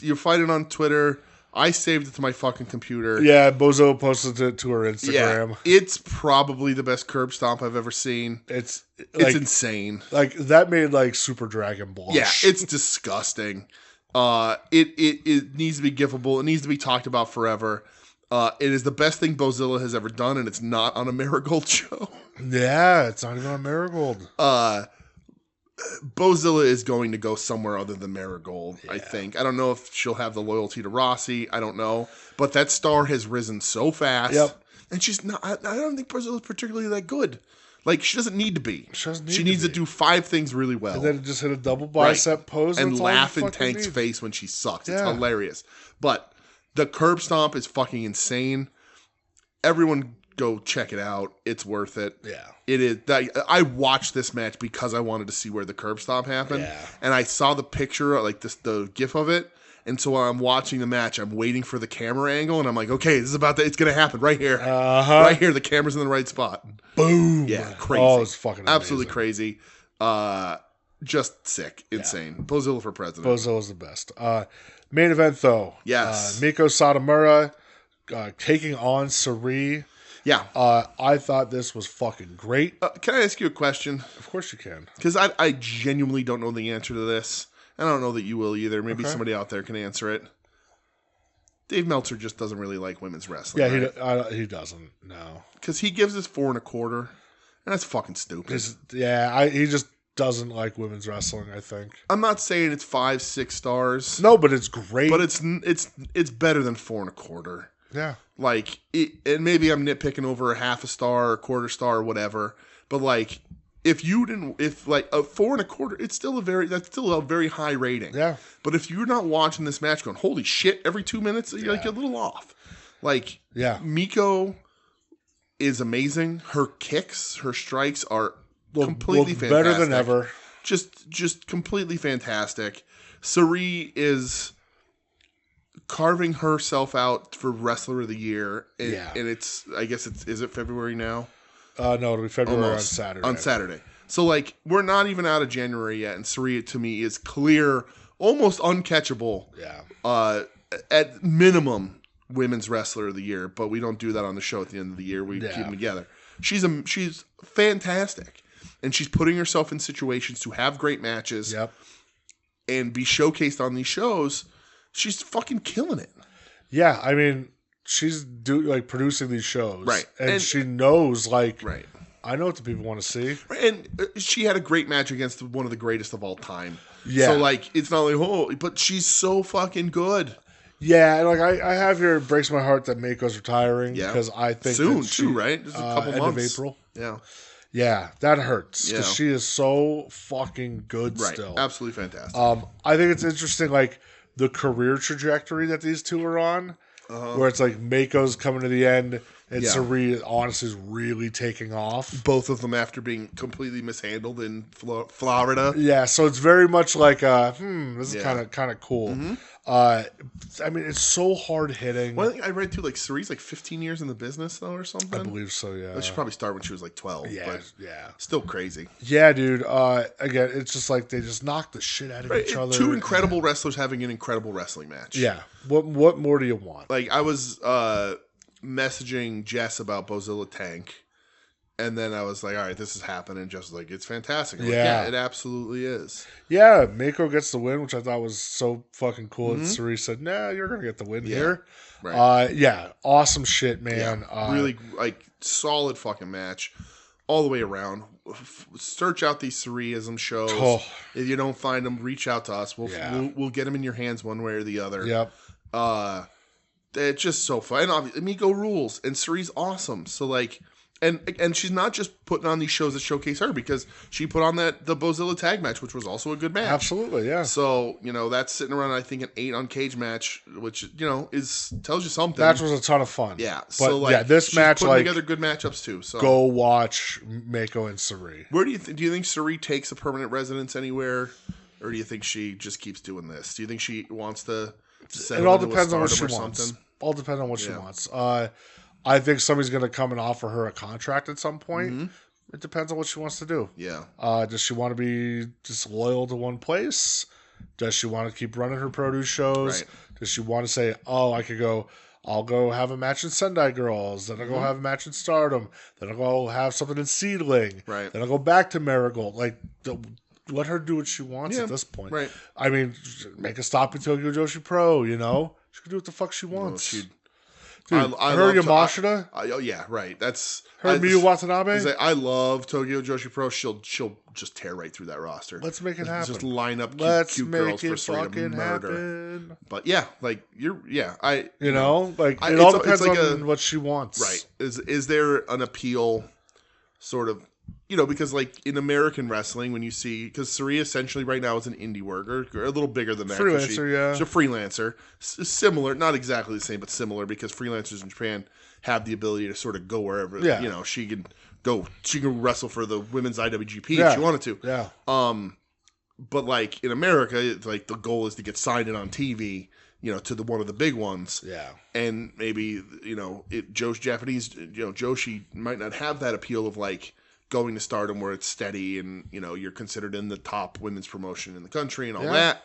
You'll find it on Twitter. I saved it to my fucking computer.
Yeah, Bozo posted it to her Instagram.
Yeah, it's probably the best curb stomp I've ever seen.
It's
insane.
Like that made like Super Dragon blush.
Yeah, it's disgusting. It needs to be gifable. It needs to be talked about forever. It is the best thing Bozilla has ever done, and it's not on a Marigold show.
Yeah, it's not even on Marigold.
Bozilla is going to go somewhere other than Marigold, I think. I don't know if she'll have the loyalty to Rossi. I don't know. But that star has risen so fast.
Yep.
And she's not, I don't think Bozilla's particularly that good. Like, she doesn't need to be. She needs to do 5 things really well.
And then just hit a double bicep pose.
And laugh in Tank's face when she sucks. It's hilarious. But the curb stomp is fucking insane. Everyone go check it out. It's worth it.
Yeah.
It is. I watched this match because I wanted to see where the curb stomp happened.
Yeah.
And I saw the picture, like the gif of it. And so while I'm watching the match, I'm waiting for the camera angle. And I'm like, okay, it's going to happen right here. Right here. The camera's in the right spot.
Boom.
Yeah. Crazy.
Oh, it's fucking amazing.
Absolutely crazy. Just sick. Insane. Yeah. Bozilla for president.
Bozilla's the best. Main event, though.
Yes.
Miko Satomura taking on Sari.
Yeah.
I thought this was fucking great.
Can I ask you a question?
Of course you can.
Because I genuinely don't know the answer to this. I don't know that you will either. Maybe somebody out there can answer it. Dave Meltzer just doesn't really like women's wrestling.
Yeah,
right?
he doesn't. No.
Because he gives us 4 1/4. And that's fucking stupid.
He just doesn't like women's wrestling, I think.
I'm not saying it's 5, 6 stars.
No, but it's great.
But it's better than 4 1/4.
Yeah.
Like, and maybe I'm nitpicking over a 1/2 star or 1/4 star or whatever. But like, if like a 4 1/4, that's still a very high rating.
Yeah.
But if you're not watching this match going, holy shit, every 2 minutes, you're like a little off. Like, Miko is amazing. Her kicks, her strikes are completely fantastic.
Better than ever.
Just completely fantastic. Sari is carving herself out for Wrestler of the Year. And it's, I guess is it February now?
No, it'll be February
Almost.
on Saturday.
On Saturday. So, like, we're not even out of January yet, and Sarria, to me, is clear, almost uncatchable.
Yeah.
At minimum, women's wrestler of the year, but we don't do that on the show at the end of the year. We keep them together. She's fantastic, and she's putting herself in situations to have great matches and be showcased on these shows. She's fucking killing it.
Yeah, I mean, she's producing these shows.
Right.
And she knows, like...
Right.
I know what the people want to see.
And she had a great match against one of the greatest of all time.
Yeah.
So, like, it's not like, but she's so fucking good.
Yeah, and like I have here, it breaks my heart that Mako's retiring.
Yeah.
Because I think
soon, too, right? Just a couple
end
months.
of April.
Yeah.
Yeah, that hurts. Because
Yeah.
she is so fucking good
Right.
still.
Absolutely fantastic.
I think it's interesting, like, the career trajectory that these two are on. Where it's like Mako's coming to the end, and Sarria, honestly, is really taking off.
Both of them after being completely mishandled in Florida.
Yeah, so it's very much like, this is kind of cool.
Mm-hmm.
I mean, it's so hard hitting.
Well, I think I read too, like, Sarria's like 15 years in the business, though, or something.
I believe so, yeah.
She probably started when she was like 12.
Yeah,
but
yeah.
Still crazy.
Yeah, dude. Again, it's just like they just knock the shit out of each other.
Two incredible wrestlers having an incredible wrestling match.
Yeah. What more do you want?
Like, I was messaging Jess about Bozilla Tank, and then I was like, all right, this is happening. Jess was like, it's fantastic. I'm like, yeah, it absolutely is.
Yeah, Mako gets the win, which I thought was so fucking cool. And Sarria said, nah, you're going to get the win here.
Right.
Yeah, awesome shit, man.
Yeah. Really, like, solid fucking match all the way around. Search out these Sarriism shows.
Oh.
If you don't find them, reach out to us. We'll get them in your hands one way or the other.
Yep.
It's just so fun. And obviously, Miko rules, and Sarria's awesome. So, like, and she's not just putting on these shows that showcase her, because she put on the Bozilla tag match, which was also a good match.
Absolutely, yeah.
So, that's sitting around, I think, an 8 on Cage match, which, tells you something.
That was a ton of fun.
Yeah.
But,
so, like,
this
she's
match,
putting
like,
together good matchups, too. So
go watch Mako and Sarria.
Where do you think Sarria takes a permanent residence anywhere, or do you think she just keeps doing this? Do you think she wants to settle
It all
into
depends
a
on what she
Stardom or
wants.
something?
All depends on what she wants. I think somebody's going to come and offer her a contract at some point. It depends on what she wants to do.
Yeah.
Does she want to be just loyal to one place? Does she want to keep running her produce shows?
Right.
Does she want to say, I'll go have a match in Sendai Girls, then I'll go have a match in Stardom, then I'll go have something in Seedling,
Right.
then I'll go back to Marigold. Like, let her do what she wants at this point.
Right.
I mean, make a stop in Tokyo Joshi Pro, She can do what the fuck she wants. Dude, her Yamashita?
Yeah, right. That's
her Miyu Watanabe?
I love Tokyo Joshi Pro. She'll just tear right through that roster.
Let's make it happen.
Just line up cute girls for Sarria to murder.
Happen.
But yeah, like it
all depends on what she wants.
Right. Is there an appeal sort of, because like in American wrestling, when you see, because Sarria essentially right now is an indie worker, a little bigger than that.
Freelancer, yeah.
She's a freelancer. Similar, not exactly the same, but similar, because freelancers in Japan have the ability to sort of go wherever, she can wrestle for the women's IWGP if she wanted to.
Yeah.
But like in America, it's like the goal is to get signed in on TV, to one of the big ones.
Yeah.
And maybe, Joshi might not have that appeal of like going to Stardom where it's steady and, you're considered in the top women's promotion in the country and all that.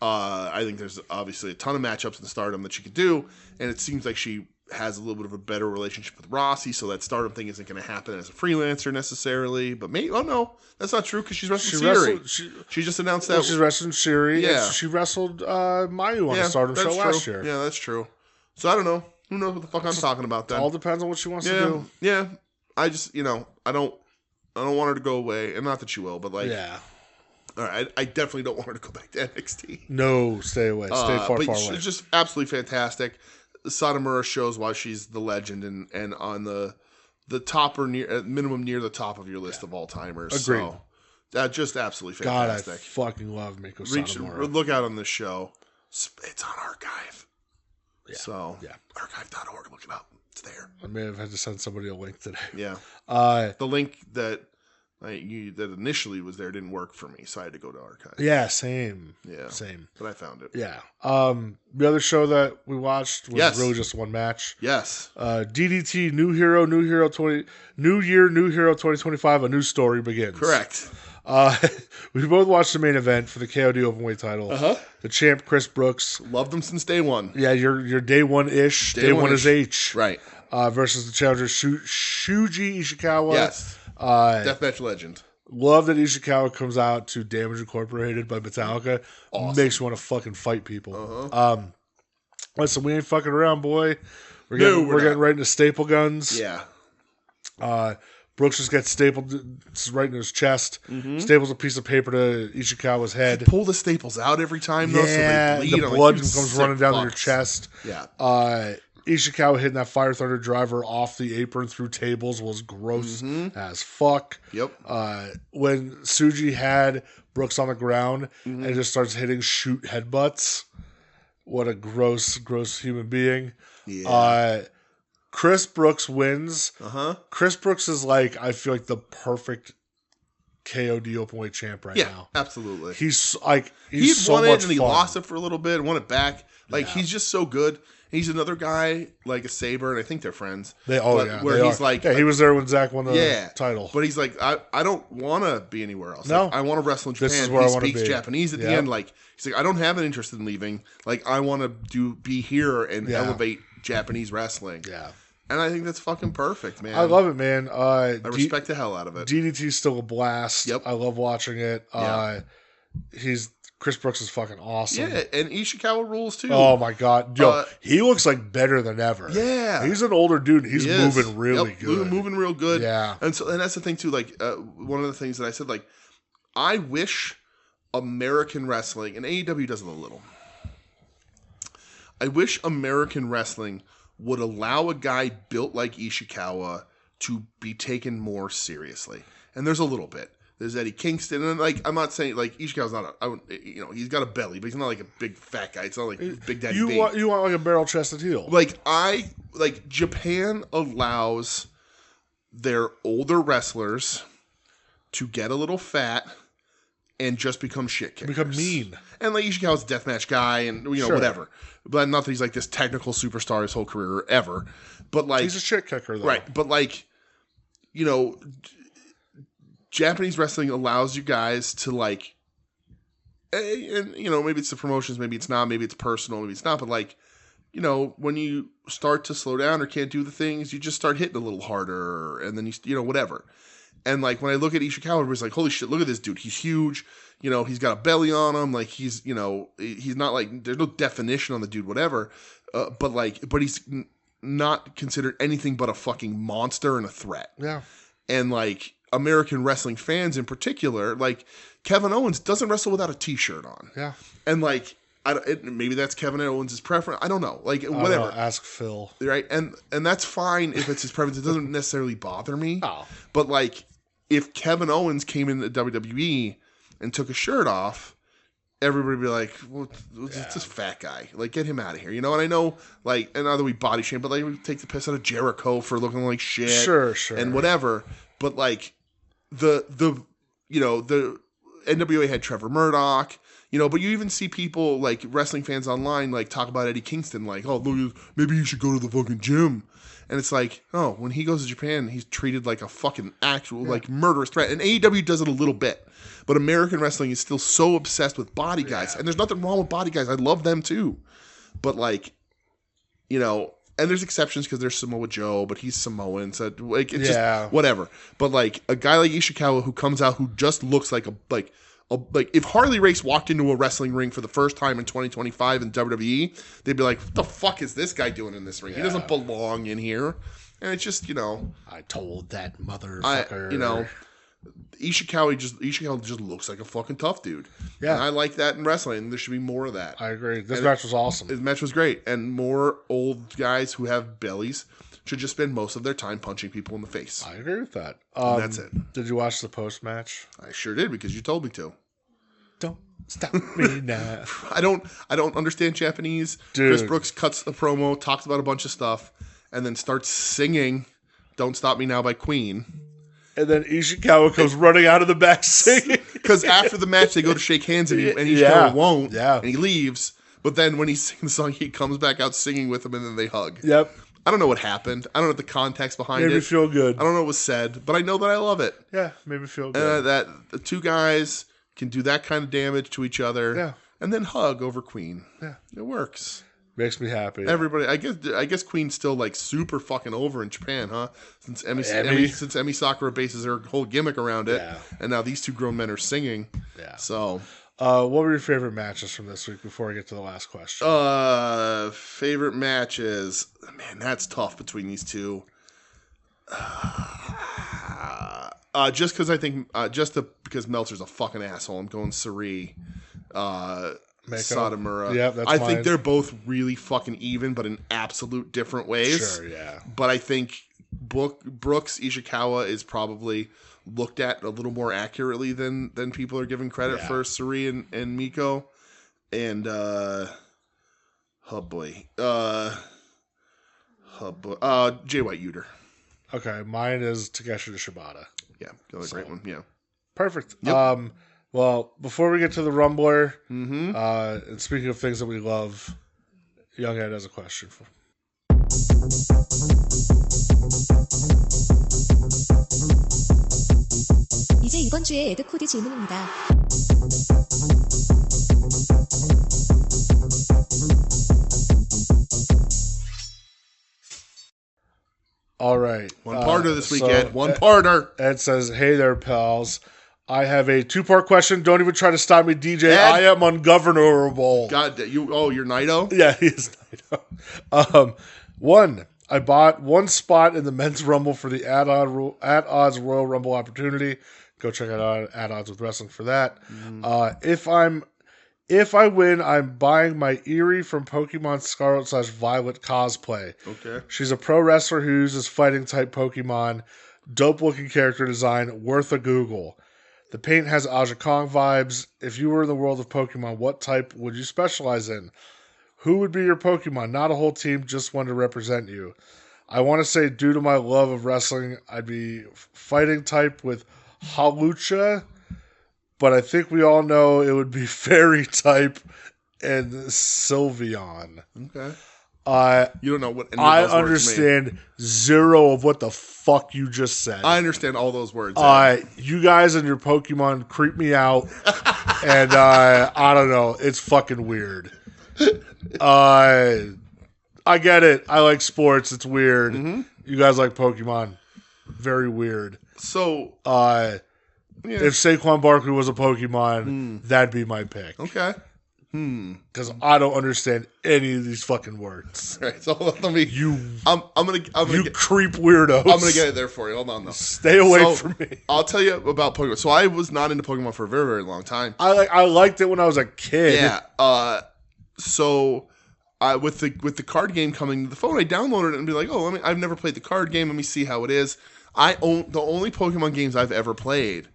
I think there's obviously a ton of matchups in Stardom that she could do. And it seems like she has a little bit of a better relationship with Rossi, so that Stardom thing isn't going to happen as a freelancer necessarily. But maybe, no, that's not true, because she's wrestling Siri. She just announced that.
She's wrestling Siri.
Yeah.
She wrestled Mayu on a Stardom show last year.
Yeah, that's true. So I don't know. Who knows what the fuck I'm talking about then?
All depends on what she wants to do.
Yeah. I just, I don't want her to go away, and not that she will, but like, all right, I definitely don't want her to go back to NXT.
No, stay away. Stay far away.
It's just absolutely fantastic. Satomura shows why she's the legend and on the top or near, at minimum near the top of your list of all timers.
Agreed.
So just absolutely fantastic.
God, I fucking love Miko Satomura.
Look out on this show. It's on Archive.
Yeah.
So
yeah,
archive.org. Look it up. It's there.
I may have had to send somebody a link today.
Yeah. The link that That initially was there didn't work for me, so I had to go to archive.
Yeah, same.
Yeah.
Same.
But I found it.
Yeah. The other show that we watched was really just one match.
Yes.
DDT, New Year, New Hero 2025, a new story begins.
Correct.
We both watched the main event for the KOD Openweight title. The champ, Chris Brooks.
Loved him since day one.
Yeah, your day one-ish. Day one is H.
Right.
Versus the challenger, Shuji Ishikawa.
Yes. Deathmatch legend.
Love that Ishikawa comes out to Damage Incorporated by Metallica.
Awesome.
Makes you want to fucking fight people. Listen, we ain't fucking around, boy. We're getting right into staple guns.
Yeah.
Brooks just gets stapled right in his chest. Staples a piece of paper to Ishikawa's head.
Pull the staples out every time, though, so they bleed.
The blood comes running down to your chest.
Yeah.
Ishikawa hitting that Fire Thunder driver off the apron through tables was gross as fuck.
Yep.
When Suji had Brooks on the ground and just starts hitting shoot headbutts, what a gross human being.
Yeah.
Chris Brooks wins. Chris Brooks is I feel like the perfect KOD Openweight champ right now.
Absolutely.
He's so
won
much
it and he
fun.
lost it for a little bit, won it back. He's just so good. He's another guy like a Saber, and I think they're friends.
He was there when Zach won the title.
But he's like, I don't want to be anywhere else.
No.
I want to wrestle in Japan.
This is where I want to be.
He speaks Japanese at the end. He's like, I don't have an interest in leaving. I want to be here and elevate Japanese wrestling. Yeah. And I think that's fucking perfect, man.
I love it, man.
I respect the hell out of it.
DDT's still a blast.
Yep.
I love watching it. Chris Brooks is fucking awesome.
Yeah, and Ishikawa rules too.
Oh my god, he looks better than ever.
Yeah,
he's an older dude. He's moving really good.
Moving real good.
Yeah,
and that's the thing too. One of the things that I said, I wish American wrestling, and AEW does it a little. I wish American wrestling would allow a guy built like Ishikawa to be taken more seriously, and there's a little bit. There's Eddie Kingston, and I'm not saying Ishikawa's not he's got a belly, but he's not like a big fat guy. It's not like Big Daddy.
You want like a barrel chested heel.
Japan allows their older wrestlers to get a little fat and just become shit kickers.
Become mean.
And Ishikawa's a deathmatch guy, and whatever. But not that he's this technical superstar his whole career ever. But
he's a shit kicker though.
Right. But Japanese wrestling allows you guys to maybe it's the promotions, maybe it's not, maybe it's personal, maybe it's not, but when you start to slow down or can't do the things, you just start hitting a little harder, and then you whatever. And when I look at Ishikawa, everybody's like, holy shit, look at this dude. He's huge. He's got a belly on him. He's not there's no definition on the dude, whatever. But he's not considered anything but a fucking monster and a threat. Yeah. And American wrestling fans in particular, Kevin Owens doesn't wrestle without a t-shirt on. Yeah. And maybe that's Kevin Owens' preference. I don't know. Whatever.
Ask Phil.
Right. And that's fine if it's his preference. It doesn't necessarily bother me. Oh. But if Kevin Owens came into WWE and took a shirt off, everybody would be like, well, it's this fat guy. Get him out of here. And I know, and not that we body shame, but we take the piss out of Jericho for looking like shit. Sure. And whatever. But the NWA had Trevor Murdoch, but you even see people wrestling fans online talk about Eddie Kingston oh, look, maybe you should go to the fucking gym. And it's when he goes to Japan, he's treated like a fucking actual murderous threat. And AEW does it a little bit, but American wrestling is still so obsessed with body guys, and there's nothing wrong with body guys. I love them too, but and there's exceptions because there's Samoa Joe, but he's Samoan, so it's just whatever. But a guy like Ishikawa who comes out who just looks like if Harley Race walked into a wrestling ring for the first time in 2025 in WWE, they'd be like, what the fuck is this guy doing in this ring? He doesn't belong in here. And it's just,
I told that motherfucker.
Ishikawa just looks like a fucking tough dude. Yeah. And I like that in wrestling, and there should be more of that.
I agree. This match was awesome.
This match was great. And more old guys who have bellies should just spend most of their time punching people in the face.
I agree with that.
And that's it.
Did you watch the post-match?
I sure did, because you told me to.
Don't stop me now.
I don't understand Japanese. Dude. Chris Brooks cuts a promo, talks about a bunch of stuff, and then starts singing Don't Stop Me Now by Queen.
And then Ishikawa comes running out of the back singing.
Because after the match, they go to shake hands, and Ishikawa won't, and he leaves. But then when he's singing the song, he comes back out singing with him, and then they hug.
Yep.
I don't know what happened. I don't know the context behind it.
Made me feel good.
I don't know what was said, but I know that I love it.
Yeah, made me feel good.
That the two guys can do that kind of damage to each other, and then hug over Queen.
Yeah,
it works.
Makes me happy.
Everybody, I guess Queen's still like super fucking over in Japan, huh? Since Emi Sakura bases her whole gimmick around it, and now these two grown men are singing.
Yeah.
So,
what were your favorite matches from this week? Before I get to the last question.
Favorite matches, man, that's tough between these two. Just because I think, because Meltzer's a fucking asshole, I'm going Sari. Satomura.
Yeah, that's
I think they're both really fucking even, but in absolute different ways.
Sure, yeah.
But I think Brooks Ishikawa is probably looked at a little more accurately than people are giving credit for Sari and Miko. And Jay White Uter.
Okay, mine is Takeshi to Shibata.
Yeah, another great one. Yeah.
Perfect.
Yep.
Well, before we get to the Rumbler, and speaking of things that we love, Young Ed has a question for.
이제 이번 주에 에드 코드 질문입니다.
All right.
One parter this weekend. One parter.
Ed says, "Hey there, pals. I have a 2-part question. Don't even try to stop me, DJ.
Ed?
I am ungovernable."
God, you're Naito?
Yeah, he is Naito. One, I bought one spot in the men's Rumble for the at odds Royal Rumble opportunity. Go check it out at Odds with Wrestling for that. If I win, I'm buying my Eerie from Pokemon Scarlet/Violet cosplay.
Okay.
She's a pro wrestler who uses fighting type Pokemon. Dope looking character design, worth a Google. The paint has Aja Kong vibes. If you were in the world of Pokemon, what type would you specialize in? Who would be your Pokemon? Not a whole team, just one to represent you. I want to say, due to my love of wrestling, I'd be fighting type with Halucha, but I think we all know it would be fairy type and Sylveon.
Okay. You don't know what any
I
of those
understand zero of what the fuck you just said.
I understand all those words.
You guys and your Pokemon creep me out, and I don't know. It's fucking weird. I get it. I like sports. It's weird. Mm-hmm. You guys like Pokemon. Very weird.
So,
if Saquon Barkley was a Pokemon, that'd be my pick.
Okay.
Because I don't understand any of these fucking words.
All right, so let me. I'm gonna
creep weirdos.
I'm gonna get it there for you. Hold on, though.
Stay away from me.
I'll tell you about Pokemon. So I was not into Pokemon for a very, very long time.
I liked it when I was a kid.
Yeah. So with the card game coming to the phone, I downloaded it and be like, oh, I've never played the card game. Let me see how it is. The only Pokemon games I've ever played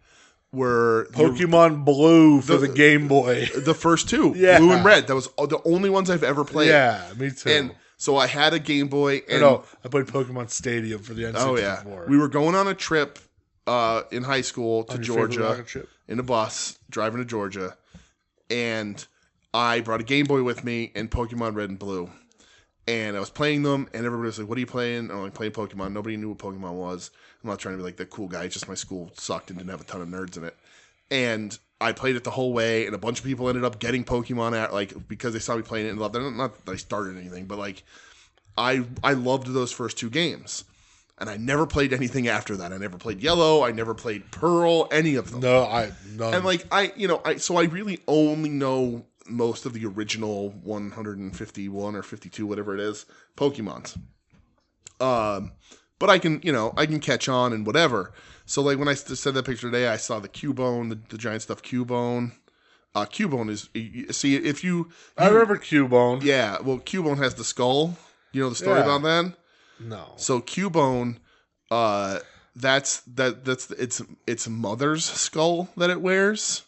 were
Pokemon Blue for the Game Boy.
The first two,
yeah.
Blue and Red. That was the only ones I've ever played.
Yeah, me too.
And so I had a Game Boy. And
I played Pokemon Stadium for the N64.
Oh yeah, we were going on a trip in high school to Georgia in a bus, driving to Georgia, and I brought a Game Boy with me and Pokemon Red and Blue. And I was playing them, and everybody was like, "What are you playing?" I'm like, "Playing Pokemon." Nobody knew what Pokemon was. I'm not trying to be like the cool guy. It's just my school sucked and didn't have a ton of nerds in it. And I played it the whole way, and a bunch of people ended up getting Pokemon because they saw me playing it and loved it. Not that I started anything, but like I loved those first two games. And I never played anything after that. I never played Yellow. I never played Pearl. Any of them.
None.
And like so I really only know most of the original 151 or 52, whatever it is, Pokemons. But I can catch on and whatever. So like when I said that picture today, I saw the Cubone, the giant stuffed Cubone. Cubone is, if you
I remember Cubone.
Yeah, well, Cubone has the skull. You know the story about that?
No.
So Cubone, that's its mother's skull that it wears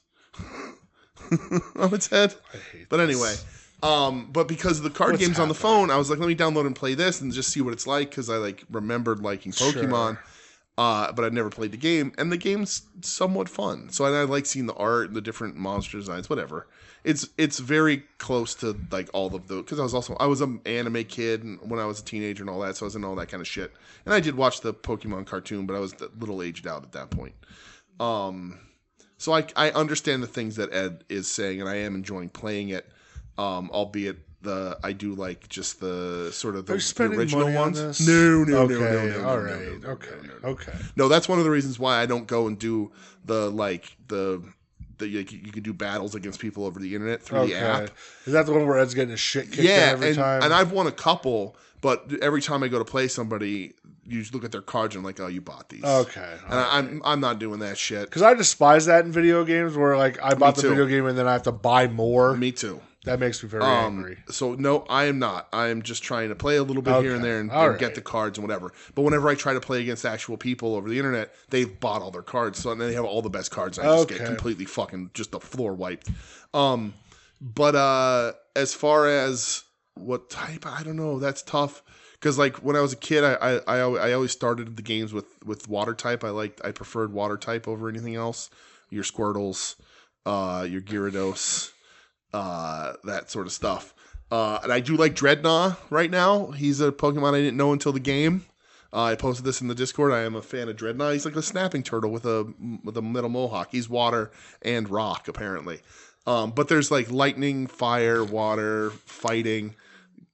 on its head.
I hate
but anyway, but because of the card game's on the phone, I was like, let me download and play this and just see what it's like because I like remembered liking Pokemon. but I'd never played the game, and the game's somewhat fun. So I like seeing the art and the different monster designs, whatever. It's very close to like all of the, because I was an anime kid when I was a teenager and all that, so I was in all that kind of shit. And I did watch the Pokemon cartoon, but I was a little aged out at that point. So I understand the things that Ed is saying, and I am enjoying playing it, albeit I do like just the sort of the original ones. No.
All right. Okay.
No, that's one of the reasons why I don't go and do you can do battles against people over the internet through the app.
Is that the one where Ed's getting his shit kicked in every time?
And I've won a couple, but every time I go to play somebody, you just look at their cards and I'm like, oh, you bought these.
Okay.
And I'm not doing that shit.
Because I despise that in video games where like I bought the video game and then I have to buy more.
Me too.
That makes me very angry.
So no, I am not. I am just trying to play a little bit here and there and get the cards and whatever. But whenever I try to play against actual people over the internet, they've bought all their cards. So then they have all the best cards. And I just get completely fucking just the floor wiped. But as far as what type, I don't know. That's tough. Because like when I was a kid, I always started the games with water type. I preferred water type over anything else. Your Squirtles, your Gyarados. That sort of stuff. And I do like Dreadnought right now. He's a Pokemon I didn't know until the game. I posted this in the Discord. I am a fan of Dreadnought. He's like a snapping turtle with a metal mohawk. He's water and rock, apparently. But there's like lightning, fire, water, fighting.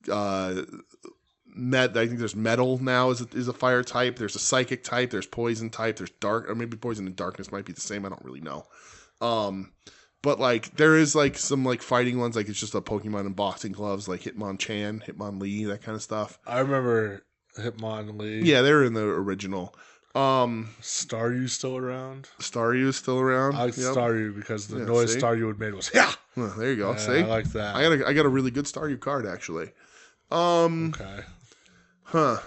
I think there's metal now is a fire type. There's a psychic type. There's poison type. There's dark, or maybe poison and darkness might be the same. I don't really know. But like there is like some like fighting ones, like it's just a Pokemon in boxing gloves, like Hitmonchan, Hitmonlee, that kind of stuff.
I remember Hitmonlee.
Yeah, they're in the original.
Staryu still around?
Staryu's still around.
I like Staryu because the noise Staryu had made was yeah.
Well, there you go.
Yeah,
see,
I like that.
I got a really good Staryu card actually.
Okay.
Huh.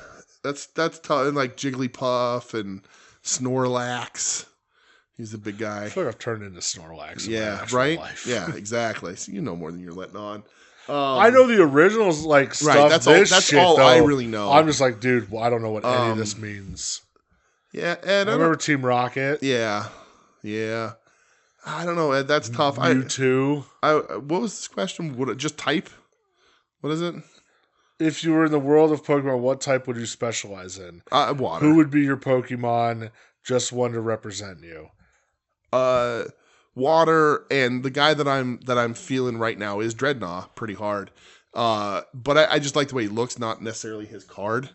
That's tough. And like Jigglypuff and Snorlax. He's a big guy.
I feel like I've turned into Snorlax.
Yeah, right? Life. Yeah, exactly. So you know more than you're letting on.
I know the originals, like, stuff.
Right, that's all I really know.
I'm just like, dude, well, I don't know what any of this means.
Yeah, Ed.
I remember Team Rocket.
Yeah. I don't know, Ed. That's tough.
Mewtwo.
What was this question? Would it just type? What is it?
If you were in the world of Pokemon, what type would you specialize in?
Water.
Who would be your Pokemon? Just one to represent you.
Water, and the guy that I'm feeling right now is Dreadnought pretty hard. But I just like the way he looks, not necessarily his card.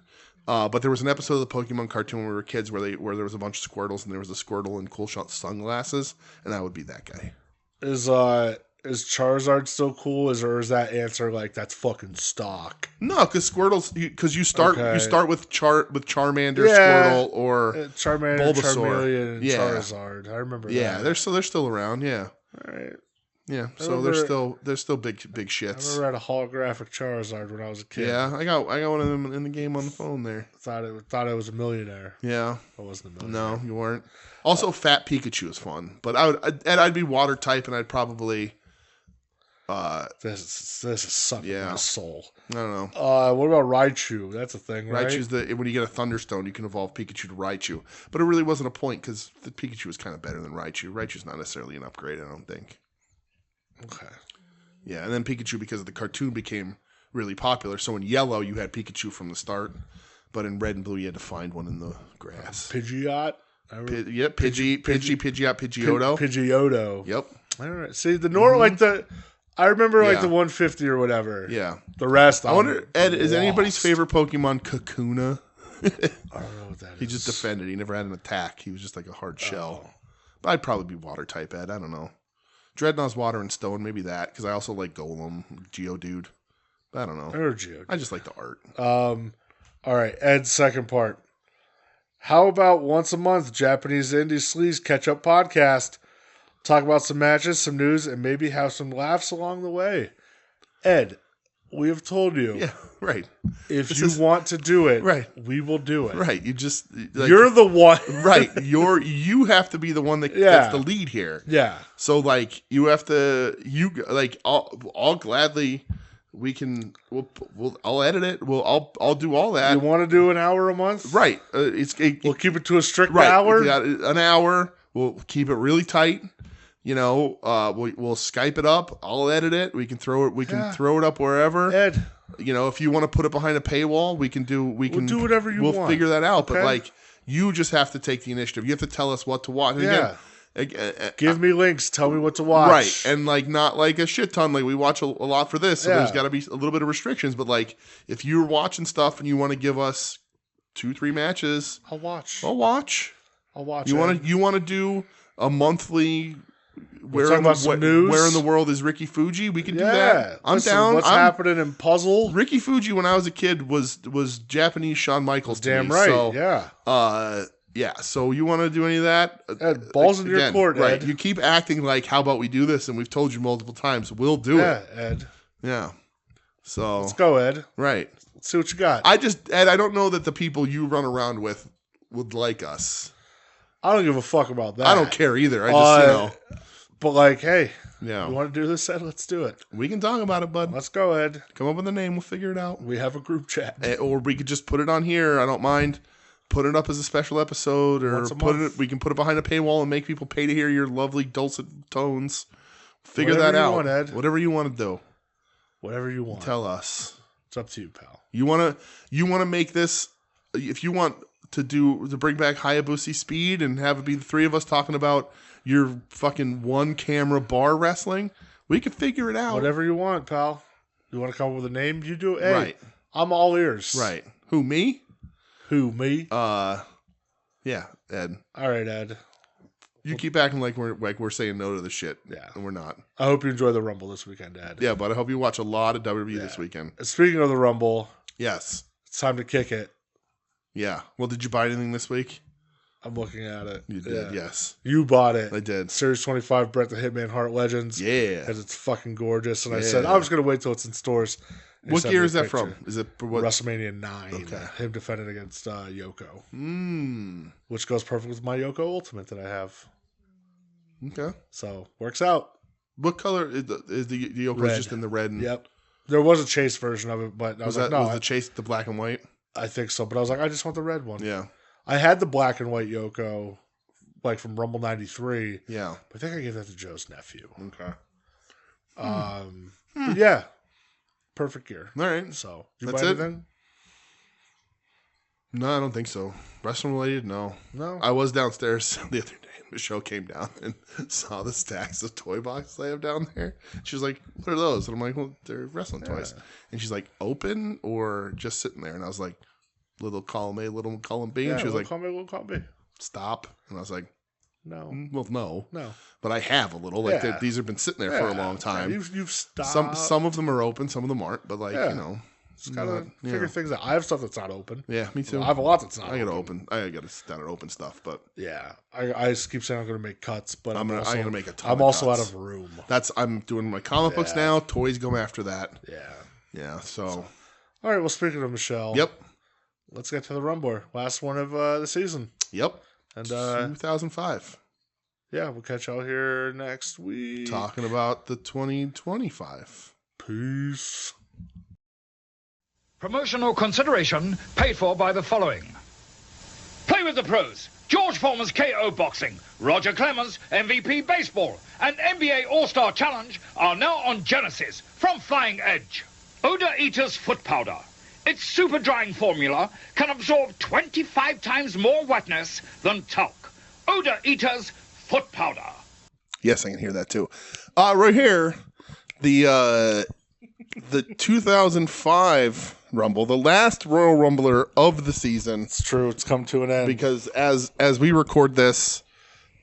But there was an episode of the Pokemon cartoon when we were kids where there was a bunch of Squirtles and there was a Squirtle in cool shot sunglasses, and that would be that guy.
Is Charizard still cool? Or is that answer like that's fucking stock?
No, because Squirtles, because you start with Charmander, Squirtle, or
Charmander,
Bulbasaur.
Charmeleon, and Charizard. I remember.
Yeah, they're still around. Yeah.
All right.
Yeah, so they're still big shits.
I remember I had a holographic Charizard when I was a kid.
Yeah, I got one of them in the game on the phone there.
Thought I was a millionaire.
Yeah,
I wasn't a millionaire.
No, you weren't. Also, Fat Pikachu is fun, but I'd be water type, and I'd probably.
This is sucking my soul.
I don't know.
What about Raichu? That's a thing, right?
Raichu's when you get a Thunderstone, you can evolve Pikachu to Raichu. But it really wasn't a point because the Pikachu was kind of better than Raichu. Raichu's not necessarily an upgrade, I don't think.
Okay.
Yeah, and then Pikachu, because the cartoon became really popular. So in Yellow, you had Pikachu from the start, but in Red and Blue, you had to find one in the grass.
Pidgeot.
Yep, Pidgeot, Pidgeotto.
Pidgeotto.
Yep.
All right. See, the normal, like the... I remember like the 150 or whatever.
Yeah.
The rest,
I wonder, Ed, is anybody's favorite Pokemon Kakuna?
I don't know what that is.
He just defended. He never had an attack. He was just like a hard shell. But I'd probably be water type, Ed. I don't know. Dreadnought's water and stone, maybe that, because I also like Golem, Geodude. But I don't know.
Or Geodude.
I just like the art.
All right, Ed's second part. How about once a month, Japanese Indie Sleaze Catch-Up Podcast? Talk about some matches, some news, and maybe have some laughs along the way. Ed, we have told you.
Yeah, right.
If you want to do it,
right,
we will do it.
Right. You just
you're the one.
Right. You have to be the one that's the lead here.
Yeah.
So like you have to I'll gladly I'll edit it. I'll do all that.
You want to do an hour a month?
Right.
We'll keep it to a strict
right.
hour.
We got an hour. We'll keep it really tight. You know, we'll Skype it up. I'll edit it. We can throw it. Throw it up wherever.
Ed,
you know, if you want to put it behind a paywall, we can do
whatever you want.
We'll figure that out.
Okay?
But like, you just have to take the initiative. You have to tell us what to watch. And again,
give me links. Tell me what to watch.
Right, and like not like a shit ton. Like we watch a lot for this, so there's got to be a little bit of restrictions. But like, if you're watching stuff and you want to give us 2-3 matches,
I'll watch.
I'll watch. You want to do a monthly. Where in the world is Ricky Fuji? We can do that. I'm down.
What's happening in Puzzle?
Ricky Fuji, when I was a kid, was Japanese Shawn Michaels.
Damn right. So,
yeah. So you want to do any of that?
Ed, balls in your court,
right?
Ed.
You keep acting like, how about we do this? And we've told you multiple times, we'll do it.
Yeah, Ed.
Yeah. So
let's go, Ed.
Right.
Let's see what you got.
Ed, I don't know that the people you run around with would like us.
I don't give a fuck about that.
I don't care either. I just,
But like, hey,
yeah,
you want to do this, Ed? Let's do it.
We can talk about it, bud.
Let's go, Ed.
Come up with a name. We'll figure it out.
We have a group chat.
Or we could just put it on here. I don't mind. Put it up as a special episode, or we can put it behind a paywall and make people pay to hear your lovely dulcet tones. Figure that out.
Want, Ed.
Whatever you want to do.
Whatever you want.
Tell us.
It's up to you, pal.
You want to make this, if you want to bring back Hayabusa Speed and have it be the three of us talking about your fucking one camera bar wrestling, we can figure it out.
Whatever you want, pal. You want to come up with a name? You do it. Hey,
right.
I'm all ears.
Right. Who, me?
Me?
Yeah, Ed.
All right, Ed.
You keep acting like we're saying no to the shit.
Yeah.
And we're not.
I hope you enjoy the Rumble this weekend, Ed.
Yeah, but I hope you watch a lot of WWE this weekend.
Speaking of the Rumble.
Yes.
It's time to kick it.
Yeah. Well, did you buy anything this week?
I'm looking at it.
You did, yes.
You bought it.
I did.
Series 25, Bret the Hitman Hart Legends.
Yeah.
Because it's fucking gorgeous. And I said, I was going to wait till it's in stores.
What year is that from? Is it what?
WrestleMania 9.
Okay.
Him defending against Yoko. Which goes perfect with my Yoko Ultimate that I have.
Okay.
So, works out.
What color is the Yoko?
Red.
Just in the red?
Yep. There was a chase version of it, but I was like, no.
Was the chase the black and white?
I think so, but I was like, I just want the red one.
Yeah.
I had the black and white Yoko, like from Rumble 93.
Yeah.
But I think I gave that to Joe's nephew.
Okay.
But yeah. Perfect gear.
All right.
So, did you
That's
buy
it?
anything?
No, I don't think so. Wrestling related? No. I was downstairs the other day. Michelle came down and saw the stacks of toy boxes I have down there. She was like, "What are those?" And I'm like, "Well, they're wrestling toys." And she's like, "Open or just sitting there?" And I was like, "Little column A, little column B." And she was like,
little column B.
"Stop." And I was like,
No.
Well, no.
No.
But I have a little. Like these have been sitting there for a long time.
You've stopped.
Some of them are open, some of them aren't. But like, you know.
Just gotta figure things out. I have stuff that's not open.
Yeah, me too.
I have a lot that's not
I gotta sit down and open stuff, but
yeah. I just keep saying I'm gonna make cuts, but I'm gonna
make a ton
I'm
of
also
cuts.
out of room.
I'm doing my comic books now. Toys go after that.
Yeah.
Yeah. So
all right, well, speaking of Michelle.
Yep.
Let's get to the Rumble. Last one of the season.
Yep.
And
2005.
Yeah, we'll catch y'all here next week.
Talking about the 2025.
Peace.
Promotional consideration paid for by the following. Play with the pros. George Foreman's KO Boxing, Roger Clemens MVP Baseball, and NBA All-Star Challenge are now on Genesis from Flying Edge. Odor Eater's Foot Powder. Its super drying formula can absorb 25 times more wetness than talc. Odor Eater's Foot Powder.
Yes, I can hear that too. Right here, the 2005 Rumble, the last Royal Rumbler of the season.
It's true. It's come to an end.
Because as we record this,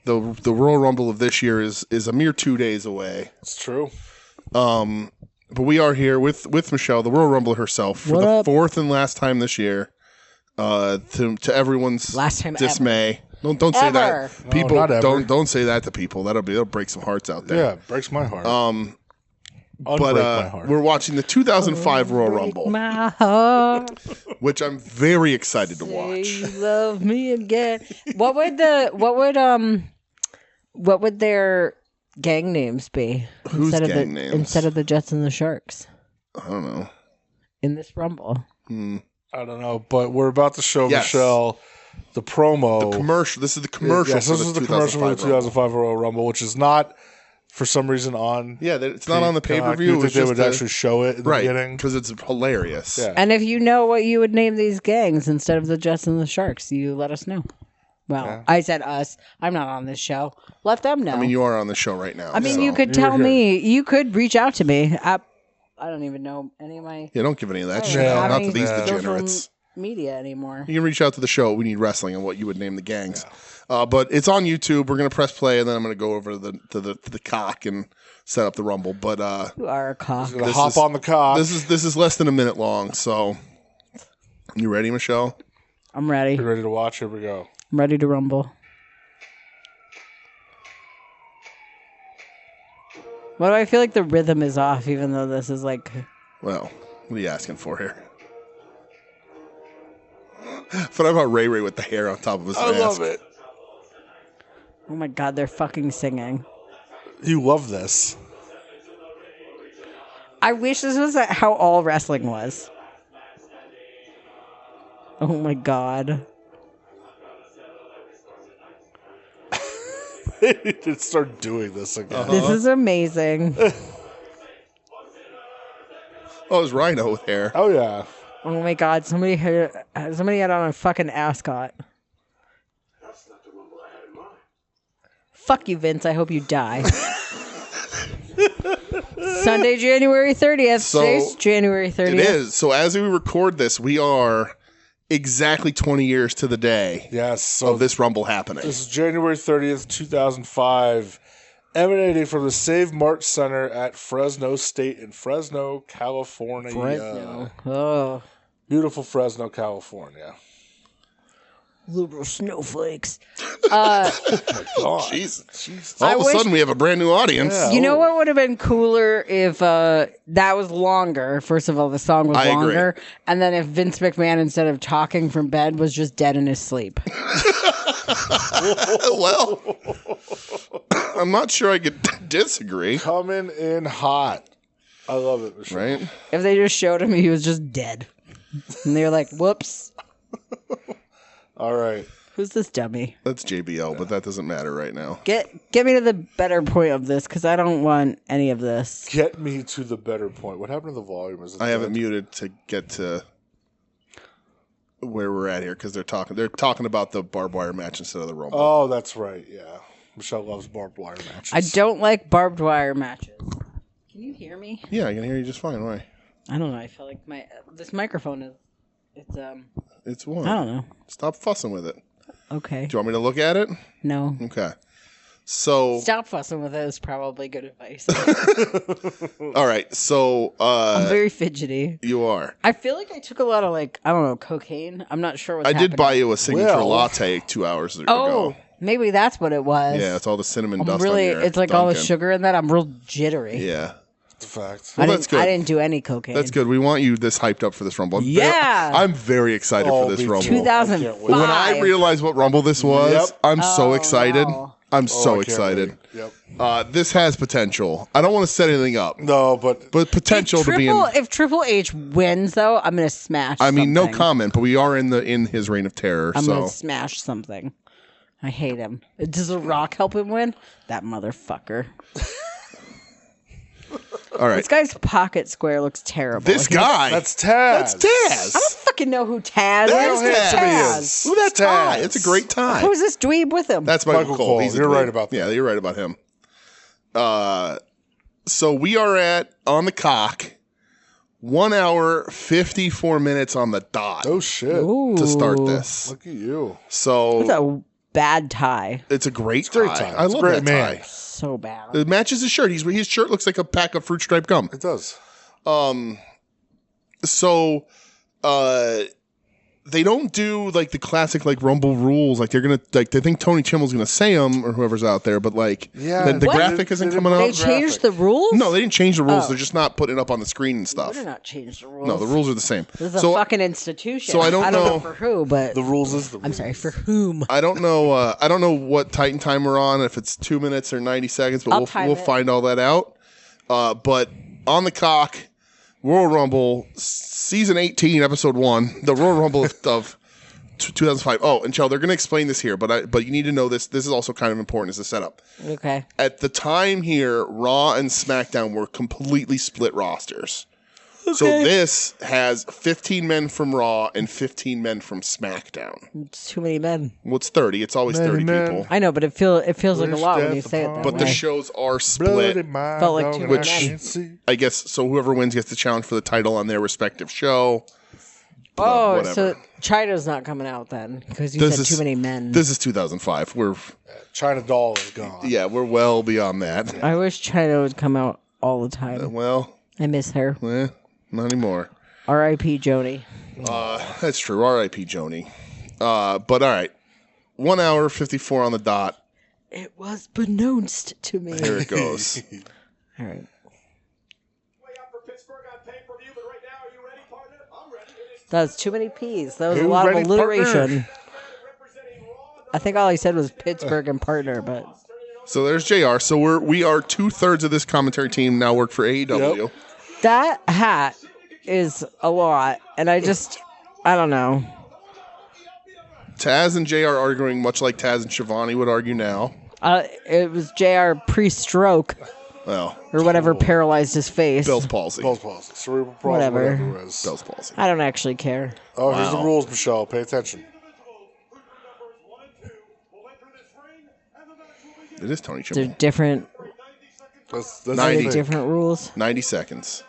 the Royal Rumble of this year is a mere 2 days away.
It's true.
But we are here with Michelle, the Royal Rumbler herself, for the fourth and last time this year. To everyone's
last time
dismay. Don't say that. People
not ever.
don't say that to people. That'll break some hearts out there.
Yeah, it breaks my heart.
But
my heart.
we're watching the 2005 Royal Rumble,
My heart.
which I'm very excited to
Say
watch.
you love me again. What would their gang names be?
Whose gang names?
Instead of the Jets and the Sharks?
I don't know.
in this Rumble?
I don't know, but we're about to show
Yes.
Michelle the promo.
The commercial. This is the commercial.
Yes,
for
this is the commercial for the 2005 Royal Rumble, which is not, for some reason, on.
Yeah, it's not on the pay-per-view.
You think they would actually show it in the
right,
beginning?
because it's hilarious.
Yeah.
And if you know what you would name these gangs instead of the Jets and the Sharks, you let us know. Well,
Yeah.
I said us. I'm not on this show. Let them know.
I mean, you are on the show right now.
I mean,
so.
you could
You were
tell
here.
me. You could reach out to me. I don't even know any of my
Yeah, don't give any of that
I
shit
don't
out.
have
Not
any
to these
social
degenerates.
media anymore.
You can reach out to the show. We need wrestling and what you would name the gangs. But it's on YouTube. We're gonna press play, and then I'm gonna go over to the cock and set up the Rumble. But
You are a cock.
Gonna hop on the cock.
this is less than a minute long. So, you ready, Michelle?
I'm ready.
You ready to watch? Here we go.
I'm ready to rumble. Why do I feel like the rhythm is off, even though this is like...
Well, what are you asking for here? But about Ray Ray with the hair on top of his mask.
I love it.
Oh my god, they're fucking singing.
You love this.
I wish this was how all wrestling was. Oh my god.
They need to start doing this again.
This is amazing.
Oh, it's Rhino with hair.
Oh yeah.
Oh my god, somebody had on a fucking ascot. Fuck you, Vince. I hope you die. Sunday, January 30th.
So,
Today's January 30th.
It is. So as we record this, we are exactly 20 years to the day
Yes. So
of this Rumble happening.
This is January 30th, 2005, emanating from the Save March Center at Fresno State in Fresno, California.
Fresno. Oh.
Beautiful Fresno, California.
Liberal snowflakes.
God.
Jeez. All
I
of a
wish-
sudden, we have a brand new audience.
Yeah.
You know what would have been cooler if that was longer? First of all, the song was
I agree.
longer. And then if Vince McMahon, instead of talking from bed, was just dead in his sleep.
Well, I'm not sure I could disagree.
Coming in hot. I love it, Michelle.
Right?
If they just showed him he was just dead. And they were like, whoops.
All right.
Who's this dummy?
That's JBL, but that doesn't matter right now.
Get me to the better point of this, because I don't want any of this.
Get me to the better point. What happened to the volume? Is it
I have it
dead?
muted to get to where we're at here because they're talking about the barbed wire match instead of the Rumble.
Oh, that's right. Yeah. Michelle loves barbed wire matches.
I don't like barbed wire matches. Can you hear me?
Yeah, I can hear you just fine. Why?
I don't know. I feel like this microphone is
It's one.
I don't know.
Stop fussing with it.
Okay.
Do you want me to look at it?
No.
Okay. So,
Stop fussing with it is probably good advice.
all right. So,
I'm very fidgety.
you are.
I feel like I took a lot of I don't know, cocaine. I'm not sure what's
I
happening.
did buy you a signature
Well.
latte 2 hours ago.
Oh, maybe that's what it was.
Yeah, it's all the cinnamon
I'm
dust
really.
on your
It's like all the
Dunkin'.
sugar in that. I'm real jittery.
Yeah.
It's a fact.
Well, that's good.
I didn't do any cocaine.
That's good. We want you this hyped up for this Rumble.
Yeah.
I'm very excited
Oh,
for this
me too.
Rumble.
2005.
When I realized what Rumble this was,
Yep.
I'm so
Oh,
excited.
wow.
I'm
Oh,
so
I can't
excited.
wait. Yep.
This has potential. I don't want to set anything up,
No, but
but potential to be in.
If Triple H wins, though, I'm gonna smash.
I mean, no
something.
comment, but we are in his reign of terror.
I'm
so
gonna smash something. I hate him. Does The Rock help him win? That motherfucker.
all right,
This guy's pocket square looks terrible.
this guy.
that's Taz.
That's Taz.
I don't fucking know who Taz
There's
is.
Taz.
Taz.
Ooh, that tie.
Taz.
It's a great tie.
Who's this dweeb with him?
That's Michael
Michael
Cole.
Cole.
He's a
You're
dweeb.
right about that.
Yeah, you're right about him. So we are on the cock. 1 hour, 54 minutes on the dot
Oh shit!
Ooh.
to start this.
Look at you.
So
That's a bad tie.
it's a great
great
tie.
tie.
I
It's
love
great,
that
man.
tie.
So bad.
It matches his shirt. His shirt looks like a pack of fruit stripe gum.
It does.
So they don't do like the classic like Rumble rules. Like they're gonna like they think Tony Chimmel's gonna say them or whoever's out there, but like
Yeah,
the
What?
graphic isn't
They
coming
didn't-
They
up.
changed the rules?
No, they didn't change the rules.
Oh.
They're just not putting it up on the screen and stuff.
They did not change the rules.
No, the rules are the same.
This is a
So
fucking institution.
so I don't
know
know-
for who, but
The rules is the rules.
I'm sorry, for whom?
I don't know. I don't know what Titan time we're on. If it's 2 minutes or 90 seconds, but
I'll
we'll
time
we'll
it.
find all that out. But on the cock, Royal Rumble, Season 18, Episode 1, the Royal Rumble of 2005. Oh, and Chell, they're going to explain this here, but you need to know this. This is also kind of important as a setup.
Okay.
At the time here, Raw and SmackDown were completely split rosters. So this has 15 men from Raw and 15 men from SmackDown.
It's too many men.
Well, it's 30. It's always 30 people.
I know, but it feels like a lot when you say it that
But
way.
the shows are split.
Felt like too many.
I guess, so whoever wins gets the challenge for the title on their respective show.
Oh,
whatever.
so China's not coming out then because you said too many men.
This is 2005.
China Doll is gone.
Yeah, we're well beyond that.
I wish China would come out all the time.
Well,
I miss her.
Not anymore.
R.I.P. Joni.
That's true. R.I.P. Joni. But all right. 1 hour, 54 on the dot.
It was pronounced to me.
Here it goes.
All right. That's too many P's. That was a lot of alliteration. I think all he said was Pittsburgh and partner, but
So there's JR. So we are 2/3 of this commentary team now work for AEW.
Yep.
that hat is a lot, and I don't know.
Taz and JR arguing much like Taz and Shivani would argue now.
It was JR pre-stroke
Well,
or whatever paralyzed his face.
Bell's palsy.
Bell's palsy. Cerebral palsy.
Whatever.
Whatever it is.
Bell's palsy.
I don't actually care.
Oh, here's the rules, Michelle. Pay attention.
It is Tony
They're
Chimel.
different.
That's
90.
the thing.
Different rules.
90 seconds.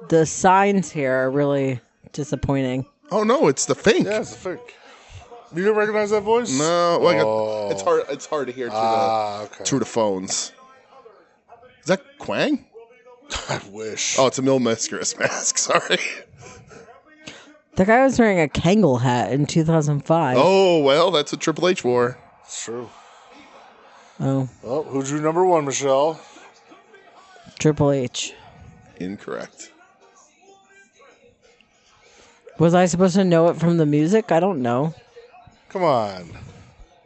The signs here are really disappointing.
Oh no, it's the Fink.
Yeah, it's a fake. You didn't recognize that voice?
No, it's hard. It's hard to hear through the phones. Is that Quang?
I wish.
Oh, it's a Mil Mascaras mask. Sorry.
The guy was wearing a Kangol hat in 2005.
Oh well, that's what Triple H wore.
It's true.
Oh,
Well, who's your number one, Michelle?
Triple H.
Incorrect.
Was I supposed to know it from the music? I don't know.
Come on.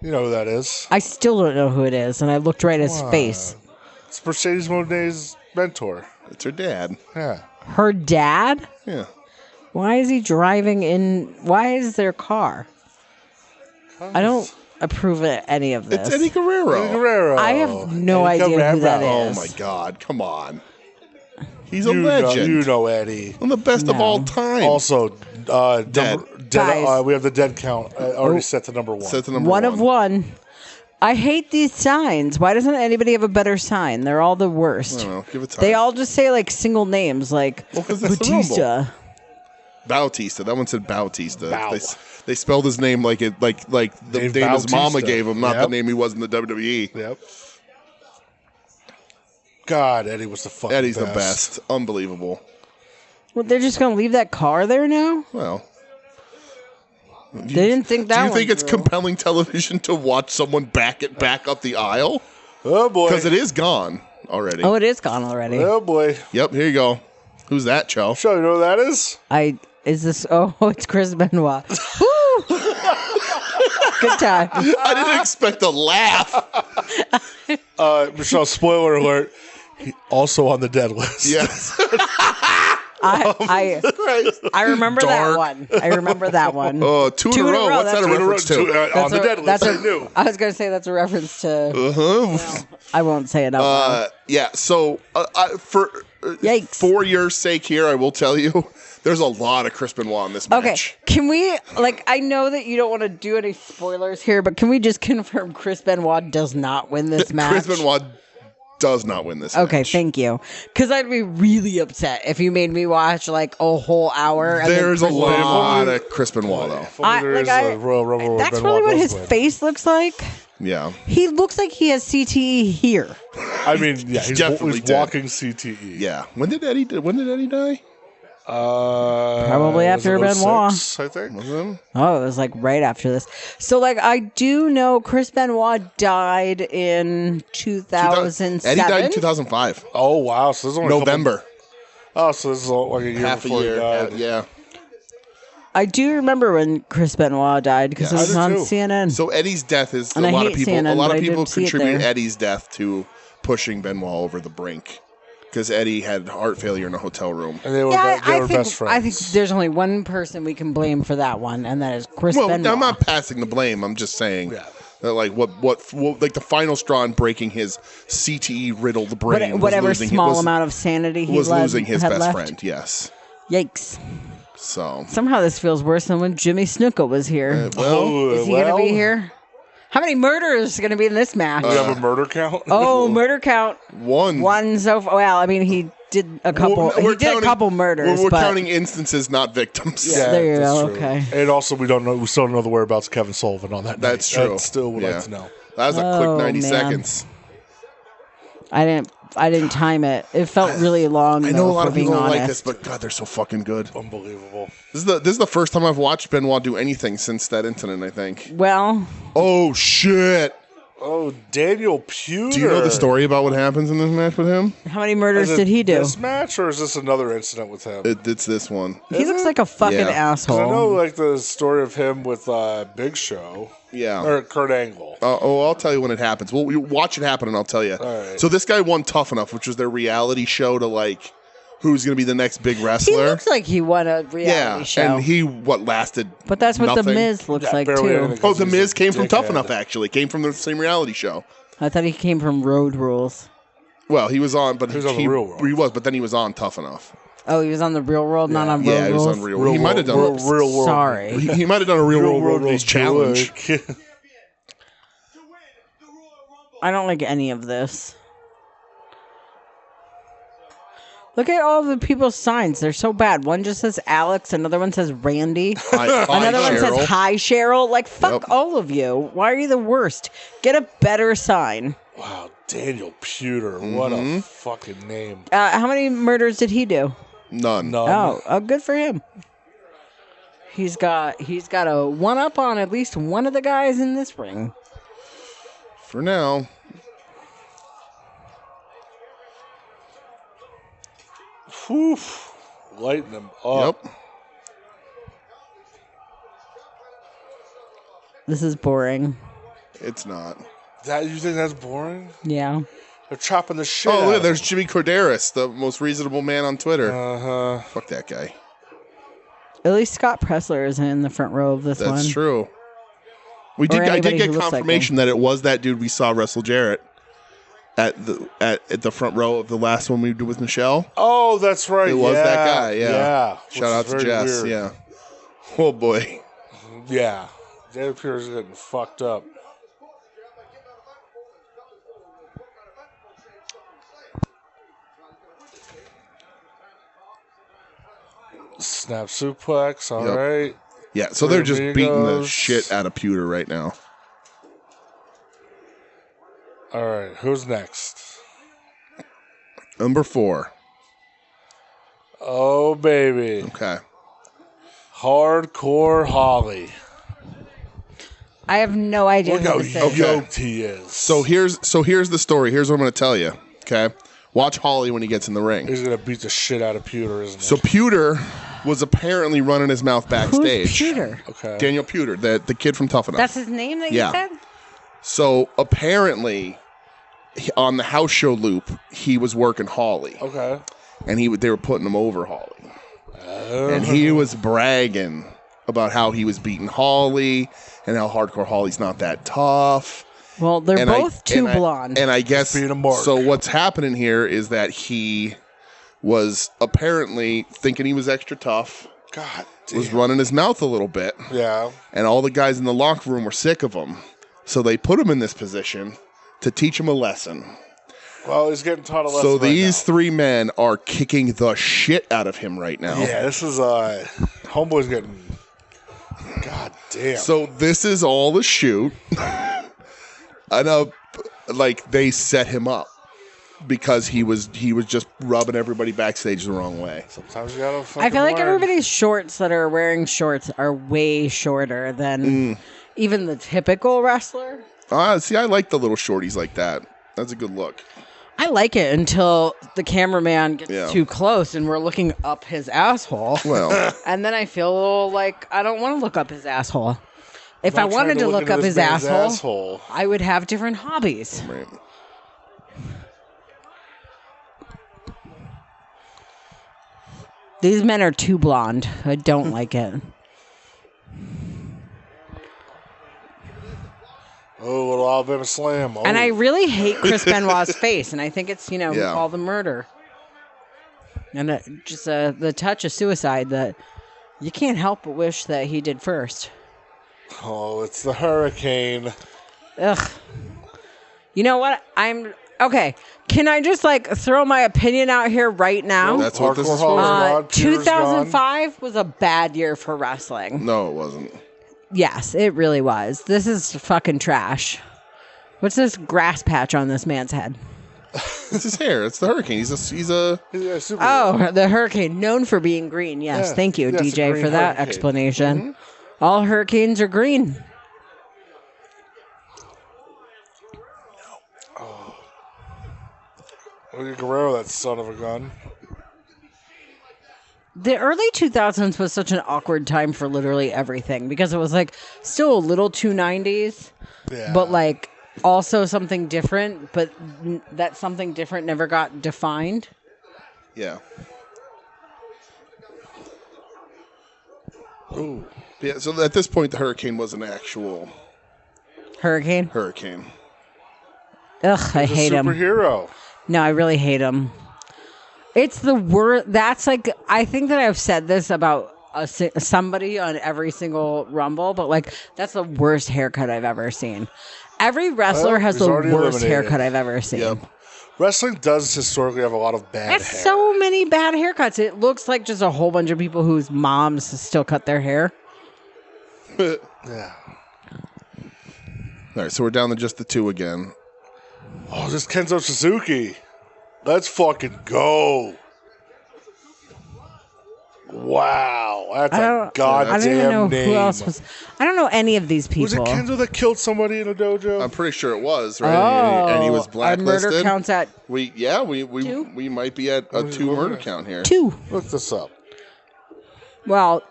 You know who that is.
I still don't know who it is, and I looked right at his face.
It's Mercedes Monet's mentor.
It's her dad.
Yeah.
Her dad?
Yeah.
Why is he driving in? Why is their car? I don't approve of any of this.
It's Eddie Guerrero.
Eddie Guerrero.
I have no
Eddie
idea who that
Guerrero.
is.
Oh my God! Come on. He's a
You
legend.
you know Eddie.
One of the best of
No.
all time.
Also,
Dead.
Guys.
we have the dead count already set to number one.
Set to number
One of one. I hate these signs. Why doesn't anybody have a better sign? They're all the worst.
I don't know. Give it time.
They all just say like single names, like
'cause it's the
Batista.
Bautista. That one said Bautista.
Bow.
They spelled his name like the
Dave
name his mama
Bautista.
gave him, not the
Yep.
name he was in the WWE.
Yep. God, Eddie was the fucking
Eddie's the best. Unbelievable.
Well, they're just gonna leave that car there now?
Well,
They didn't think that.
do you think
one
it's
through.
compelling television to watch someone back up the aisle?
Oh boy.
Because it is gone already.
Oh, it is gone already.
Oh boy.
Yep, here you go. Who's that, Cho?
Michelle, you know who that is?
Is this? Oh, it's Chris Benoit. Woo! Good time.
I didn't expect a laugh.
Michelle, spoiler alert. He also on the dead list.
Yes.
I remember
Dark.
that one. I remember that one.
Two in a row. What's that a reference to?
On the dead list. I knew.
I was gonna say that's a reference to. I won't say it out loud.
Yeah. So for
Yikes.
for your sake here, I will tell you, there's a lot of Chris Benoit in this match.
Okay, can we I know that you don't want to do any spoilers here, but can we just confirm Chris Benoit does not win this match?
Chris Benoit does not win this
Okay,
match.
thank you. Because I'd be really upset if you made me watch like a whole hour. And
There's a
then Chris Benoit-
lot of Chris Benoit, though.
If only there is a Royal Rumble where
That's
Benoit
really what
does
his
win.
face looks like.
Yeah.
He looks like he has CTE here.
I mean, yeah, he's
definitely did.
walking CTE.
Yeah. When did Eddie die?
Probably after
was it
Benoit.
06, I think.
Was it?
Oh, it was like right after this. So I do know Chris Benoit died in 2007.
Eddie died in 2005.
Oh wow! So this is only
November.
So this is like a year
Half a
before
year.
he died.
Yeah.
I do remember when Chris Benoit died because
Yeah,
it was
I
on
do too.
CNN.
So Eddie's death is
And
a
I
lot of
hate
people.
CNN,
A lot
but
of
I
people
didn't see it
contribute
there.
Eddie's death to pushing Benoit over the brink. because Eddie had heart failure in a hotel room.
And they were, they were best friends.
I think there's only one person we can blame for that one, and that is Chris Benoit.
I'm not passing the blame. I'm just saying that, like, what, like the final straw in breaking his CTE riddled brain.
Whatever small amount of sanity he
was losing his best
left.
friend. Yes.
Yikes.
So
somehow this feels worse than when Jimmy Snuka was here.
Is
he going to be here? How many murders are going to be in this match?
Do you have a murder count?
Oh, murder count.
One
so far. Well, I mean, he did a couple. He did a couple murders.
We're counting instances, not victims.
Yeah, there you go. True. Okay.
And also, we still don't know the whereabouts of Kevin Sullivan on that.
That's true.
I still would like to know.
That was a quick 90 seconds.
I didn't time it. It felt really long.
I know a lot of people don't like this, but God, they're so fucking good.
Unbelievable.
This is the first time I've watched Benoit do anything since that incident, I think.
Well.
Oh shit.
Oh, Daniel Pewter.
Do you know the story about what happens in this match with him?
How many murders did he do?
This match, or is this another incident with him?
It's this one.
He looks like a fucking asshole.
I know, like, the story of him with Big Show.
Yeah.
Or Kurt Angle.
I'll tell you when it happens. We'll watch it happen, and I'll tell you.
All right.
So this guy won Tough Enough, which was their reality show to, like, who's going to be the next big wrestler.
He looks like he won a reality show.
And he, lasted
But that's what
nothing.
The Miz looks like, too.
Oh, The Miz came from Tough Enough, actually. Came from the same reality show.
I thought he came from Road Rules.
Well, he was on, but
he was on the Real World.
He was, but then he was on Tough Enough.
Oh, he was on the Real World, not on Road Rules?
Yeah, he was on Real World. He might have done
Real World.
Sorry.
He might have done a Real World Rules challenge.
I don't like any of this. Look at all the people's signs. They're so bad. One just says Alex. Another one says Randy. Another one says Hi, Cheryl. Like, fuck all of you. Why are you the worst? Get a better sign.
Wow, Daniel Pewter. What a fucking name.
How many murders did he do?
None.
Oh, good for him. He's got a one-up on at least one of the guys in this ring.
For now.
Whew. Lighten them up.
Yep.
This is boring.
It's not.
You think that's boring?
Yeah.
They're chopping the shit
Oh,
out
there's Jimmy Corderas, the most reasonable man on Twitter.
Uh-huh.
Fuck that guy.
At least Scott Pressler isn't in the front row of this one.
That's true. I did get confirmation that it was that dude we saw wrestle Jarrett at the front row of the last one we did with Michelle.
Oh, that's right.
It was that guy. Yeah. Shout out to Jess.
Weird.
Yeah. Oh boy.
Yeah. Daniel Pewter's getting fucked up. Snap suplex. All right.
Yeah, so they're just beating the shit out of Pewter right now.
All right, who's next?
Number 4.
Oh, baby.
Okay.
Hardcore Holly.
I have no idea
Look how
who this is.
yoked he is.
So here's the story. Here's what I'm going to tell you. Okay? Watch Holly when he gets in the ring.
He's going to beat the shit out of Pewter, isn't he?
So Pewter was apparently running his mouth backstage.
Who's Pewter?
Okay.
Daniel Pewter, the kid from Tough Enough.
That's his name that you said?
So apparently, on the house show loop, he was working Holly.
Okay.
And they were putting him over Holly. And he was bragging about how he was beating Holly and how hardcore Holly's not that tough.
Well, they're both too blonde.
And I guess,
being a mark.
So what's happening here is that he was apparently thinking he was extra tough.
God damn.
Was running his mouth a little bit.
Yeah.
And all the guys in the locker room were sick of him. So they put him in this position to teach him a lesson.
Well, he's getting taught a lesson.
So these 3 men are kicking the shit out of him right now.
Yeah, this is homeboy's getting. God damn.
So this is all a shoot. I know, like they set him up because he was just rubbing everybody backstage the wrong way.
Sometimes you gotta.
I feel like
learn.
everybody's shorts that are wearing shorts are way shorter than even the typical wrestler.
See, I like the little shorties like that. That's a good look.
I like it until the cameraman gets too close and we're looking up his asshole.
Well,
and then I feel a little like I don't want to look up his asshole. If I wanted to look up his asshole, I would have different hobbies.
Right.
These men are too blonde. I don't like it.
Oh, little Alabama Slam. Oh.
And I really hate Chris Benoit's face, and I think it's, all the murder. And just the touch of suicide that you can't help but wish that he did first.
Oh, it's the hurricane.
Ugh. You know what? Okay. Can I just throw my opinion out here right now?
That's what this is for.
2005 was a bad year for wrestling.
No, it wasn't.
Yes, it really was. This is fucking trash. What's this grass patch on this man's head?
It's his hair. It's the hurricane. He's a
superhero.
Oh, the hurricane, known for being green. Yes,
Yeah.
thank you,
Yes,
DJ, for that
hurricane.
explanation.
Mm-hmm.
All hurricanes are green.
Look at Guerrero, that son of a gun.
The early 2000s was such an awkward time for literally everything because it was still a little too 90s, but also something different, but that something different never got defined.
Yeah. Ooh. Yeah, so at this point, the hurricane was an actual
Hurricane? Ugh, I hate him.
Superhero.
No, I really hate him. It's the worst. That's I think that I've said this about somebody on every single Rumble, but that's the worst haircut I've ever seen. Every wrestler has the worst haircut I've ever seen.
Yep.
Wrestling does historically have a lot of bad
That's
hair.
so many bad haircuts. It looks like just a whole bunch of people whose moms still cut their hair.
Yeah.
All right, so we're down to just the two again.
Oh, this is Kenzo Suzuki. Let's fucking go. Wow. That's a goddamn
I don't even know
name.
who else was. I don't know any of these people.
Was it Kenzo that killed somebody in a dojo?
I'm pretty sure it was, right?
Oh,
and he was
our
blacklisted.
murder counts at
We might be at a 2 murder count here.
2.
Look this up.
Well,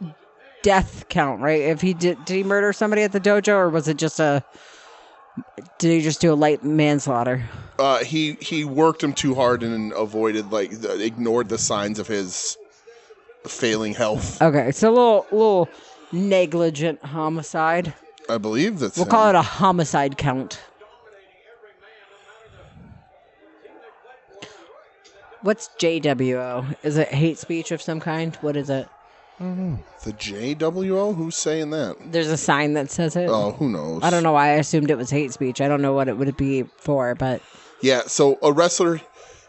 death count, right? If he did he murder somebody at the dojo, or was it just did he just do a light manslaughter?
He worked him too hard and avoided ignored the signs of his failing health.
Okay, so a little negligent homicide.
I believe that's
We'll call it a homicide count. What's JWO? Is it hate speech of some kind? What is it?
The JWO? Who's saying that?
There's a sign that says it.
Oh, who knows?
I don't know why I assumed it was hate speech. I don't know what it would be for, but
yeah. So a wrestler,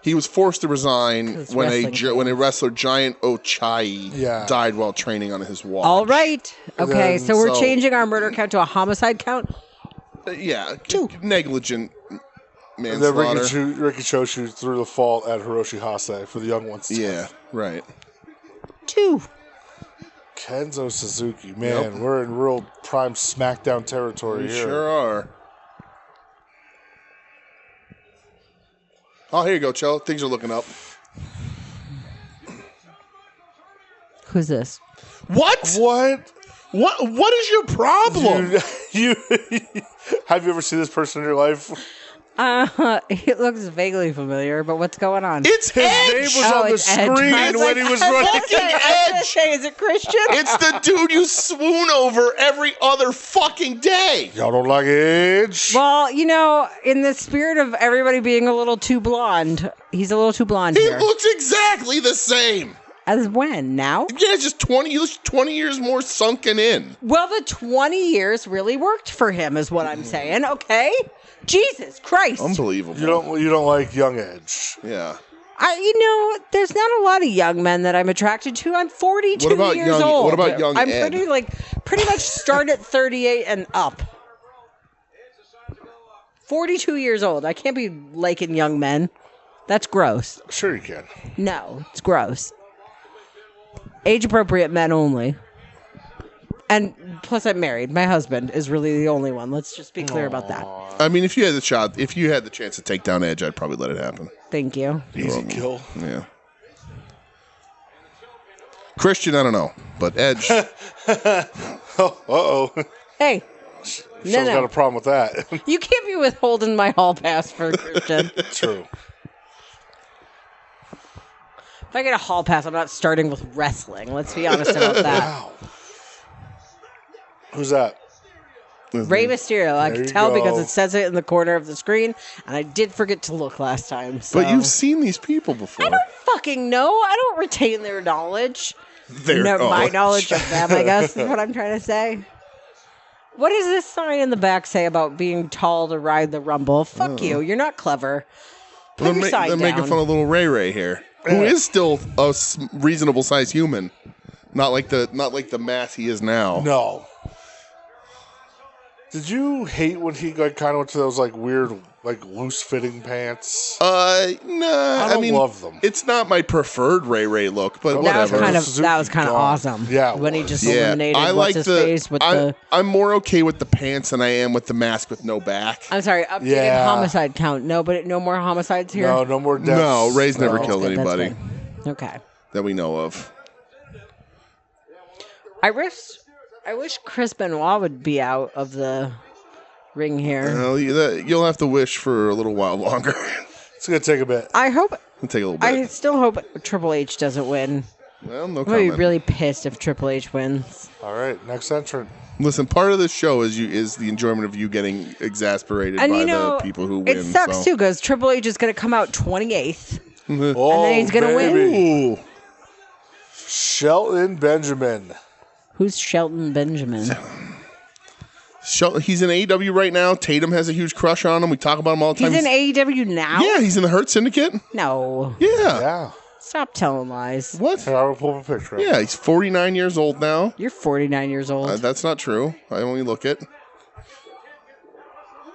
he was forced to resign when a wrestler, Giant Ochai, died while training on his watch.
all right. Okay, so we're changing our murder count to a homicide count.
Yeah, 2 negligent
And then
manslaughter.
Ricky Choshu threw the fault at Hiroshi Hase for the young ones.
Yeah, right.
2.
Kenzo Suzuki. Man, we're in real prime SmackDown territory
We
here.
sure are. Oh, here you go, Cho. Things are looking up.
Who's this?
What? What is your problem?
You have you ever seen this person in your life?
It looks vaguely familiar, but what's going on?
It's
His
Edge.
name was on the
it's Edge.
screen
I was
when he was running.
Is it Christian?
It's the dude you swoon over every other fucking day.
Y'all don't like Edge?
Well, in the spirit of everybody being a little too blonde, he's a little too blonde
He
here.
looks exactly the same.
As when? Now?
Yeah, just 20 years more sunken in.
Well, the 20 years really worked for him, is what I'm saying, okay? Jesus Christ.
Unbelievable.
You don't like young Edge.
Yeah.
There's not a lot of young men that I'm attracted to. I'm 42
What about
years old.
What about young
I'm
Ed?
pretty much start at 38 and up. 42 years old. I can't be liking young men. That's gross.
Sure you can.
No, it's gross. Age appropriate men only. And plus, I'm married. My husband is really the only one. Let's just be clear about that.
I mean, if you had the chance to take down Edge, I'd probably let it happen.
Thank you.
Easy kill.
Yeah. Christian, I don't know, but Edge.
Hey.
Show's got a problem with that.
You can't be withholding my hall pass for Christian.
True.
If I get a hall pass, I'm not starting with wrestling. Let's be honest about that.
Wow. Who's that?
Rey Mysterio. I
There
can
you
tell
go.
because it says it in the corner of the screen, and I did forget to look last time. So.
But you've seen these people before.
I don't fucking know. I don't retain their knowledge.
Oh.
My knowledge of them, I guess, is what I'm trying to say. What does this sign in the back say about being tall to ride the Rumble? Fuck you. You're not clever. Put your sign
They're
down.
making fun of little Ray here, who is still a reasonable sized human, not like the mass he is now.
No. Did you hate when he kind of went to those weird loose fitting pants?
Nah.
I don't love them.
It's not my preferred Ray look, but
That
whatever.
That was kind of awesome.
Yeah,
when he just
Yeah,
eliminated
I like
what's his face with the.
I'm more okay with the pants than I am with the mask with no back.
I'm sorry, updated
Yeah.
homicide count. No, but no more homicides here.
No more deaths.
No, Ray's never
That's
killed
good, that's
anybody
good. Okay.
that we know of.
I wish Chris Benoit would be out of the ring here.
Well, you'll have to wish for a little while longer.
It's going to take a bit.
I hope.
It'll take a little
I
bit.
still hope Triple H doesn't win.
Well, no
I'm gonna be
comment.
really pissed if Triple H wins.
All right, next entrant.
Listen, part of this show is the enjoyment of you getting exasperated by the people who win.
It sucks
so.
too because Triple H is going to come out 28th.
Oh,
then he's gonna win.
win. Shelton Benjamin.
Who's Shelton Benjamin?
He's in AEW right now. Tatum has a huge crush on him. We talk about him all the
He's
time.
in AEW now?
Yeah, he's in the Hurt Syndicate.
No.
Yeah.
Yeah.
Stop telling lies.
What?
Here, I will pull up a picture.
Yeah, he's 49 years old now.
You're 49 years old.
That's not true. I only look it.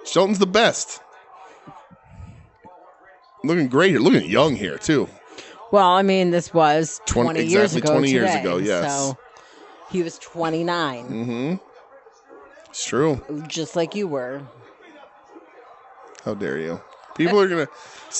Shelton's the best. Looking great here. Looking young here, too.
Well, I mean, this was 20 years
exactly
ago
20 years
today,
ago, yes.
So he was 29,
Mm-hmm. It's true.
just like you were.
How dare you? People are going to...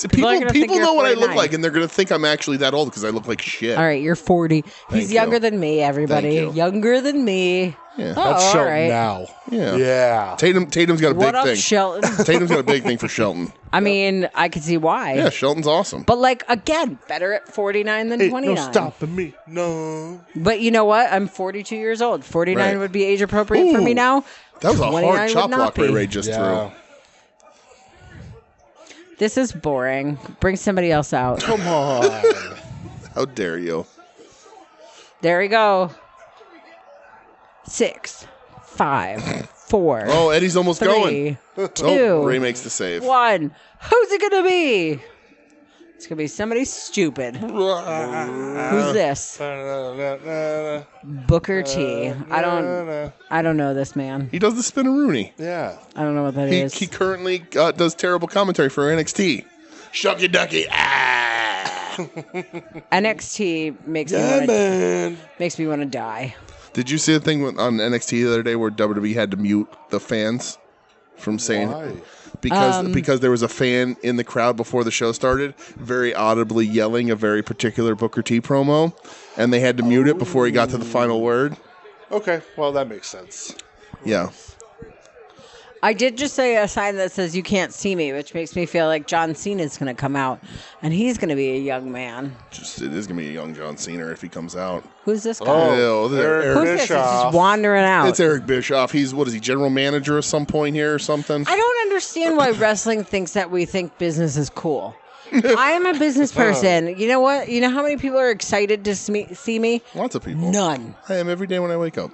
People are gonna think
People
you're
know what I look
49.
like, and they're going to think I'm actually that old because I look like shit.
All right, you're 40. He's
you.
younger than me, everybody.
Thank you.
Younger than me.
Yeah.
Oh,
That's
all
Shelton
right.
now.
Yeah.
Yeah.
Tatum's got a big
What up,
thing.
Shelton?
Tatum's got a big thing for Shelton.
I mean, I could see why.
Yeah, Shelton's awesome.
But, again, better at 49 than
Ain't
29.
no stopping me. No.
But you know what? I'm 42 years old. 49
Right.
would be age appropriate for me
Ooh.
now.
That was a
29
hard
would
chop
not
block
be.
Ray just threw.
This is boring. Bring somebody else out.
Come on.
How dare you?
There we go. 6, 5, 4.
Oh, Eddie's almost
3,
going.
2,
Oh, Ray makes the save.
1. Who's it gonna be? It's gonna be somebody stupid. Who's this? Booker T. I don't know this man.
He does the spin-a-rooney.
Yeah.
I don't know what that is.
He currently does terrible commentary for NXT. Shucky ducky. Ah!
NXT makes me want to die.
Did you see the thing on NXT the other day where WWE had to mute the fans from saying
Why?
because there was a fan in the crowd before the show started, very audibly yelling a very particular Booker T promo, and they had to mute it before he got to the final word.
Okay. Well, that makes sense.
Yeah.
I did just say a sign that says "You can't see me," which makes me feel like John Cena's going to come out, and he's going to be a young man.
It is going to be a young John Cena if he comes out.
Who's this guy?
Oh, Eric
Who's this? He's
Bischoff.
just wandering out.
It's Eric Bischoff. He's, what is he, general manager at some point here or something?
I don't understand why wrestling thinks that we think business is cool. I am a business person. You know what? You know how many people are excited to see me?
Lots of people.
None.
I am every day when I wake up.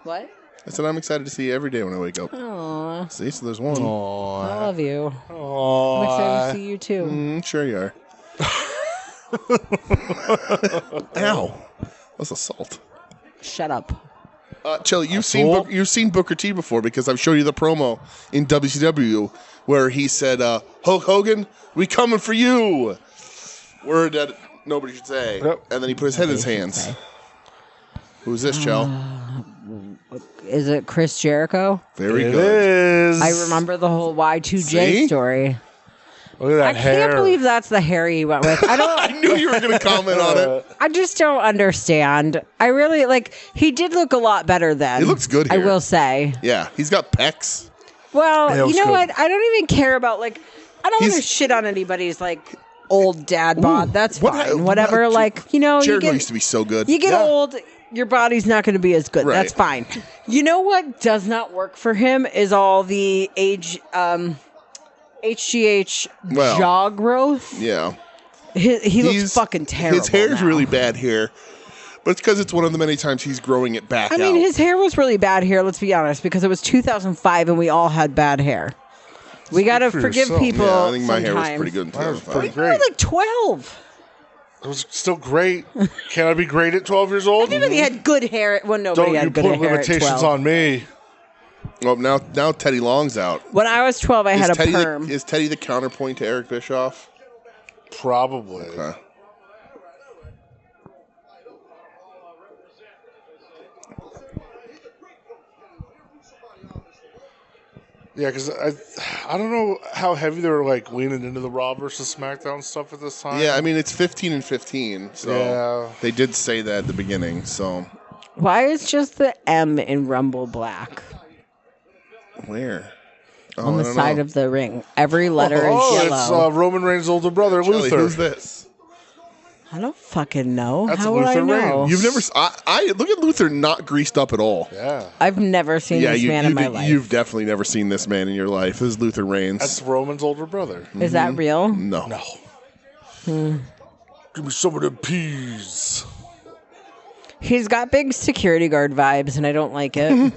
What?
I said I'm excited to see you every day when I wake up.
Aww.
See, so there's one.
I love you. I'm excited to see you too.
Sure you are. Ow. That's assault.
Shut up.
Chelly, you've seen Booker T before because I've showed you the promo in WCW where he said, Hulk Hogan, we coming for you. Word that nobody should say.
Yep.
And then he put his head in his hands. Who's this, Chell?
Is it Chris Jericho?
Very
It
good.
is.
I remember the whole Y2J
See?
story.
Look at that
I
hair.
can't believe that's the hair he went with. I
I
don't.
knew you were going to comment on it.
I just don't understand. I really he did look a lot better then.
He looks good
I
here.
will say.
Yeah, he's got pecs.
Well,
Yeah, it
you
was
know
good.
what? I don't even care about I don't want to
He's-
shit on anybody's old dad bod. That's fine. Whatever.
Jericho
you get,
used to be so good.
You get old, your body's not going to be as good.
Right.
That's fine. You know what does not work for him is all the HGH jaw growth.
Yeah.
He looks fucking terrible.
His hair's
now.
really bad here. But it's because it's one of the many times he's growing it back out.
I mean, his hair was really bad here, let's be honest, because it was 2005 and we all had bad hair. We got to forgive people.
Yeah, I think my
sometimes.
hair was pretty good in 2005.
Pretty
You
great.
were like 12.
It was still great. Can I be great at 12 years old?
Everybody had good hair. Well, nobody
Don't you
had good
put
hair
limitations
at 12.
on me.
Well, now Teddy Long's out.
When I was 12, I had a perm.
Is Teddy the counterpoint to Eric Bischoff?
Probably.
Okay.
Yeah, because I don't know how heavy they were like leaning into the Raw versus SmackDown stuff at this time.
Yeah, I mean it's 15 and 15, so they did say that at the beginning. So
Why is just the M in Rumble black
where?
on the side of the ring? Every letter is yellow.
It's Roman Reigns' older brother,
Charlie,
Luther.
who's this?
I don't fucking know.
That's
How would I
Luther
know?
Reigns.
You've never. I look at Luther not greased up at all.
Yeah,
I've never seen this man in my life.
You've definitely never seen this man in your life. This is Luther Reigns.
that's Roman's older brother.
Is that real?
No.
Give me some of them peas.
He's got big security guard vibes, and I don't like it.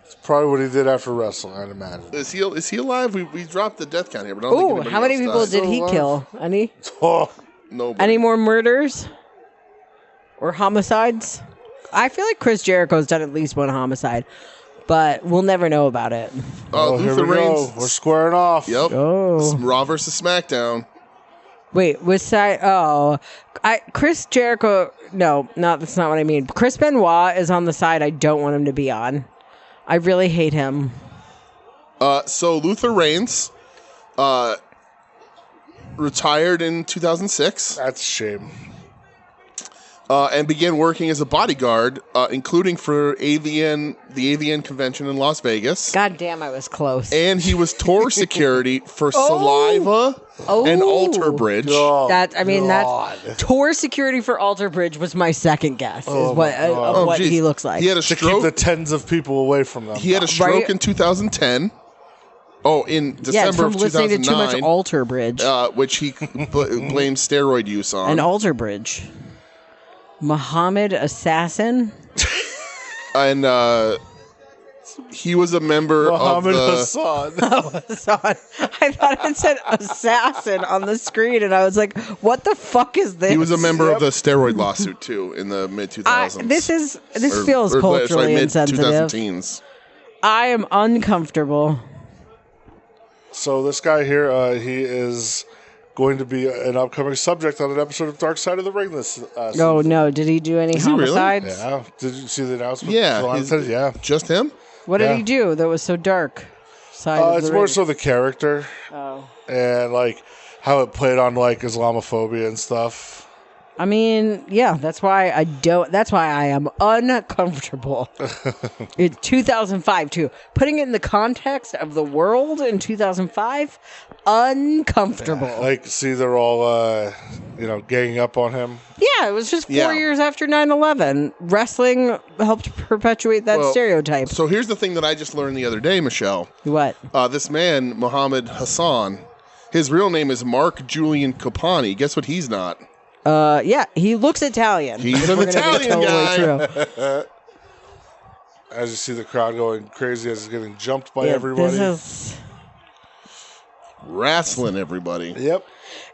It's probably what he did after wrestling, I'd imagine.
Is he alive? We dropped the death count here, but I don't think
Ooh,
anybody
how many
else
people
died.
did he
alive.
kill? Any?
Oh,
Nobody.
Any more murders? Or homicides? I feel like Chris Jericho's done at least one homicide, but we'll never know about it.
here
Luther
we
Reigns.
go. We're squaring off.
Yep.
Oh.
Raw versus SmackDown.
Wait, which side? Oh, Chris Jericho. No, that's not what I mean. Chris Benoit is on the side I don't want him to be on. I really hate him.
So Luther Reigns retired in 2006
That's a shame.
and began working as a bodyguard, including for the AVN convention in Las Vegas.
God damn, I was close.
And he was tour security for Saliva and Alter Bridge.
That's tour security for Alter Bridge was my second guess. Is what
geez.
he looks like.
He had a
To keep
stroke.
the tens of people away from them.
He had a stroke in 2010. Oh, in December
from
of
listening to too much
2009,
Alter Bridge
which he blamed steroid use on.
and Alter Bridge. Muhammad Assassin.
And he was a member
Muhammad
of the...
Hassan.
I thought it said assassin on the screen, and I was like, "What the fuck is this?"
He was a member of the steroid lawsuit too in the mid 2000s.
This feels culturally
mid
insensitive.
2010s.
I am uncomfortable.
So this guy here, he is going to be an upcoming subject on an episode of Dark Side of the Ring this
Oh
season.
no! Did he do any
he really?
homicides?
Yeah. Did you see the announcement?
Yeah,
Yeah.
just him.
What did
Yeah.
he do that was so dark? Side of
It's
the
more
ring.
so the character
Oh.
and like how it played on like Islamophobia and stuff.
I mean, yeah, that's why I don't. That's why I am uncomfortable. It's 2005 too. Putting it in the context of the world in 2005, uncomfortable.
Like, see, they're all, ganging up on him.
Yeah, it was just 4 years after 9/11. Wrestling helped perpetuate that
Well,
stereotype.
So here's the thing that I just learned the other day, Michelle.
What?
This man, Muhammad Hassan, his real name is Mark Julian Copani. Guess what? He's not.
Yeah, he looks Italian.
He's an
We're gonna be
Italian guy.
True.
As you see the crowd going crazy as he's getting jumped by
Yeah,
everybody.
this is.
Wrestling everybody.
Yep.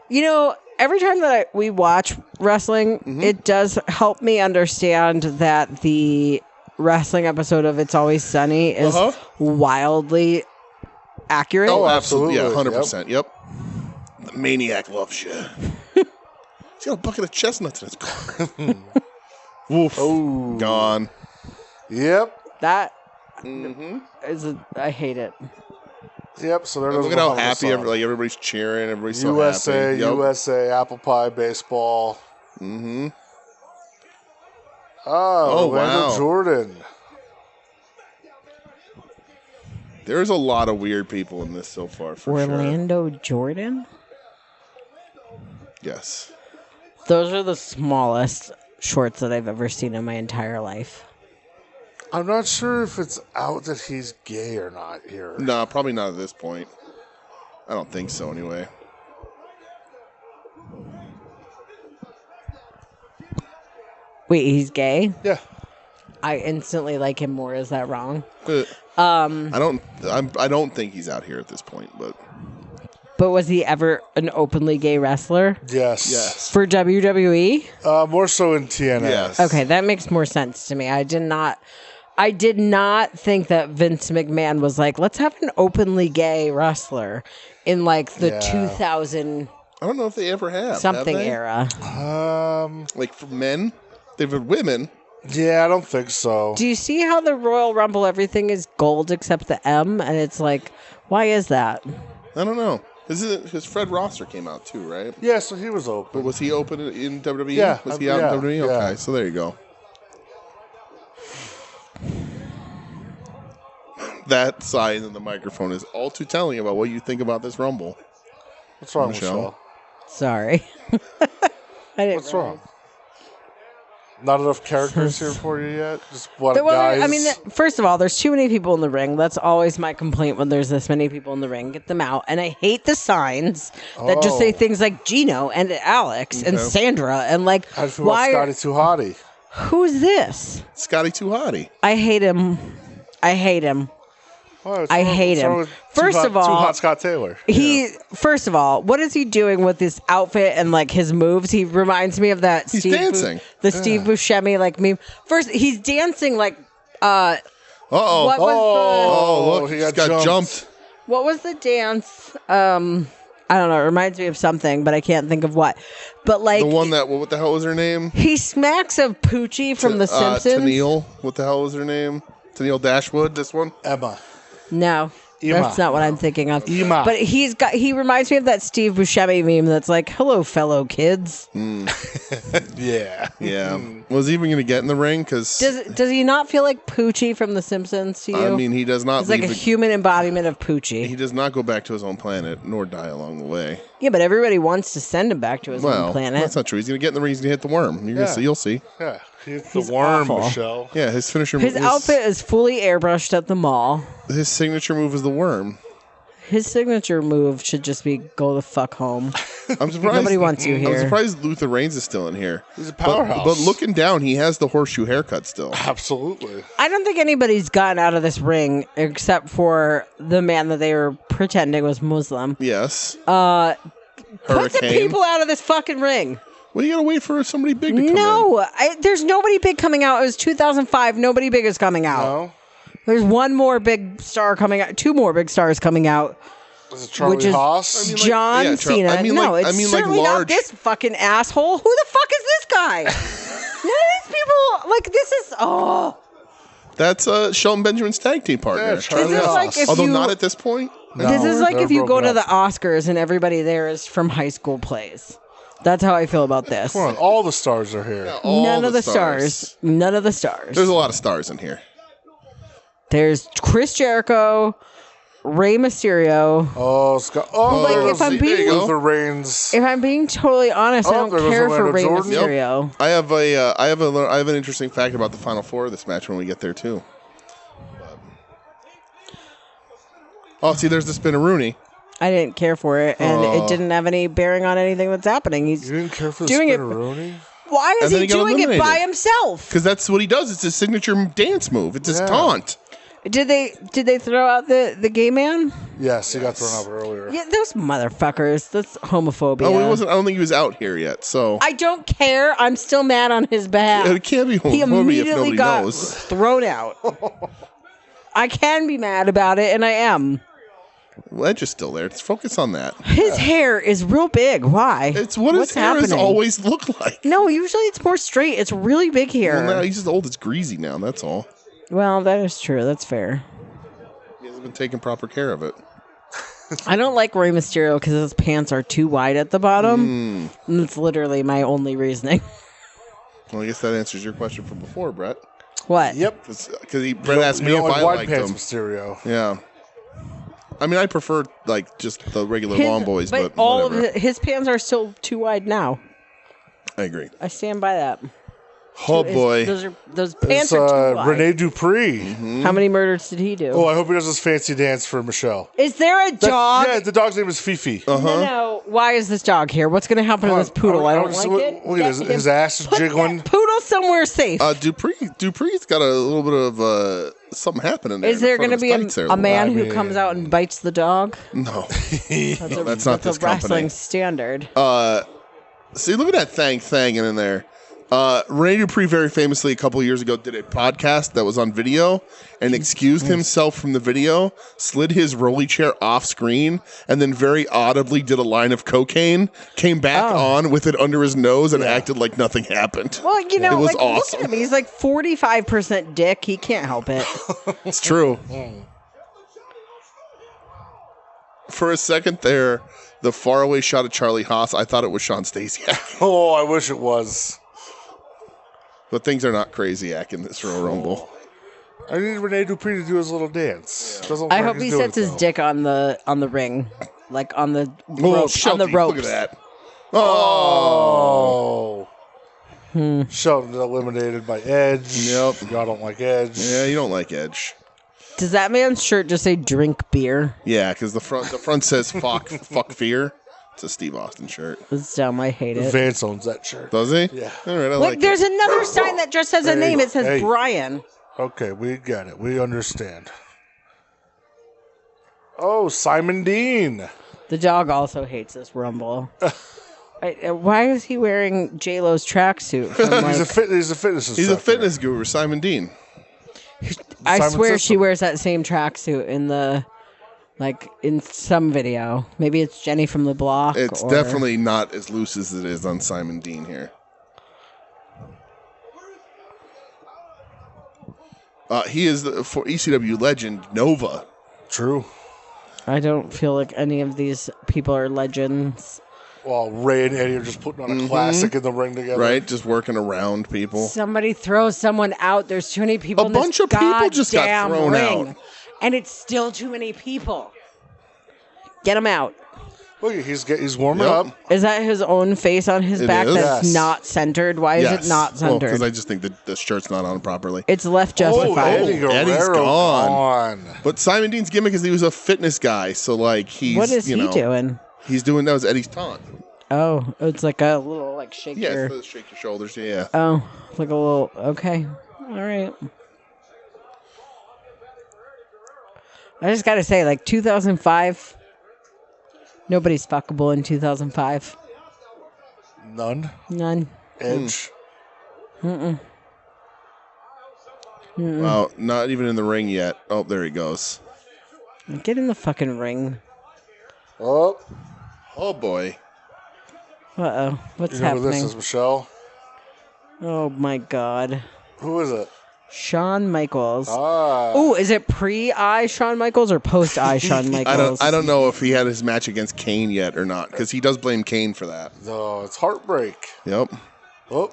You know, every time that we watch wrestling, it does help me understand that the wrestling episode of It's Always Sunny is wildly accurate.
Oh, absolutely. Yeah,
Absolutely.
100%. Yep. The maniac loves you. He's got a bucket of chestnuts in his car. Woof.
Oh.
Gone.
Yep.
That is I hate it.
Yep. So there goes
Look at how
Muhammad
happy
Hassan.
everybody's cheering. Everybody's so
USA,
happy. Yep.
USA, apple pie, baseball.
Mm-hmm.
Oh, Orlando
wow.
Jordan.
There's a lot of weird people in this so far, for sure.
Orlando Jordan?
Yes.
Those are the smallest shorts that I've ever seen in my entire life.
I'm not sure if it's out that he's gay or not here.
No, probably not at this point. I don't think so, anyway.
Wait, he's gay?
Yeah.
I instantly like him more. Is that wrong?
I don't think he's out here at this point, but
was he ever an openly gay wrestler?
Yes.
For WWE?
More so in TNA.
Yes.
Okay, that makes more sense to me. I did not think that Vince McMahon was like, let's have an openly gay wrestler in like the 2000
I don't know if they ever have.
something
have they?
era.
Like for men, they've had women.
Yeah, I don't think so.
Do you see how the Royal Rumble everything is gold except the M? And it's like, why is that?
I don't know. Because Fred Rosser came out too, right?
Yeah, so he was open.
But was he open in WWE?
Yeah.
Was he out in WWE?
Yeah.
Okay, so there you go. That sign in the microphone is all too telling about what you think about this Rumble.
What's wrong,
Michelle?
Michelle?
Sorry.
What's wrong? Not enough characters here for you yet? Just what
Well,
guys?
I mean, first of all, there's too many people in the ring. That's always my complaint when there's this many people in the ring. Get them out. And I hate the signs that just say things like Gino and Alex and Sandra and like,
How do you feel about Scotty Too Hottie?
Who's this?
Scotty Too Hottie.
I hate him. I hate him. I hate him. First of all,
Too Hot Scott Taylor.
First of all, what is he doing with this outfit and like his moves? He reminds me of that
He's dancing.
Steve Buscemi like meme. First, he's dancing like
Uh-oh.
what was
look,
he
he
got
got jumped.
what was the dance? I don't know. It reminds me of something, but I can't think of what. But like
The one that, what the hell was her name?
he smacks of Poochie from The Simpsons.
Tennille. What the hell was her name? Tennille Dashwood, this one?
Emma.
No.
Ema.
That's not what I'm thinking of.
Ema.
But he reminds me of that Steve Buscemi meme that's like, hello, fellow kids.
Yeah.
Yeah. Was he even going to get in the ring? Because
Does he not feel like Poochie from The Simpsons to you?
I mean, he does not.
He's like a human embodiment of Poochie.
He does not go back to his own planet, nor die along the way.
Yeah, but everybody wants to send him back to his own planet.
That's not true. He's going to get in the ring. He's going to hit the worm. You're gonna see, you'll see.
Yeah. He's
He's
the worm,
awful.
Michelle.
Yeah, his finisher.
His outfit is fully airbrushed at the mall.
His signature move is the worm.
His signature move should just be go the fuck home.
I'm surprised.
Nobody wants you
I'm
here.
surprised Luther Reigns is still in here.
He's a powerhouse.
But looking down, he has the horseshoe haircut still.
Absolutely.
I don't think anybody's gotten out of this ring except for the man that they were pretending was Muslim.
Yes.
Put some
Hurricane.
people out of this fucking ring.
Well, you gotta wait for somebody big to come in.
No, there's nobody big coming out. It was 2005. Nobody big is coming out.
No?
There's one more big star coming out. Two more big stars coming out.
Is it Charlie
Which is
Haas?
John Cena. It's certainly not
large.
this fucking asshole. Who the fuck is this guy? None of these people. Like this is.
That's Shelton Benjamin's tag team partner.
Yeah, Charlie
This is
Haas.
like if
Although
you.
not at this point.
This is like
they're
if you go
broken
to
up.
the Oscars and everybody there is from high school plays. That's how I feel about this.
Come on, all the stars are here.
All
None of the stars. None of the stars.
There's a lot of stars in here.
There's Chris Jericho, Rey Mysterio.
Oh, Scott. Oh,
Like,
there
if I'm
goes
being-
There you go.
Luther Reigns.
If I'm being totally honest, I
Oh,
don't
there goes
care for
Orlando
Rey
Jordan. Yep.
Mysterio.
I have an interesting fact about the Final Four of this match when we get there too. Oh, see, there's the Spinaroonie.
I didn't care for it, and it didn't have any bearing on anything that's happening. He's
You didn't care for the
doing it-
Spinaroonie?
Why is
And then
he
he got
doing it by
eliminated.
himself?
Because that's what he does. It's his signature dance move. It's his
Yeah.
taunt.
Did they throw out the gay man?
Yes, he got thrown out earlier.
Yeah, those motherfuckers. That's homophobia.
Oh, he wasn't. I don't think he was out here yet. So
I don't care. I'm still mad on his behalf.
it can't be
He
homophobia if
immediately
nobody
got
knows.
thrown out. I can be mad about it, and I am.
Ledge is still there. Let's focus on that.
His hair is real big. Why?
It's what
What's
his hair has
happening?
always looked like.
No, usually it's more straight. It's really big here.
Well, now he's just old. It's greasy now. That's all.
Well, that is true. That's fair.
He hasn't been taking proper care of it.
I don't like Rey Mysterio because his pants are too wide at the bottom. And that's literally my only reasoning.
Well, I guess that answers your question from before, Brett.
What?
Yep.
Because Brett asked me
You
if
don't like
I
wide
liked
pants
him.
Mysterio.
Yeah. I mean, I prefer like just the regular long boys, but
all
whatever.
of his pants are still too wide now.
I agree.
I stand by that.
Oh boy,
those pants are too wide.
Rene Dupree.
Mm-hmm.
How many murders did he do?
Oh, I hope he does his fancy dance for Michelle.
Is there a dog?
Yeah, the dog's name is Fifi.
No. Why is this dog here? What's going to happen to this poodle? I don't like it.
Look at his ass is jiggling.
Poodle somewhere safe.
Dupree's got a little bit of something happening there.
Is there going to be a man who comes out and bites the dog?
No, that's not this
a wrestling
company.
standard.
See, look at that thing in there. Rene Dupree very famously a couple of years ago did a podcast that was on video and excused himself from the video, slid his rolly chair off screen, and then very audibly did a line of cocaine, came back on with it under his nose and acted like nothing happened.
Well, you know,
it was
like,
awesome.
Look at him. He's like 45% dick. He can't help it.
It's true. For a second there, the faraway shot of Charlie Haas, I thought it was Sean Stasiak.
Oh, I wish it was.
But things are not crazy-ack in this Royal Rumble.
I need Rene Dupree to do his little dance.
I hope he sets his dick on the ring, like on the ropes. On the ropes.
Look at that.
Oh. Shelton eliminated by Edge.
Yep.
Y'all don't like Edge.
Yeah, you don't like Edge.
Does that man's shirt just say "drink beer"?
Yeah, because the front says "fuck fear." It's a Steve Austin shirt.
It's dumb. I hate it.
Vance owns that shirt.
Does he?
Yeah.
All right, I
Look,
like
there's
it.
another sign that just has a name. It says Brian.
Okay, we get it. We understand. Oh, Simon Dean.
The dog also hates this Rumble. Why is he wearing J-Lo's tracksuit?
He's a fitness instructor.
He's a fitness guru, Simon Dean.
I swear she wears that same tracksuit in some video. Maybe it's Jenny from the Block.
It's definitely not as loose as it is on Simon Dean here. He is for ECW legend Nova.
True.
I don't feel like any of these people are legends.
Well, Ray and Eddie are just putting on a classic in the ring together.
Right, just working around people.
Somebody throw someone out. There's too many people
A
in this
bunch of people just got thrown
ring.
out.
And it's still too many people. Get them out.
Look, he's warming up.
Is that his own face on his back
is.
that's
Yes.
not centered? Why is it not centered?
Because I just think that the shirt's not on properly.
It's left
Oh,
justified.
Eddie Guerrero's
Eddie's gone.
gone.
But Simon Dean's gimmick is he was a fitness guy, so like he's
What is he doing?
He's doing that was Eddie's taunt.
Oh, it's like a little shake
Yeah,
your...
it's shake your shoulders. Yeah.
Oh, like a little... Okay. All right. I just got to say, 2005, nobody's fuckable in 2005.
None.
None.
Edge.
Wow, not even in the ring yet. Oh, there he goes.
Get in the fucking ring.
Oh.
Oh boy.
Uh-oh. What's
You know who
happening?
this is, Michelle?
Oh, my God.
Who is it?
Shawn Michaels.
Ah.
Oh, is it pre-I Shawn Michaels or post-I Shawn Michaels?
I don't know if he had his match against Kane yet or not, because he does blame Kane for that.
No, it's Heartbreak.
Yep.
Oh,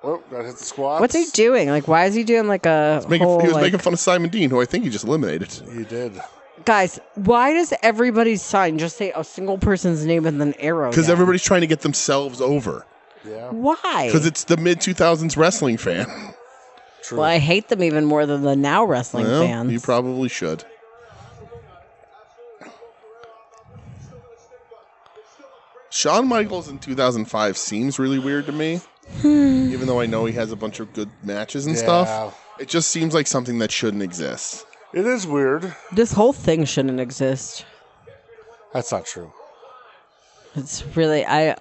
gotta hit the squats.
What's he doing? Why is he doing a whole,
He was making fun of Simon Dean, who I think he just eliminated.
He did.
Guys, why does everybody's sign just say a single person's name and then arrow?
Because
down?
everybody's trying to get themselves over.
Yeah.
Why?
Because it's the mid-2000s wrestling fan.
True.
Well, I hate them even more than the now wrestling
Well,
fans.
you probably should. Shawn Michaels in 2005 seems really weird to me. Even though I know he has a bunch of good matches and stuff. It just seems like something that shouldn't exist.
It is weird.
This whole thing shouldn't exist.
That's not true.
It's really I'm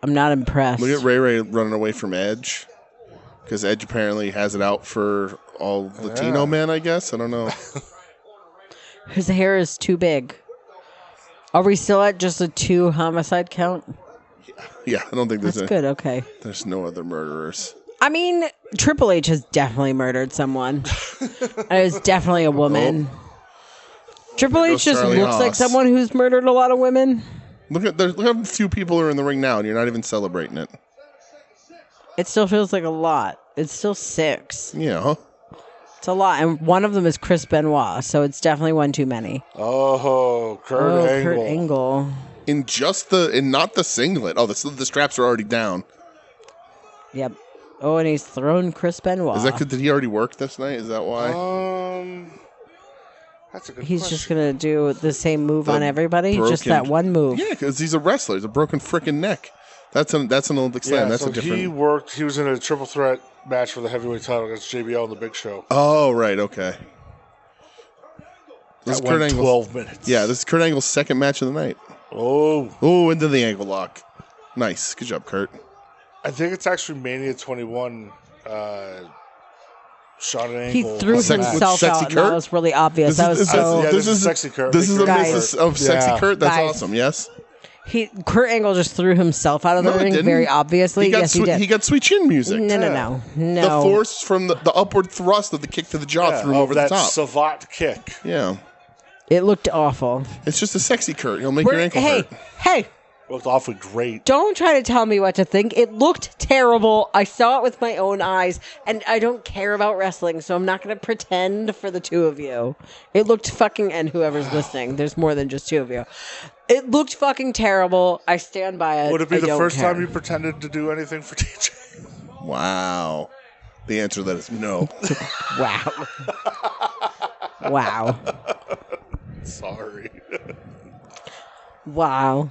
not impressed.
Look at Ray running away from Edge. Because Edge apparently has it out for all Latino men, I guess. I don't know.
His hair is too big. Are we still at just a 2 homicide count?
Yeah, I don't think
That's good, okay.
There's no other murderers.
I mean, Triple H has definitely murdered someone. And it was definitely a woman. Triple H just
Charlie
looks like
Haas.
someone who's murdered a lot of women.
Look how few people are in the ring now, and you're not even celebrating it.
It still feels like a lot. It's still 6.
Yeah.
It's a lot, and one of them is Chris Benoit, so it's definitely one too many.
Oh, Kurt Angle.
In
not the singlet. Oh, the straps are already down.
Yep. Oh, and he's thrown Chris Benoit.
Is that good? Did he already work this night? Is that why?
That's a good
He's
question.
just going to do the same move on everybody? Just that one move?
Yeah, because he's a wrestler. He's a broken freaking neck. That's an Olympic slam. That's
so
a different...
he was in a triple threat match for the heavyweight title against JBL in the Big Show.
Oh, right, okay.
This is Kurt Angle's 12 minutes.
Yeah, this is Kurt Angle's second match of the night.
Oh,
into the ankle lock. Nice. Good job, Kurt.
I think it's actually Mania 21. Shot an ankle.
He threw himself out, and that was really obvious.
This is Sexy Kurt.
This is a business of Sexy Kurt. That's awesome, yes?
Kurt Angle just threw himself out of the ring very obviously. Yes, he did.
He got Sweet Chin music.
No.
The force from the upward thrust of the kick to the jaw threw him over the top.
That savate kick.
Yeah.
It looked awful.
It's just a Sexy Kurt. He'll make your ankle hurt.
Hey.
It looked awfully great.
Don't try to tell me what to think. It looked terrible. I saw it with my own eyes, and I don't care about wrestling, so I'm not going to pretend for the two of you. It looked fucking, and whoever's listening, there's more than just two of you. It looked fucking terrible. I stand by it.
Would it be the first time you pretended to do anything for TJ?
Wow. The answer to that is no.
Wow.
Sorry.
Wow.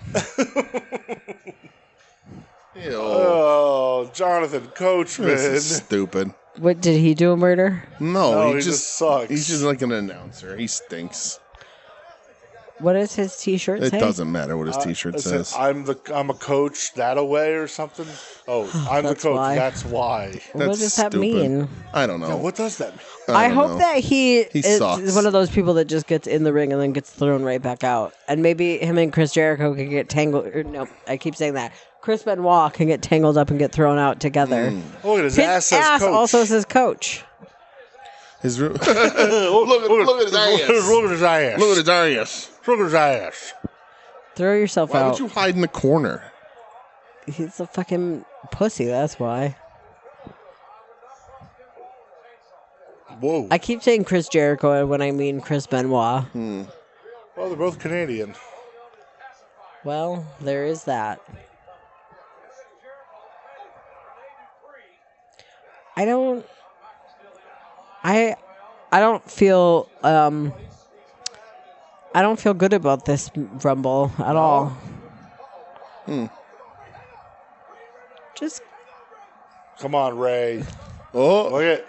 Oh, Jonathan Coachman.
This is stupid.
What, did he do a murder?
No,
he just sucks.
He's just like an announcer. He stinks.
What does his T-shirt say?
It doesn't matter what his T-shirt says.
I'm a coach that away or something. Oh, I'm the coach.
Why.
That's why.
What does that mean?
I don't know.
Yeah, what does that mean?
I hope that he
sucks.
is one of those people that just gets in the ring and then gets thrown right back out. And maybe him and Chris Jericho can get tangled. No, I keep saying that. Chris Benoit can get tangled up and get thrown out together.
Look at his ass.
His ass also says coach.
Look at his ass.
Look at his ass.
Look at his ass.
Look at his ass.
Throw yourself out.
Why would you hide in the corner?
He's a fucking pussy, that's why.
Whoa.
I keep saying Chris Jericho when I mean Chris Benoit.
Well, they're both Canadian.
Well, there is that. I don't feel I don't feel good about this Rumble at all. Just
come on, Ray.
Oh,
look at.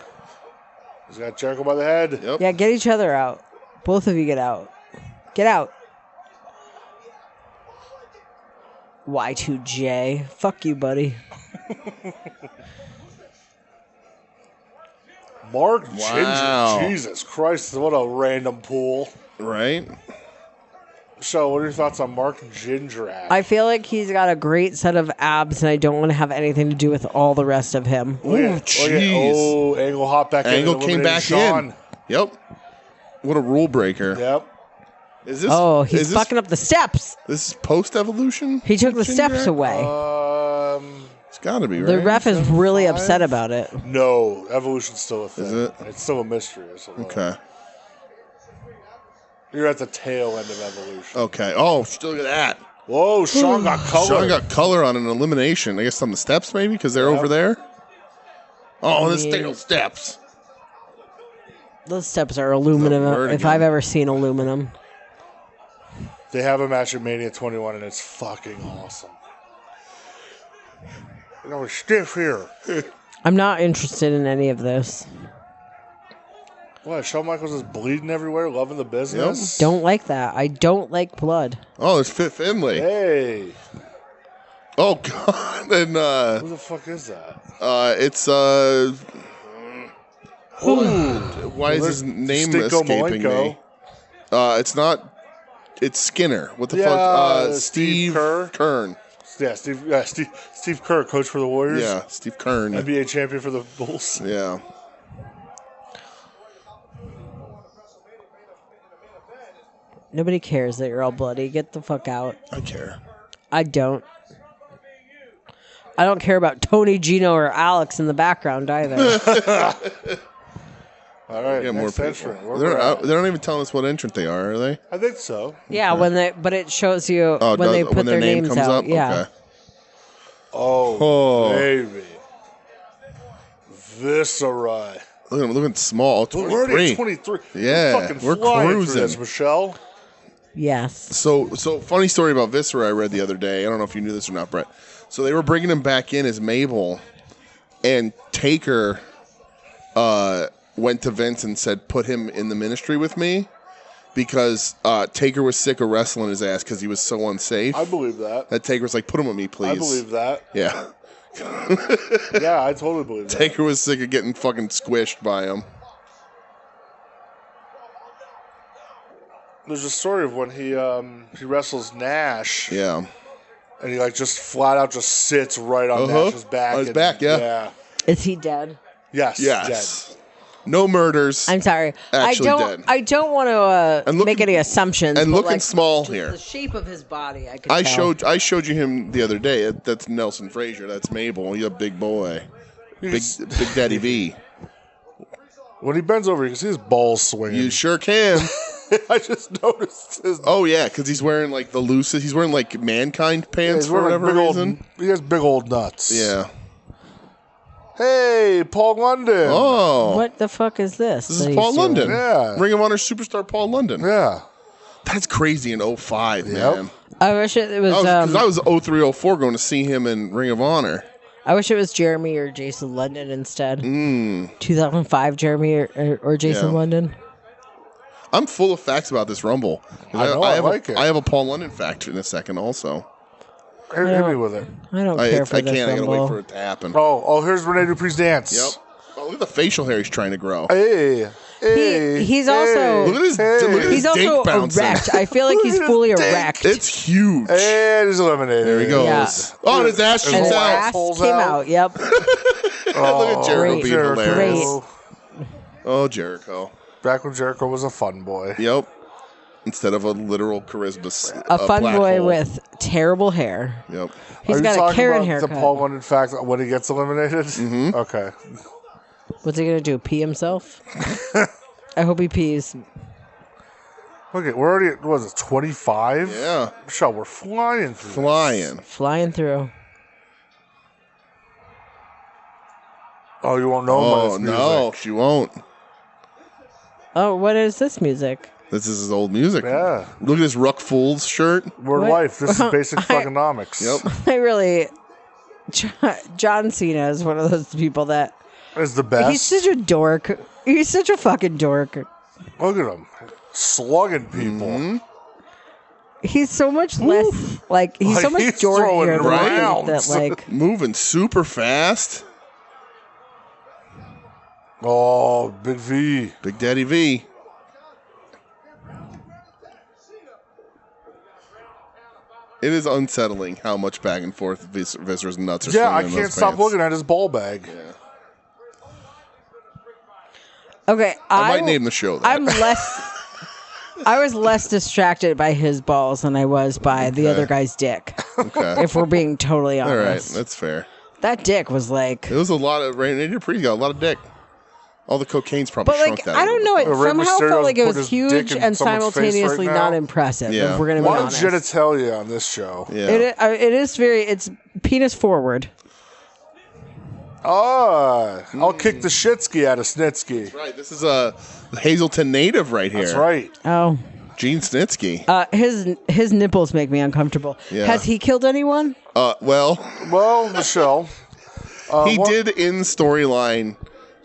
He's got Jericho by the head.
Yep.
Yeah, get each other out. Both of you get out. Get out. Y2J. Fuck you, buddy.
Mark Ginger. Jesus Christ, what a random pool.
Right?
So, what are your thoughts on Mark Ginger?
I feel like he's got a great set of abs, and I don't want to have anything to do with all the rest of him.
Oh, jeez.
Oh, Angle hopped back in.
Angle came back in. Yep. What a rule breaker.
Yep.
Is this?
Oh, he's fucking up the steps.
This is post-evolution?
He took the steps away.
It's got to be, right?
The ref is really upset about it.
No, evolution's still a thing.
Is it?
It's still a mystery.
Okay.
You're at the tail end of evolution.
Okay. Oh, look at that.
Whoa, Sean got color.
Sean got color on an elimination. I guess on the steps, maybe, because they're over there. Oh, the steel steps.
Those steps are aluminum. If I've ever seen aluminum.
They have a match at Mania 21, and it's fucking awesome. You know, we're stiff here.
I'm not interested in any of this.
What? Shawn Michaels is bleeding everywhere, loving the business?
Yep. Don't like that. I don't like blood.
Oh, there's Fit Finlay.
Hey.
Oh, God. And,
who the fuck is that?
It's, why is his name escaping me? It's not, it's Skinner. What the fuck? Steve Kern.
Yeah, Steve Kerr, coach for the Warriors.
Yeah, Steve Kern.
NBA champion for the Bulls.
Yeah.
Nobody cares that you're all bloody. Get the fuck out.
I care.
I don't. I don't care about Tony, Gino, or Alex in the background either.
All right,
Get more
next
people.
entrant. Where
They're
we're at?
they're not even telling us what entrant they are they?
I think so.
Yeah, but it shows you
Oh,
when they put
when
their
name
names
comes
out.
up?
Yeah.
Okay.
Oh, baby. Viscera.
Look at them looking small.
We're already
23.
at 23.
Yeah,
We're fucking
we're
flying through
cruising.
this, Michelle.
Yes.
So funny story about Viscera I read the other day. I don't know if you knew this or not, Brett. So they were bringing him back in as Mabel, and Taker went to Vince and said, put him in the ministry with me, because Taker was sick of wrestling his ass because he was so unsafe.
I believe that.
That Taker was like, put him with me, please.
I believe that.
Yeah.
Yeah, I totally believe that.
Taker was sick of getting fucking squished by him.
There's a story of when he wrestles Nash.
Yeah.
And he like just flat out just sits right on Nash's back.
On his back, yeah.
Yeah.
Is he dead?
Yes.
Yes. No murders.
I'm sorry.
Actually dead.
I don't want to make any assumptions.
And
but
looking
like,
small
just
here.
The shape of his body, I could
I
tell.
showed you him the other day. That's Nelson Frazier. That's Mabel. He's a big boy. Big Daddy V.
When he bends over, you can see his balls swinging.
You sure can.
I just noticed his.
Oh yeah, because he's wearing like the loosest. He's wearing like Mankind pants
he's
for
wearing
whatever
big
reason.
He has big old nuts.
Yeah.
Hey, Paul London.
Oh.
What the fuck is this?
This is
that
Paul
he's doing?
London.
Yeah.
Ring of Honor superstar Paul London.
Yeah.
That's crazy in 05, man.
I wish it was.
Because I was 03, 04 going to see him in Ring of Honor.
I wish it was Jeremy or Jason London instead.
Mm.
2005 Jeremy or Jason London.
I'm full of facts about this Rumble.
I know, I
have
like it.
I have a Paul London fact in a second also.
Hit me with it.
I don't care for
I
this
can't. I gotta wait
Rumble.
for it to happen.
Oh, here's Rene Dupree's dance.
Yep. Oh, look at the facial hair he's trying to grow.
Hey. Hey.
He's also
Look at his, look at his
he's
dick
also
bouncing.
erect. I feel like
Look
he's
at his
fully
dick.
erect.
It's huge.
And he's eliminated.
There he goes.
Yeah.
Oh, and his ass
and
shoots
his
out.
ass
Pulls
came
out.
out. Yep.
Look at Jericho
great.
being hilarious.
Great.
Oh, Jericho.
Back when Jericho was a fun boy.
Yep. Instead of a literal charisma.
A fun
black
boy
hole.
with terrible hair.
Yep.
He's
Are
got
you
a
talking
Karen
about
haircut.
the Paul London fact when he gets eliminated? Mm-hmm. Okay.
What's he gonna do? Pee himself? I hope he pees.
Okay, we're already at, what is it, 25?
Yeah.
Michelle, we're flying through this.
Flying through.
Oh, you won't know by
Oh,
this music.
no. She won't.
Oh, what is this music?
This is his old music.
Yeah.
Look at this Ruck Fools shirt.
Word
What?
life. This is basic thugonomics.
Yep.
I really. John Cena is one of those people that.
Is the best.
He's such a dork. He's such a fucking dork.
Look at him. Slugging people.
Mm-hmm.
He's so much less like he's so
Like,
much
he's
dorkier
throwing
than
rounds.
that like
Moving super fast.
Oh, Big V.
Big Daddy V. It is unsettling how much back and forth Viscer's nuts are
Yeah, I
swinging in
can't
those
stop
pants.
looking at his ball bag.
okay.
I might name the show that.
I'm less. I was less distracted by his balls than I was by the other guy's dick.
Okay.
If we're being totally
All right,
honest,
that's fair.
that dick was like.
It was a lot of Randy Dupree's got a lot of dick. All the cocaine's probably
But
shrunk
like
that.
I don't know, it
Rey
somehow
Mysterio's
felt like it
put
was
his dick
huge
in
and
someone's face
simultaneously
right now.
not impressive.
Yeah.
If we're gonna
A
be
lot of
honest,
genitalia on this show.
Yeah.
it is very. It's penis forward.
I'll kick the shitsky out of Snitsky.
Right. This is a Hazleton native right here.
That's right.
Oh,
Gene Snitsky.
his nipples make me uncomfortable.
Yeah.
Has he killed anyone?
Well,
Well, Michelle,
he did in storyline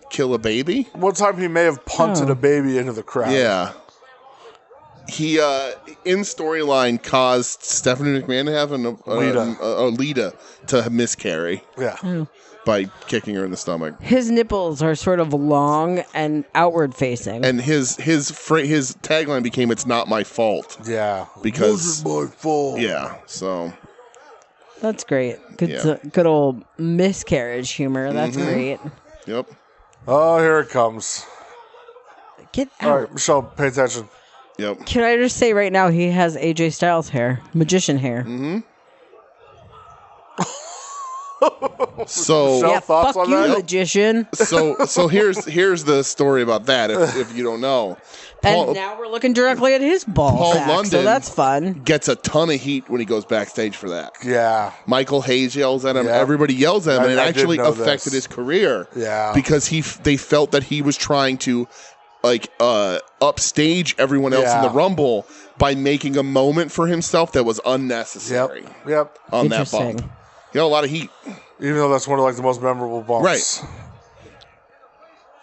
kill a baby.
one time he may have punted
Oh.
a baby into the crowd.
Yeah. He in storyline caused Stephanie McMahon to have Lita to miscarry
Yeah.
by kicking her in the stomach.
His nipples are sort of long and outward facing.
And his tagline became "It's not my fault."
Yeah.
Because-
Wasn't my fault.
Yeah. So
That's great. Good,
Yeah.
good old miscarriage humor. That's great.
yep.
Oh, here it comes.
Get out.
All right, Michelle, pay attention.
Yep.
Can I just say right now he has AJ Styles hair, magician hair.
So
Yeah,
thoughts
fuck
on
you,
that?
magician.
so here's the story about that. If you don't know,
And now we're looking directly at his ball
Paul
sack,
London
so that's fun.
gets a ton of heat when he goes backstage for that.
Yeah.
Michael Hayes yells at him.
Yeah.
Everybody yells at him, and it
I did
actually
know
affected
this.
his career.
Yeah.
Because they felt that he was trying to upstage everyone else in the Rumble by making a moment for himself that was unnecessary.
Yep.
On that
Interesting.
bump, he got a lot of heat,
Even though that's one of like the most memorable bumps.
Right.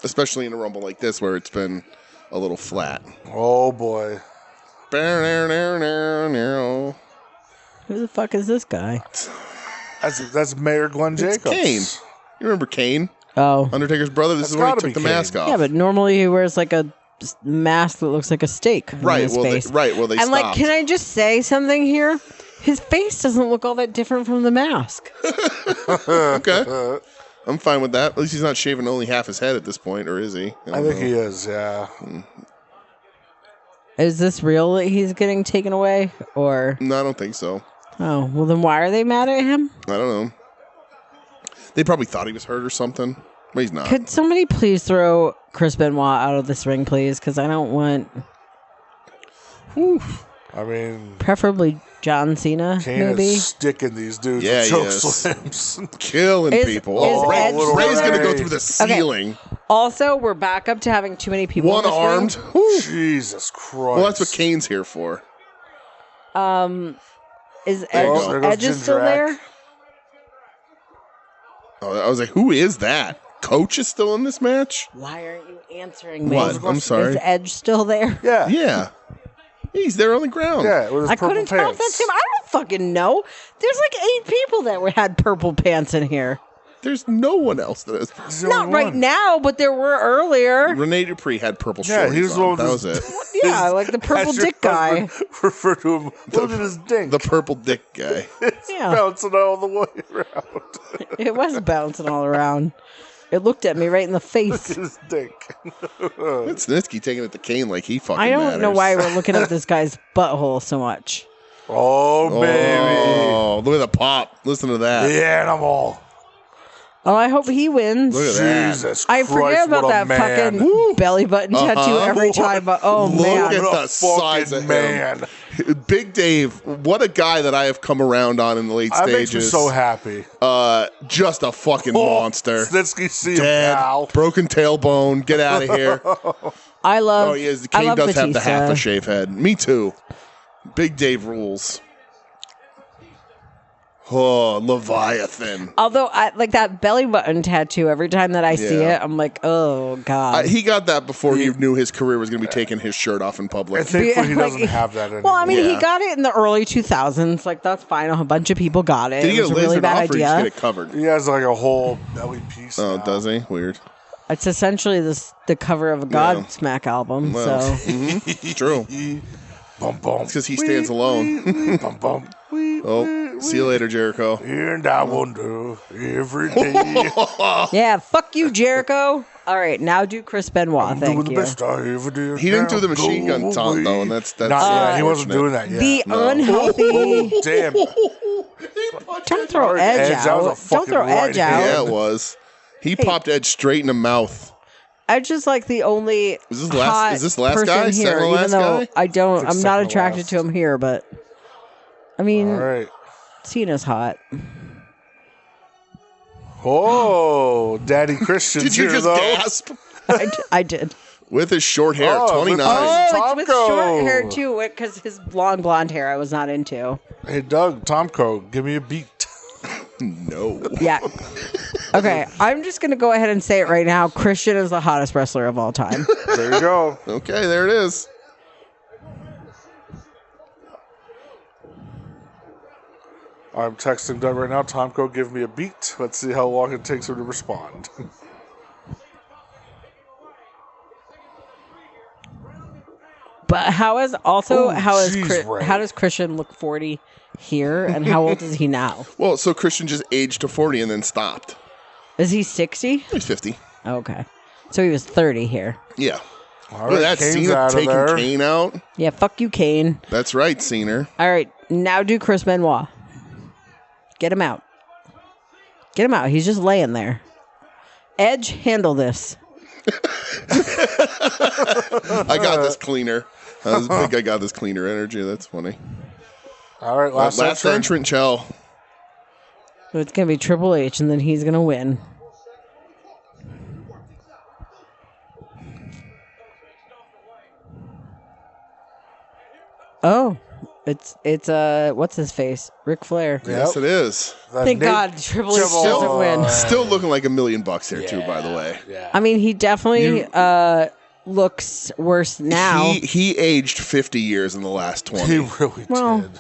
Especially in a Rumble like this where it's been a little flat.
Oh boy.
Who
Who the fuck is this guy?
That's Mayor Glenn Jacobs.
Kane. You remember Kane?
Oh.
Undertaker's brother? This
That's
is where he
gotta
took
be
the
Kane.
mask off.
Yeah, but normally he wears like a mask that looks like a steak. on
Right,
his
well,
face.
they
And
stopped.
like, can I just say something here? His face doesn't look all that different from the mask.
Okay. I'm fine with that. At least he's not shaving only half his head at this point, or is he?
I think he is, yeah.
Is this real that he's getting taken away? Or
No, I don't think so.
oh, well then why are they mad at him?
I don't know. They probably thought he was hurt or something, but he's not.
Could somebody please throw Chris Benoit out of this ring, please? Because I don't want,
I mean,
preferably John Cena,
Kane
maybe.
is sticking these dudes
Yeah,
with
he
choke
is.
slams.
Killing
Is-
people.
is
Ray-
Edge still
Ray's going to
there?
go through the ceiling.
Also, we're back up to having too many people. in this ring.
One-armed. Whew.
Jesus Christ.
Well, that's what Kane's here for.
Is
There you
Edge,
go.
There goes
Edge is still
Jindrak.
there?
Oh, I was like, who is that? Coach is still in this match?
Why aren't you answering me?
What? I'm sorry.
Is Edge still there?
Yeah.
Yeah. He's there on the ground.
Yeah, with his
I
purple
couldn't tell if
pants.
that's him. I don't fucking know. There's like 8 people that had purple pants in here.
There's no one else that has.
He's the
Not
only
right
one.
now, but there were earlier.
Rene Dupree had purple
Yeah,
shorts
he was the
on.
one
That
with
was
his-
it.
Yeah, like the purple
As your
dick guy.
husband refer to him. Look at his dink.
The purple dick guy.
Yeah,
Bouncing all the way around.
it was bouncing all around. It looked at me right in the face.
His dink.
That's Snitsky taking it to Kane like he fucking
I don't
matters.
know why we're looking at this guy's butthole so much.
Oh, baby.
Oh, look at the pop. Listen to that.
The animal.
Oh, I hope he wins.
Look at that.
Jesus
I
Christ,
forget about
what a
that
man.
fucking belly button tattoo every time. But oh
Look
man,
at
What a
the size
fucking
of
man.
him. Big Dave, what a guy that I have come around on in the late
That makes me
stages.
so happy.
Just a fucking monster.
Snitsky, see him,
Dead,
pal.
broken tailbone. Get out of here.
I love.
Oh, he is.
I
Kane
love
does have the
Batista.
half a shave head. Me too. Big Dave rules. Oh, Leviathan.
Although I like that belly button tattoo. Every time that I see
Yeah.
it, I'm like, oh god.
He got that before he knew his career was going to be taking his shirt off in public.
I think he
Like,
doesn't have that anymore.
well, I mean,
Yeah.
he got it in the early 2000s. Like that's fine. A bunch of people got it.
Did he
It
get
was
a
a really
laser
bad
off or
idea.
just get it covered?
He has like a whole belly piece.
Oh,
now.
does he? Weird.
It's essentially the cover of a Godsmack album.
Well,
So
True.
Bum, bum.
It's because he stands alone.
Bum, bum.
Oh, see you later, Jericho.
And I wonder every day.
yeah, fuck you, Jericho. All right, now do Chris Benoit.
doing
Thank
the
you.
best I ever did.
He didn't do the
Now
machine gun
go
taunt, though,
away.
and that's
Not yet. He wasn't
unfortunate.
doing that yet.
The
No.
unhealthy.
Damn.
Don't throw
Sorry,
Edge
Edge, that was a
out. Don't
fucking
throw Edge
right
out.
Yeah, it was. He popped Edge straight in the mouth.
Edge is like the only
Is this the last-
hot
is this the last
person
guy?
here,
Second to
even
last
though
guy?
I don't.
It's
I'm
second
not
to
attracted
last.
to him here, but I mean,
All right.
Cena's hot.
Oh, Daddy Christian's
Did you
here,
just
though.
gasp?
I did.
With his short hair,
Oh,
29.
Oh, it's with
Tomko.
short hair too, because his blonde hair I was not into.
Hey, Doug, Tomko, give me a beat.
No.
Yeah. Okay, I'm just gonna go ahead and say it right now. Christian is the hottest wrestler of all time.
There you go.
Okay, there it is.
I'm texting Doug right now. Tomko, give me a beat. Let's see how long it takes him to respond.
But how is
jeez, Ray.
how does Christian look 40 here, and how old is he now?
Well, so Christian just aged to 40 and then stopped.
Is he 60?
He's 50.
Okay, so he was 30 here.
Yeah.
All
Look at that.
Kane's
Cena
out of
taking
there.
Kane out.
Yeah, fuck you, Kane.
That's right, Cena.
All right, now do Chris Benoit. Get him out. Get him out. He's just laying there. Edge, handle this.
I got this cleaner. I think I got this cleaner energy. That's funny.
All right, last
entrant, Chell.
So it's going to be Triple H, and then he's going to win. Oh, it's what's his face? Ric Flair.
Yes, it is.
Thank God Triple H doesn't win.
Still looking like $1 million here too, by the way.
Yeah.
I mean, he definitely looks worse now.
He aged 50 years in the last 20.
He really did.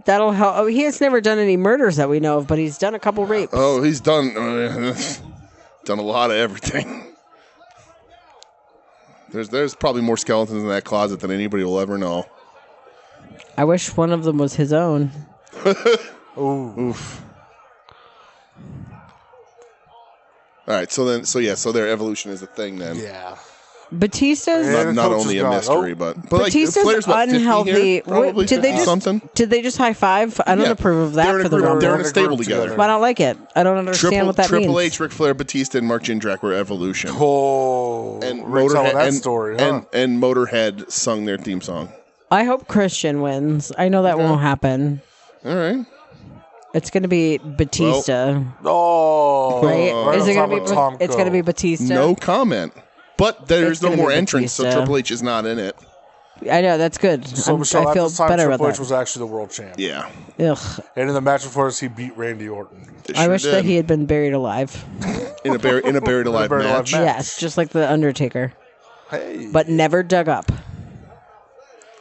That'll help. Oh, he has never done any murders that we know of, but he's done a couple rapes.
Oh, he's done a lot of everything. There's probably more skeletons in that closet than anybody will ever know.
I wish one of them was his own.
Oof. All right, so their evolution is a thing then.
Yeah.
Batista's
not only a mystery, but
Batista's
like Flair's what, 50
unhealthy.
here? Probably
Did they
50
just
something?
Did they just high five? I don't approve of that
they're in
for
a
the
group,
Rumble.
They're in a stable together.
I don't like it. I don't understand what that means.
Triple H, Ric Flair, Batista, and Mark Jindrak were Evolution.
Oh,
and
Motorhead
and Motorhead sung their theme song.
I hope Christian wins. I know that won't happen.
All right.
It's going to be Batista.
Right?
Is it going to be? It's going to be Batista.
No comment. But there's no more entrants, so Triple H is not in it.
I know, that's good.
So Michelle,
I feel better about
Triple H
that.
was actually the world champ.
Yeah.
Ugh.
And in the match before us, he beat Randy Orton.
I wish that he had been buried alive.
in a buried alive match.
Yes, just like the Undertaker.
Hey.
But never dug up.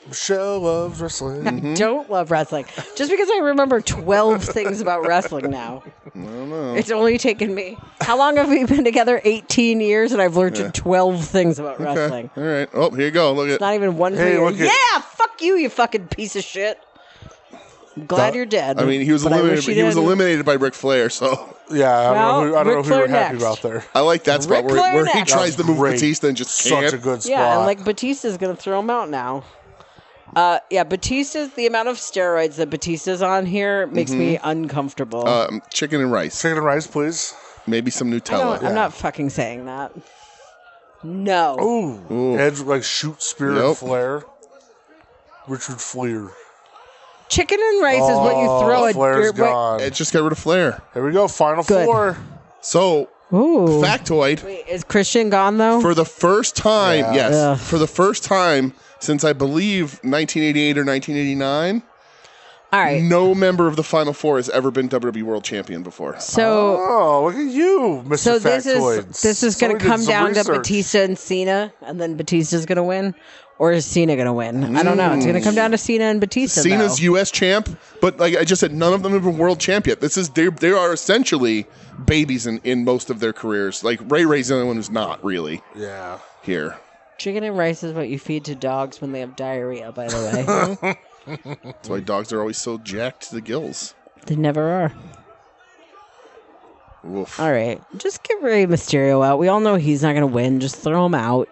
Michelle loves wrestling.
I don't love wrestling. Just because I remember 12 things about wrestling now.
I don't know.
It's only taken me. How long have we been together? 18 years, and I've learned 12 things about wrestling.
All right. Oh, here you go. Look at.
Not even one for you. Yeah, fuck you, you fucking piece of shit. I'm glad you're dead.
I mean, he was eliminated. He was eliminated by Ric Flair, so.
Yeah, I don't know who you're happy about there.
I like that spot where he tries to move Batista and just can't.
Such a good spot.
Yeah, and like Batista's going to throw him out now. Batista's, the amount of steroids that Batista's on here makes me uncomfortable.
Chicken and rice.
Chicken and rice, please.
Maybe some Nutella.
I'm not fucking saying that. No.
Ooh. Edge, like, shoot Spirit Flair. Richard Flair.
Chicken and rice is what you throw at
Flair's gone.
Edge just got rid of Flair.
Here we go, final four.
So, factoid.
Wait, is Christian gone, though?
For the first time, yes.
Ugh.
For the first time since I believe 1988 or 1989,
all right,
no member of the Final Four has ever been WWE World Champion before.
So,
look at you, Mr.
So
Factoids.
this is going to come down to Batista and Cena, and then Batista's going to win, or is Cena going to win? I don't know. It's going to come down to Cena and Batista.
Cena's U.S. champ, but like I just said, none of them have been world champ yet. They are essentially babies in most of their careers. Like Ray's the only one who's not really.
Yeah.
Here.
Chicken and rice is what you feed to dogs when they have diarrhea, by the way.
That's why dogs are always so jacked to the gills.
They never are.
Oof.
All right. Just get Rey Mysterio out. We all know he's not going to win. Just throw him out.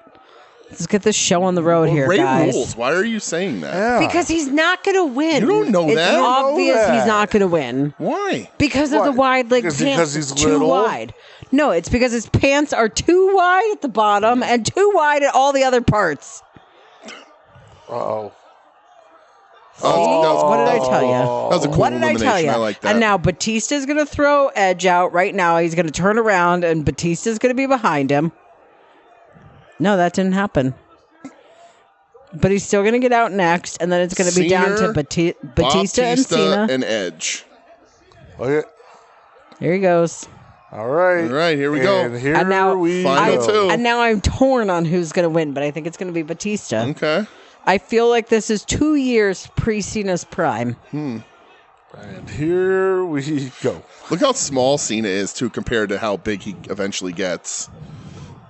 Let's get this show on the road here,
Ray
guys.
rules. Why are you saying that?
Yeah.
Because he's not going to win.
You don't know
it's
that.
It's obvious he's not going to win.
Why?
Because of the wide leg
Is it
pants.
because he's
too
little?
wide. No, it's because his pants are too wide at the bottom and too wide at all the other parts.
Uh-oh.
What did I tell you?
That was a cool
What did I tell you?
I like that.
And now Batista's going to throw Edge out right now. He's going to turn around and Batista's going to be behind him. No, that didn't happen. But he's still going to get out next, and then it's going to be down to Batista and Cena.
And Edge.
Okay.
Here he goes.
All right.
All right, here we go.
And here
And now,
we
Final
go.
two.
And now I'm torn on who's going to win, but I think it's going to be Batista.
Okay.
I feel like this is 2 years pre-Cena's prime.
And here we go.
Look how small Cena is, too, compared to how big he eventually gets.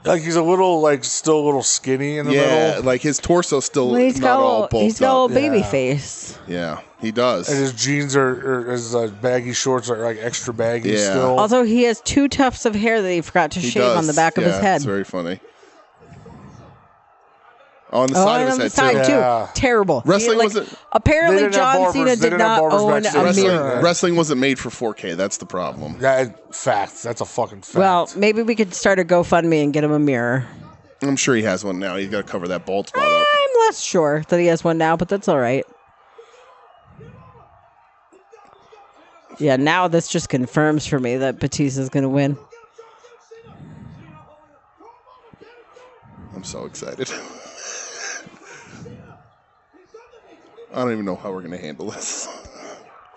Like he's a little, still a little skinny in the middle.
Yeah, like his torso's still
Well, he's
not all bulked
he's got a
up.
little baby face.
Yeah, he does.
And his jeans his baggy shorts are like extra baggy
Yeah.
still.
Also, he has 2 tufts of hair that he forgot to shave on the back of his head.
It's very funny. On the side of his head, too.
Yeah.
Terrible.
Wrestling wasn't...
Apparently, John Cena did not own a mirror.
Wrestling wasn't made for 4K. That's the problem.
Fact. That's a fucking fact.
Well, maybe we could start a GoFundMe and get him a mirror.
I'm sure he has one now. He's got to cover that bald spot up.
I'm less sure that he has one now, but that's all right. Yeah, now this just confirms for me that Batista's going to win.
I'm so excited. I don't even know how we're going to handle this.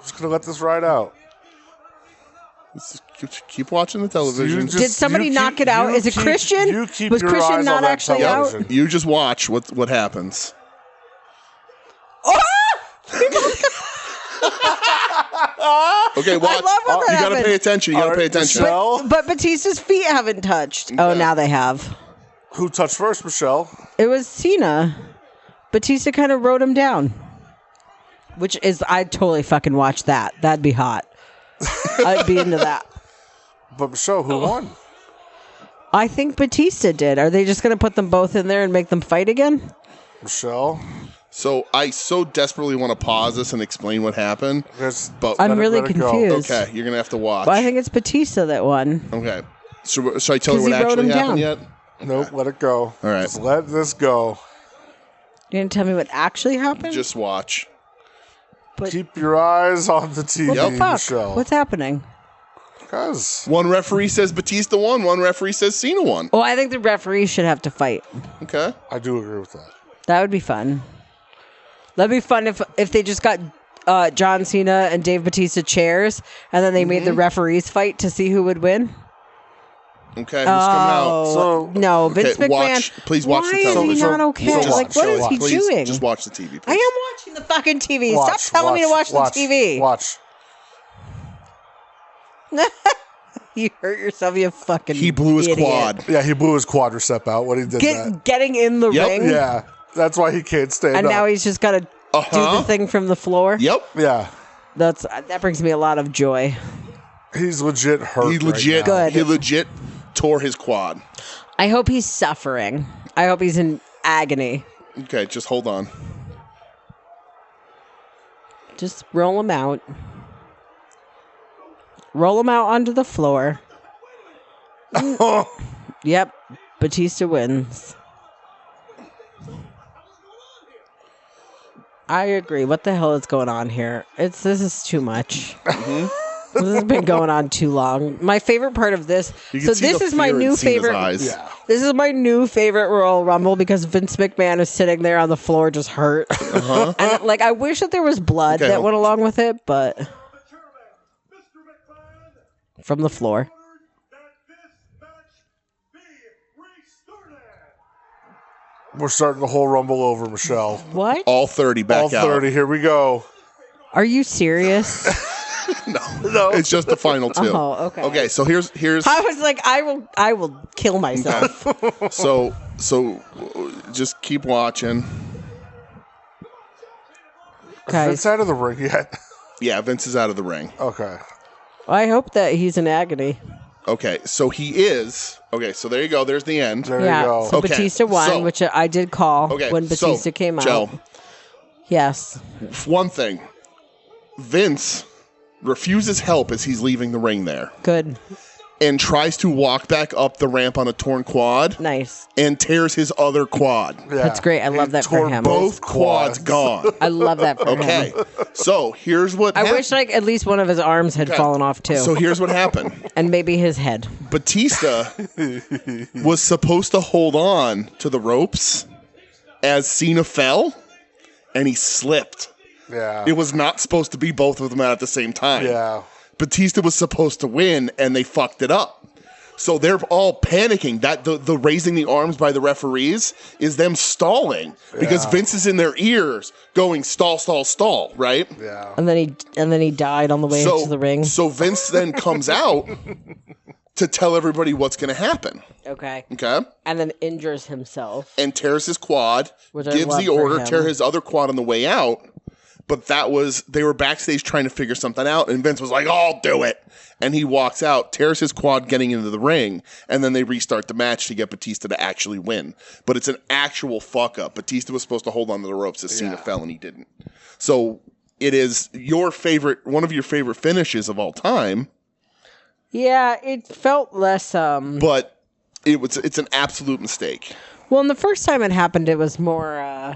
Just going to let this ride out.
Let's just keep watching the television.
Did somebody knock it out? Is it Christian? Was Christian not actually out?
You just watch what happens.
Oh!
Okay, watch. You got to pay attention. You got to pay attention.
But Batista's feet haven't touched. Okay. Oh, now they have.
Who touched first, Michelle?
It was Cena. Batista kind of rode him down. Which is, I'd totally fucking watch that. That'd be hot. I'd be into that.
But Michelle, who won?
I think Batista did. Are they just going to put them both in there and make them fight again?
Michelle?
So I so desperately want to pause this and explain what happened. But
I'm really confused.
Okay, you're going to have to watch.
But I think it's Batista that won.
Okay. So should I tell you what actually happened yet?
Nope, let it go.
All right.
Just let this go.
You didn't tell me what actually happened?
Just watch.
But keep your eyes on the TV,
what the fuck?
Michelle.
What's happening?
Because
one referee says Batista won, one referee says Cena won.
Well, I think the referee should have to fight.
Okay.
I do agree with that.
That would be fun. That'd be fun if they just got John Cena and Dave Batista chairs, and then they made the referees fight to see who would win.
Okay, who's coming out?
So no, Vince McMahon.
Please watch the television.
Why is he not okay? Like, what is he doing?
Just watch the TV, please.
I am watching the fucking TV. Stop telling me to watch the TV.
Watch.
You hurt yourself, you fucking
He blew his
idiot.
quad.
Yeah, he blew his quadricep out when he did that.
Getting in the ring?
Yeah, that's why he can't stand
and
up.
And now he's just got to do the thing from the floor?
Yep.
Yeah.
That brings me a lot of joy.
He's legit hurt.
He legit,
Good.
He legit tore his quad.
I hope he's suffering. I hope he's in agony.
Okay, just hold on.
Just roll him out. Roll him out onto the floor. Yep. Batista wins. I agree. What the hell is going on here? This is too much. This has been going on too long. My favorite part of this. So this is my new favorite.
Yeah.
This is my new favorite Royal Rumble because Vince McMahon is sitting there on the floor just hurt. And I wish that there was blood that went along with it, but from the floor.
We're starting the whole Rumble over, Michelle.
What?
All 30 back out.
All 30. Here we go.
Are you serious?
No. It's just the final two.
Oh, okay.
Okay, so here's.
I was like, I will kill myself.
Okay. So just keep watching.
Is Vince out of the ring yet?
Yeah, Vince is out of the ring.
Okay.
I hope that he's in agony.
Okay, so he is. Okay, so there you go. There's the end.
There you go.
So Batista won, which I did call when Batista came out.
Joe,
yes.
One thing. Vince refuses help as he's leaving the ring there.
Good.
And tries to walk back up the ramp on a torn quad.
Nice.
And tears his other quad.
Yeah.
That's great. I love that for him.
Both quads gone.
I love that for him.
Okay. So here's what
I wish at least one of his arms had fallen off too.
So here's what happened.
And maybe his head.
Batista was supposed to hold on to the ropes as Cena fell, and he slipped.
Yeah.
It was not supposed to be both of them at the same time.
Yeah.
Batista was supposed to win, and they fucked it up. So they're all panicking. That the raising the arms by the referees is them stalling because Vince is in their ears going stall, stall, stall, right?
Yeah.
And then he died on the way into the ring.
So Vince then comes out to tell everybody what's going to happen.
Okay.
Okay.
And then injures himself.
And tears his quad,
Which I
gives
love
the
for
order,
him.
tear his other quad on the way out. But they were backstage trying to figure something out, and Vince was like, I'll do it. And he walks out, tears his quad getting into the ring, and then they restart the match to get Batista to actually win. But it's an actual fuck up. Batista was supposed to hold on to the ropes as Cena fell, and he didn't. So it is one of your favorite finishes of all time.
Yeah, it felt less.
But it's an absolute mistake.
Well, and the first time it happened, it was more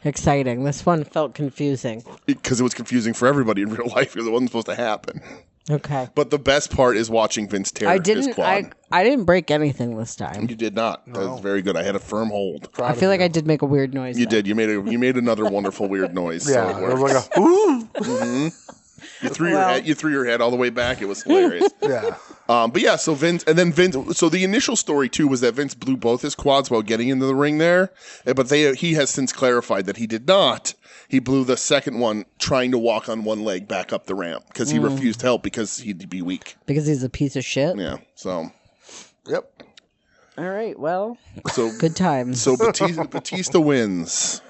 exciting. This one felt confusing.
Because it was confusing for everybody in real life because it wasn't supposed to happen.
Okay.
But the best part is watching Vince tear his quad.
I didn't break anything this time.
You did not. No. That was very good. I had a firm hold.
I feel like I did make a weird noise.
You did. You made another wonderful weird noise.
Yeah.
So it
was like a ooh.
Mm-hmm. You threw your head all the way back. It was hilarious.
Yeah.
But yeah, so Vince, so the initial story too was that Vince blew both his quads while getting into the ring there, but he has since clarified that he did not. He blew the second one trying to walk on one leg back up the ramp because he refused help because he'd be weak.
Because he's a piece of shit?
Yeah, so. Yep.
All right, well,
so
good times.
So Batista wins.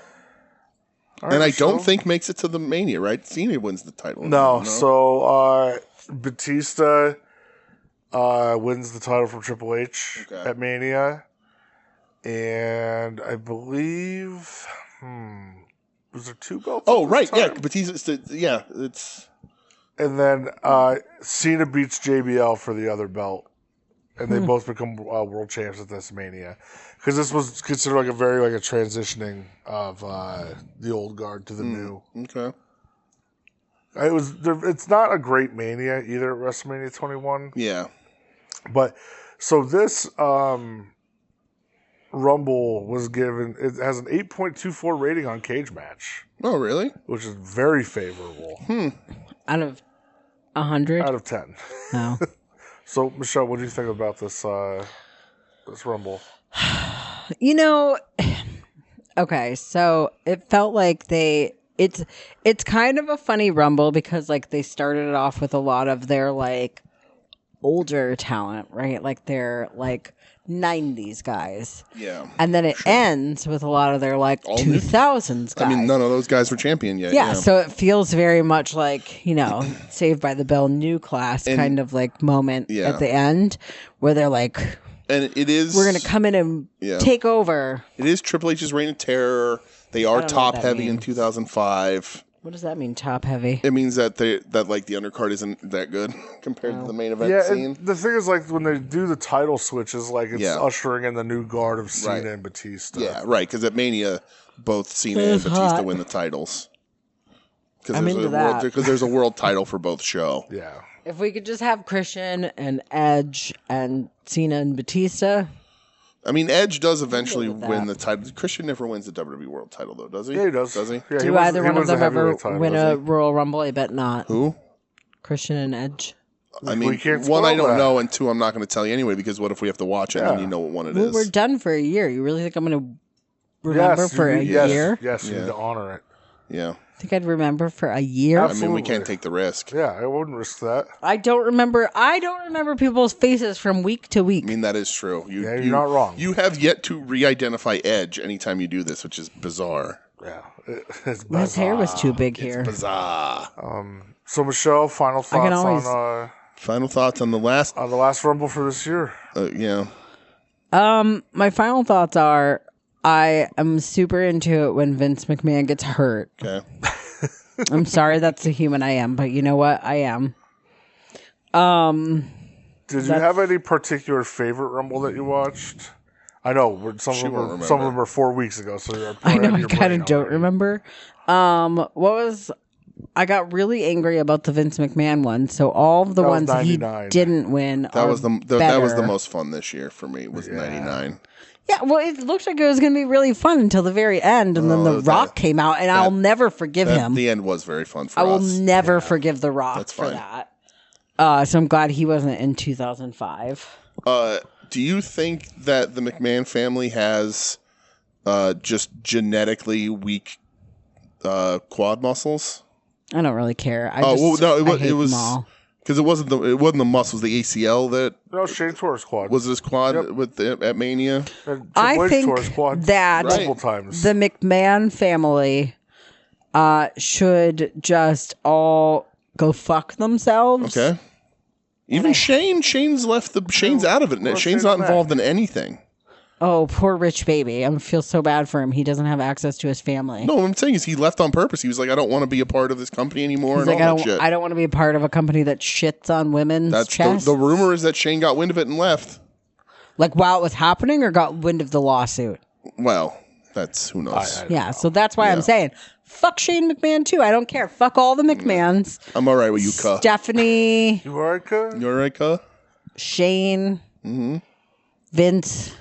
Right, and I don't think makes it to the Mania, right? Cena wins the title.
No, so Batista wins the title from Triple H at Mania. And I believe... was there 2 belts?
Oh, right, yeah. Batista, it's...
And then Cena beats JBL for the other belt. And they both become world champs at this Mania. Because this was considered like a transitioning of the old guard to the new.
Okay.
It's not a great Mania either at WrestleMania 21.
Yeah.
But, so this Rumble was given, it has an 8.24 rating on Cage Match.
Oh, really?
Which is very favorable.
Out of 100?
Out of 10.
Oh.
So, Michelle, what do you think about this Rumble?
Okay, so it felt like it's kind of a funny Rumble because like they started it off with a lot of their like older talent, right? Like they're like 90s guys.
Yeah.
And then it ends with a lot of their like 2000s guys.
I mean, none of those guys were champion yet.
Yeah, so it feels very much like, Saved by the Bell new class kind of like moment at the end where they're like,
and it is,
we're going to come in and take over.
It is Triple H's reign of terror. They are top heavy in 2005.
What does that mean, top heavy?
It means that the undercard isn't that good compared to the main event scene.
The thing is, like, when they do the title switches, like, it's ushering in the new guard of Cena and Batista.
Yeah, right, because at Mania, both Cena and Batista win the titles.
I'm into that.
Because there's a world title for both show.
Yeah.
If we could just have Christian and Edge and Cena and Batista...
I mean, Edge does eventually win the title. Christian never wins the WWE World title, though, does he?
Yeah, he does.
Does he?
Yeah,
do either one of them ever win a Royal Rumble? I bet not.
Who?
Christian and Edge.
I mean, one, I don't know, and two, I'm not going to tell you anyway, because what if we have to watch it and you know what one it is?
We're done for a year. You really think I'm going to remember for a year?
Yes, you need to honor it.
Yeah.
Think I'd remember for a year?
Absolutely. I mean, we can't take the risk.
Yeah, I wouldn't risk that.
I don't remember people's faces from week to week.
I mean, that is true.
You're not wrong.
You have yet to re-identify Edge anytime you do this, which is bizarre.
Yeah, it's bizarre.
His hair was too big here.
It's bizarre.
So, Michelle, final thoughts on
final thoughts on the last
Rumble for this year?
Yeah.
My final thoughts are, I am super into it when Vince McMahon gets hurt.
Okay.
I'm sorry that's the human I am, but you know what? I am.
Did you have any particular favorite Rumble that you watched? I know some of them are 4 weeks ago, so
I know I kind of don't remember. I got really angry about the Vince McMahon one. So all of the ones he didn't win. That was
the most fun this year for me. Was 99.
Yeah, well, it looked like it was going to be really fun until the very end, and then The Rock came out, and I'll never forgive him.
The end was very fun for us.
I will never forgive The Rock for that. So I'm glad he wasn't in 2005.
Do you think that the McMahon family has just genetically weak quad muscles?
I don't really care.
It was because it wasn't the muscles, the ACL that.
No, Shane tore his quad.
Was his quad at Mania?
I think that
multiple times.
the McMahon family should just all go fuck themselves.
Okay. Even Shane's left Shane's out of it. Shane's not involved in anything.
Oh, poor rich baby. I feel so bad for him. He doesn't have access to his family.
No, what I'm saying is he left on purpose. He was like, I don't want to be a part of this company anymore.
He's
and
like,
all that shit.
I don't want to be a part of a company that shits on women's chests.
The rumor is that Shane got wind of it and left.
Like while it was happening, or got wind of the lawsuit?
Well, that's who knows.
I don't know. So that's why I'm saying, fuck Shane McMahon too. I don't care. Fuck all the McMahons.
I'm all right with you, Cuh.
Stephanie.
You all right, Cuh?
You all right, Cuh?
Shane. Vince.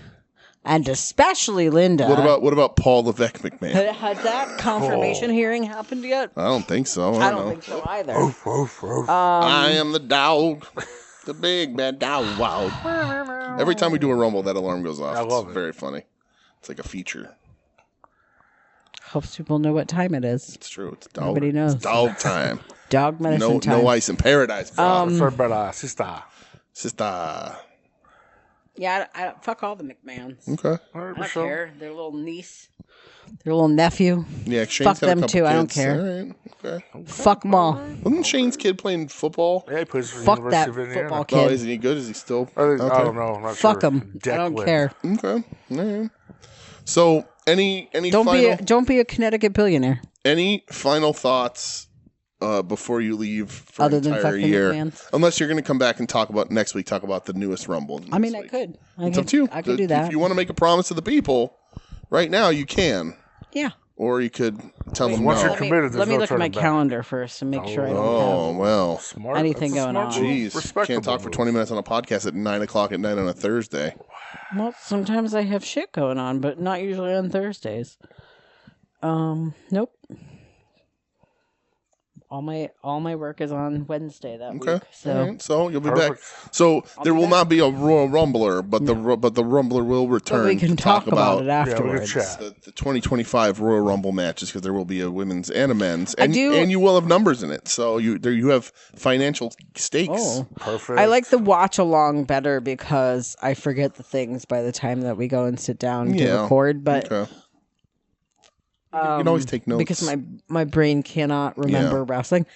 And especially Linda.
What about Paul Levesque McMahon?
Has that confirmation hearing happened yet?
I don't think so.
I don't think so either.
I am the dog. The big bad dog. Wow. Every time we do a Rumble, that alarm goes off.
I love it.
It's very funny. It's like a feature.
Hopes people know what time it is.
It's true. It's dog.
Nobody knows.
It's dog time.
Dog medicine time.
No ice in paradise.
Sister.
Yeah, I fuck all the McMahons.
Okay.
All right,
I don't
Michelle.
care. Their little niece, their little nephew.
Yeah, Shane's
Fuck
got a
them
couple
too. I don't
kids.
care.
All right. Okay.
Fuck them all.
Wasn't Shane's kid playing football?
Yeah, he plays for the
Fuck
University
that
of Indiana.
football
Oh,
kid.
is he good? Is he still
I
out
don't
there?
know. I'm not
Fuck
sure.
them. I don't
Declan.
care.
Okay. All right. So, any
Don't be a Connecticut billionaire.
any final thoughts before you leave for
Other
an
than
entire
fuck the
year?
McMahons?
Unless you're going to come back and talk about next week. Talk about the newest Rumble.
I mean,
next
I
week.
could.
It's up to you.
I could do that.
If you want to make a promise to the people right now, you can.
Yeah.
Or you could tell them
Once
no.
you're committed, there's
Let me
no
look at my
turning back.
calendar first and make sure I don't
Oh, well.
Smart.
Anything
That's a
going
smart
on.
move.
Jeez.
Respectable
Can't talk for
move.
20 minutes on a podcast at 9 o'clock at night on a Thursday.
have. Well, sometimes I have shit going on, but not usually on Thursdays. Nope. All my work is on Wednesday that
Okay.
week. So
All right. So you'll be
Perfect.
back. So there
be
will
back.
not be a Royal Rumbler, but the Rumbler will return.
but we can
to
talk about it
Yeah, we
afterwards.
can chat.
the 2025 Royal Rumble matches, because there will be a women's and a men's,
I
and
do-
and you will have numbers in it. So you have financial stakes.
Oh.
Perfect.
I like the watch along better because I forget the things by the time that we go and sit down to
Yeah.
record. But
Okay. You can always take notes
because my brain cannot remember
Yeah.
wrestling.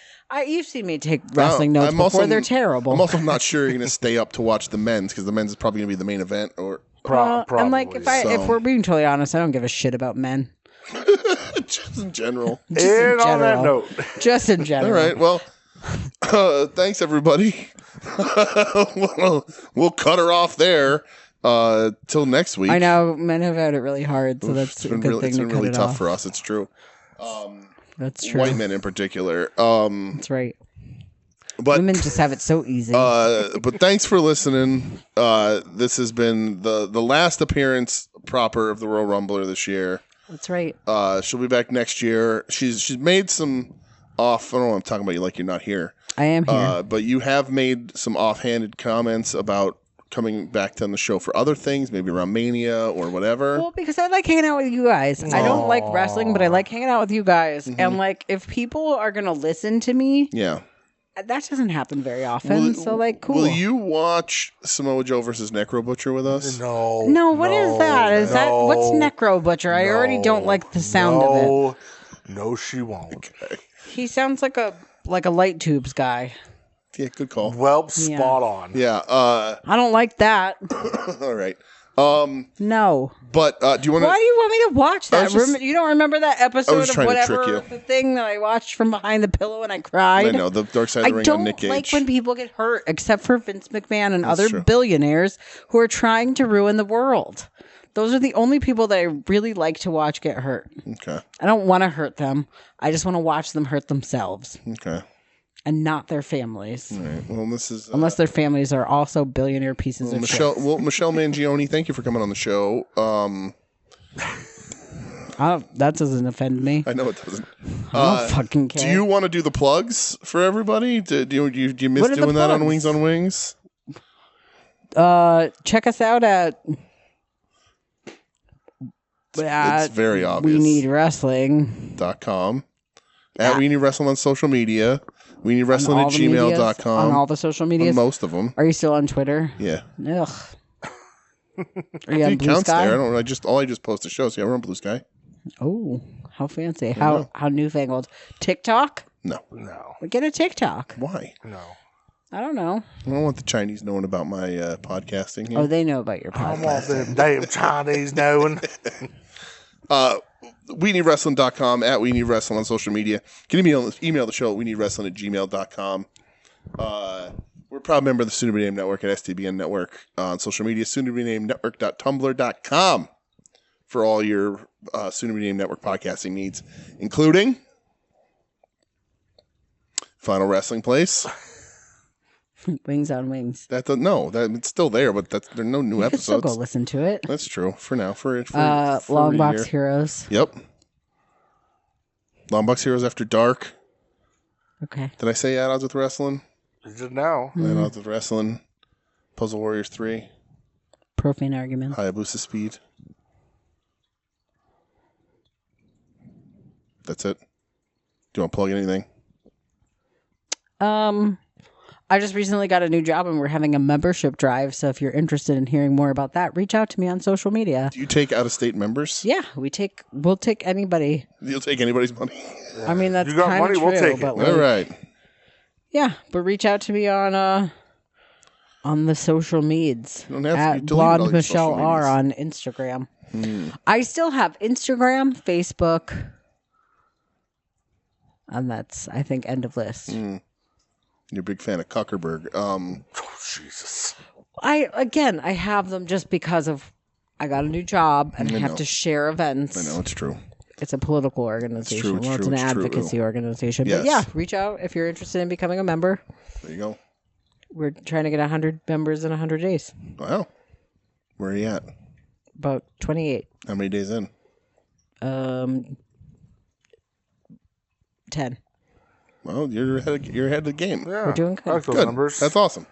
You've seen me take wrestling notes
I'm
before.
also-
They're terrible.
I'm also not sure you're going to stay up to watch the men's, because the men's is probably going to be the main event. Or
And like if
So-
we're being totally honest, I don't give a shit about men.
just in general.
Just in
And on that
general.
note,
Just in general.
All right. Well, thanks everybody. we'll cut her off there. Till next week.
I know men have had it really hard, so that's
It's
a
been
good
really,
thing
it's
to
been
cut
really
it
tough
off.
for us. It's true.
That's true.
White men in particular.
That's right.
But
Women just have it so easy.
but thanks for listening. This has been the last appearance proper of the Royal Rumbler this year.
That's right.
She'll be back next year. She's made some off. I don't know. I'm talking about you like you're not here.
I am here.
But you have made some offhanded comments about coming back on the show for other things, maybe around Mania or whatever.
Well, because I like hanging out with you guys. I don't like wrestling, but I like hanging out with you guys.
Mm-hmm.
And like, if people are gonna listen to me,
Yeah.
that doesn't happen very often. So like, cool.
Will you watch Samoa Joe versus Necro Butcher with us?
no.
No, what is that? Is that what's
no,
Necro Butcher? I already don't like the sound of it.
No, she won't.
He sounds like a light tubes guy.
Yeah, good call.
Well, spot on.
Yeah.
I don't like that.
All right.
No.
But do you want to?
Why do you want me to watch that?
was just-
You don't remember that episode of
trying to trick
whatever
you.
the thing that I watched from behind the pillow and I cried?
I know the Dark Side of
I
the Ring on
don't
Nick Cage.
like when people get hurt, except for Vince McMahon and other
true.
billionaires who are trying to ruin the world. Those are the only people that I really like to watch get hurt.
Okay.
I don't want to hurt them. I just want to watch them hurt themselves
Okay.
and not their families.
All right. Well, this is
Unless their families are also billionaire pieces of
Michelle.
shit.
Well, Michelle Mangione, thank you for coming on the show.
That doesn't offend me.
I know it doesn't.
I don't fucking care.
Do you want to do the plugs for everybody? Do you miss
What are the
doing that on
plugs?
Wings on Wings?
Check us out at
It's very obvious.
We Need Wrestling.
.com. At We Need Wrestling on social media. We Need Wrestling
On
at
all the medias,
gmail.com.
on all the social medias.
Most of them.
Are you still on Twitter?
Yeah.
Ugh. Are you on
It
Blue
counts
Sky?
there. I just post a show, so yeah, we're on Blue Sky.
Oh, How fancy. How newfangled. TikTok?
No.
We get a TikTok.
Why?
No.
I don't know.
I don't want the Chinese knowing about my podcasting here.
Oh, they know about your
I
podcast.
want them damn Chinese knowing.
WeNeedWrestling.com, at We Need Wrestling on social media. You can email the show at WeNeedWrestling@gmail.com. We're a proud member of the Soon to Be Named Network at STBN Network on social media, soon to be named network.tumblr.com for all your soon to be named network podcasting needs, including Final Wrestling Place.
Wings on Wings.
It's still there, but there are no new
You can
episodes.
still go listen to it.
That's true. For now, for
Long
a
Box
year.
Heroes.
Yep. Long Box Heroes After Dark.
Okay.
Did I say At Odds with Wrestling?
You did now.
At Odds with Wrestling. Puzzle Warriors 3.
Profane Argument.
Hayabusa Speed. That's it. Do you want to plug anything?
I just recently got a new job and we're having a membership drive. So if you're interested in hearing more about that, reach out to me on social media.
Do you take out-of-state members?
Yeah, we'll take anybody.
You'll take anybody's money?
I mean, that's
You got
kind of
money,
true.
we'll take it.
But
All right.
Yeah, but reach out to me on the social medias
You don't have to. You
at
deleted all
Blonde
your
Michelle
social
R
medias.
on Instagram. I still have Instagram, Facebook, and that's, I think, end of list.
You're a big fan of Kuckerberg.
Oh, Jesus.
I have them just because of I got a new job and I have
know.
to share events.
I know, it's true.
It's a political organization.
It's
It's
true,
an
it's true.
advocacy organization.
Yes.
But yeah, reach out if you're interested in becoming a member.
There you go.
We're trying to get 100 members in 100 days.
Wow. Where are you at?
About 28.
How many days in?
10.
Well, you're ahead of the game.
Yeah.
We're doing good.
I like those
Good.
numbers.
That's awesome.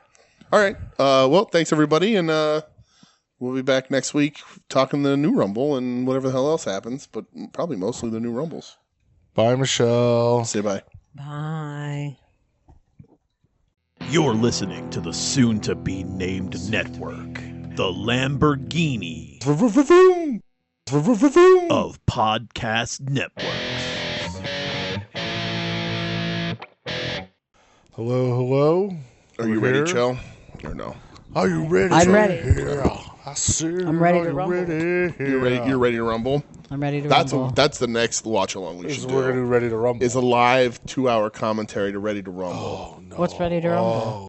All right. Well, thanks everybody, and we'll be back next week talking the new Rumble and whatever the hell else happens, but probably mostly the new Rumbles.
Bye, Michelle.
Say bye.
Bye.
You're listening to the soon-to-be-named network, the Lamborghini of podcast networks.
Hello.
Are you ready, Joe? Or no?
Are you ready?
I'm ready.
Yeah. I see.
I'm ready to rumble.
You're ready. You're ready to rumble.
I'm ready to
That's
rumble.
that's the next watch along we
We're
should
gonna do
do.
Ready to Rumble.
Is a live 2-hour commentary to Ready to Rumble.
Oh no.
What's ready to rumble?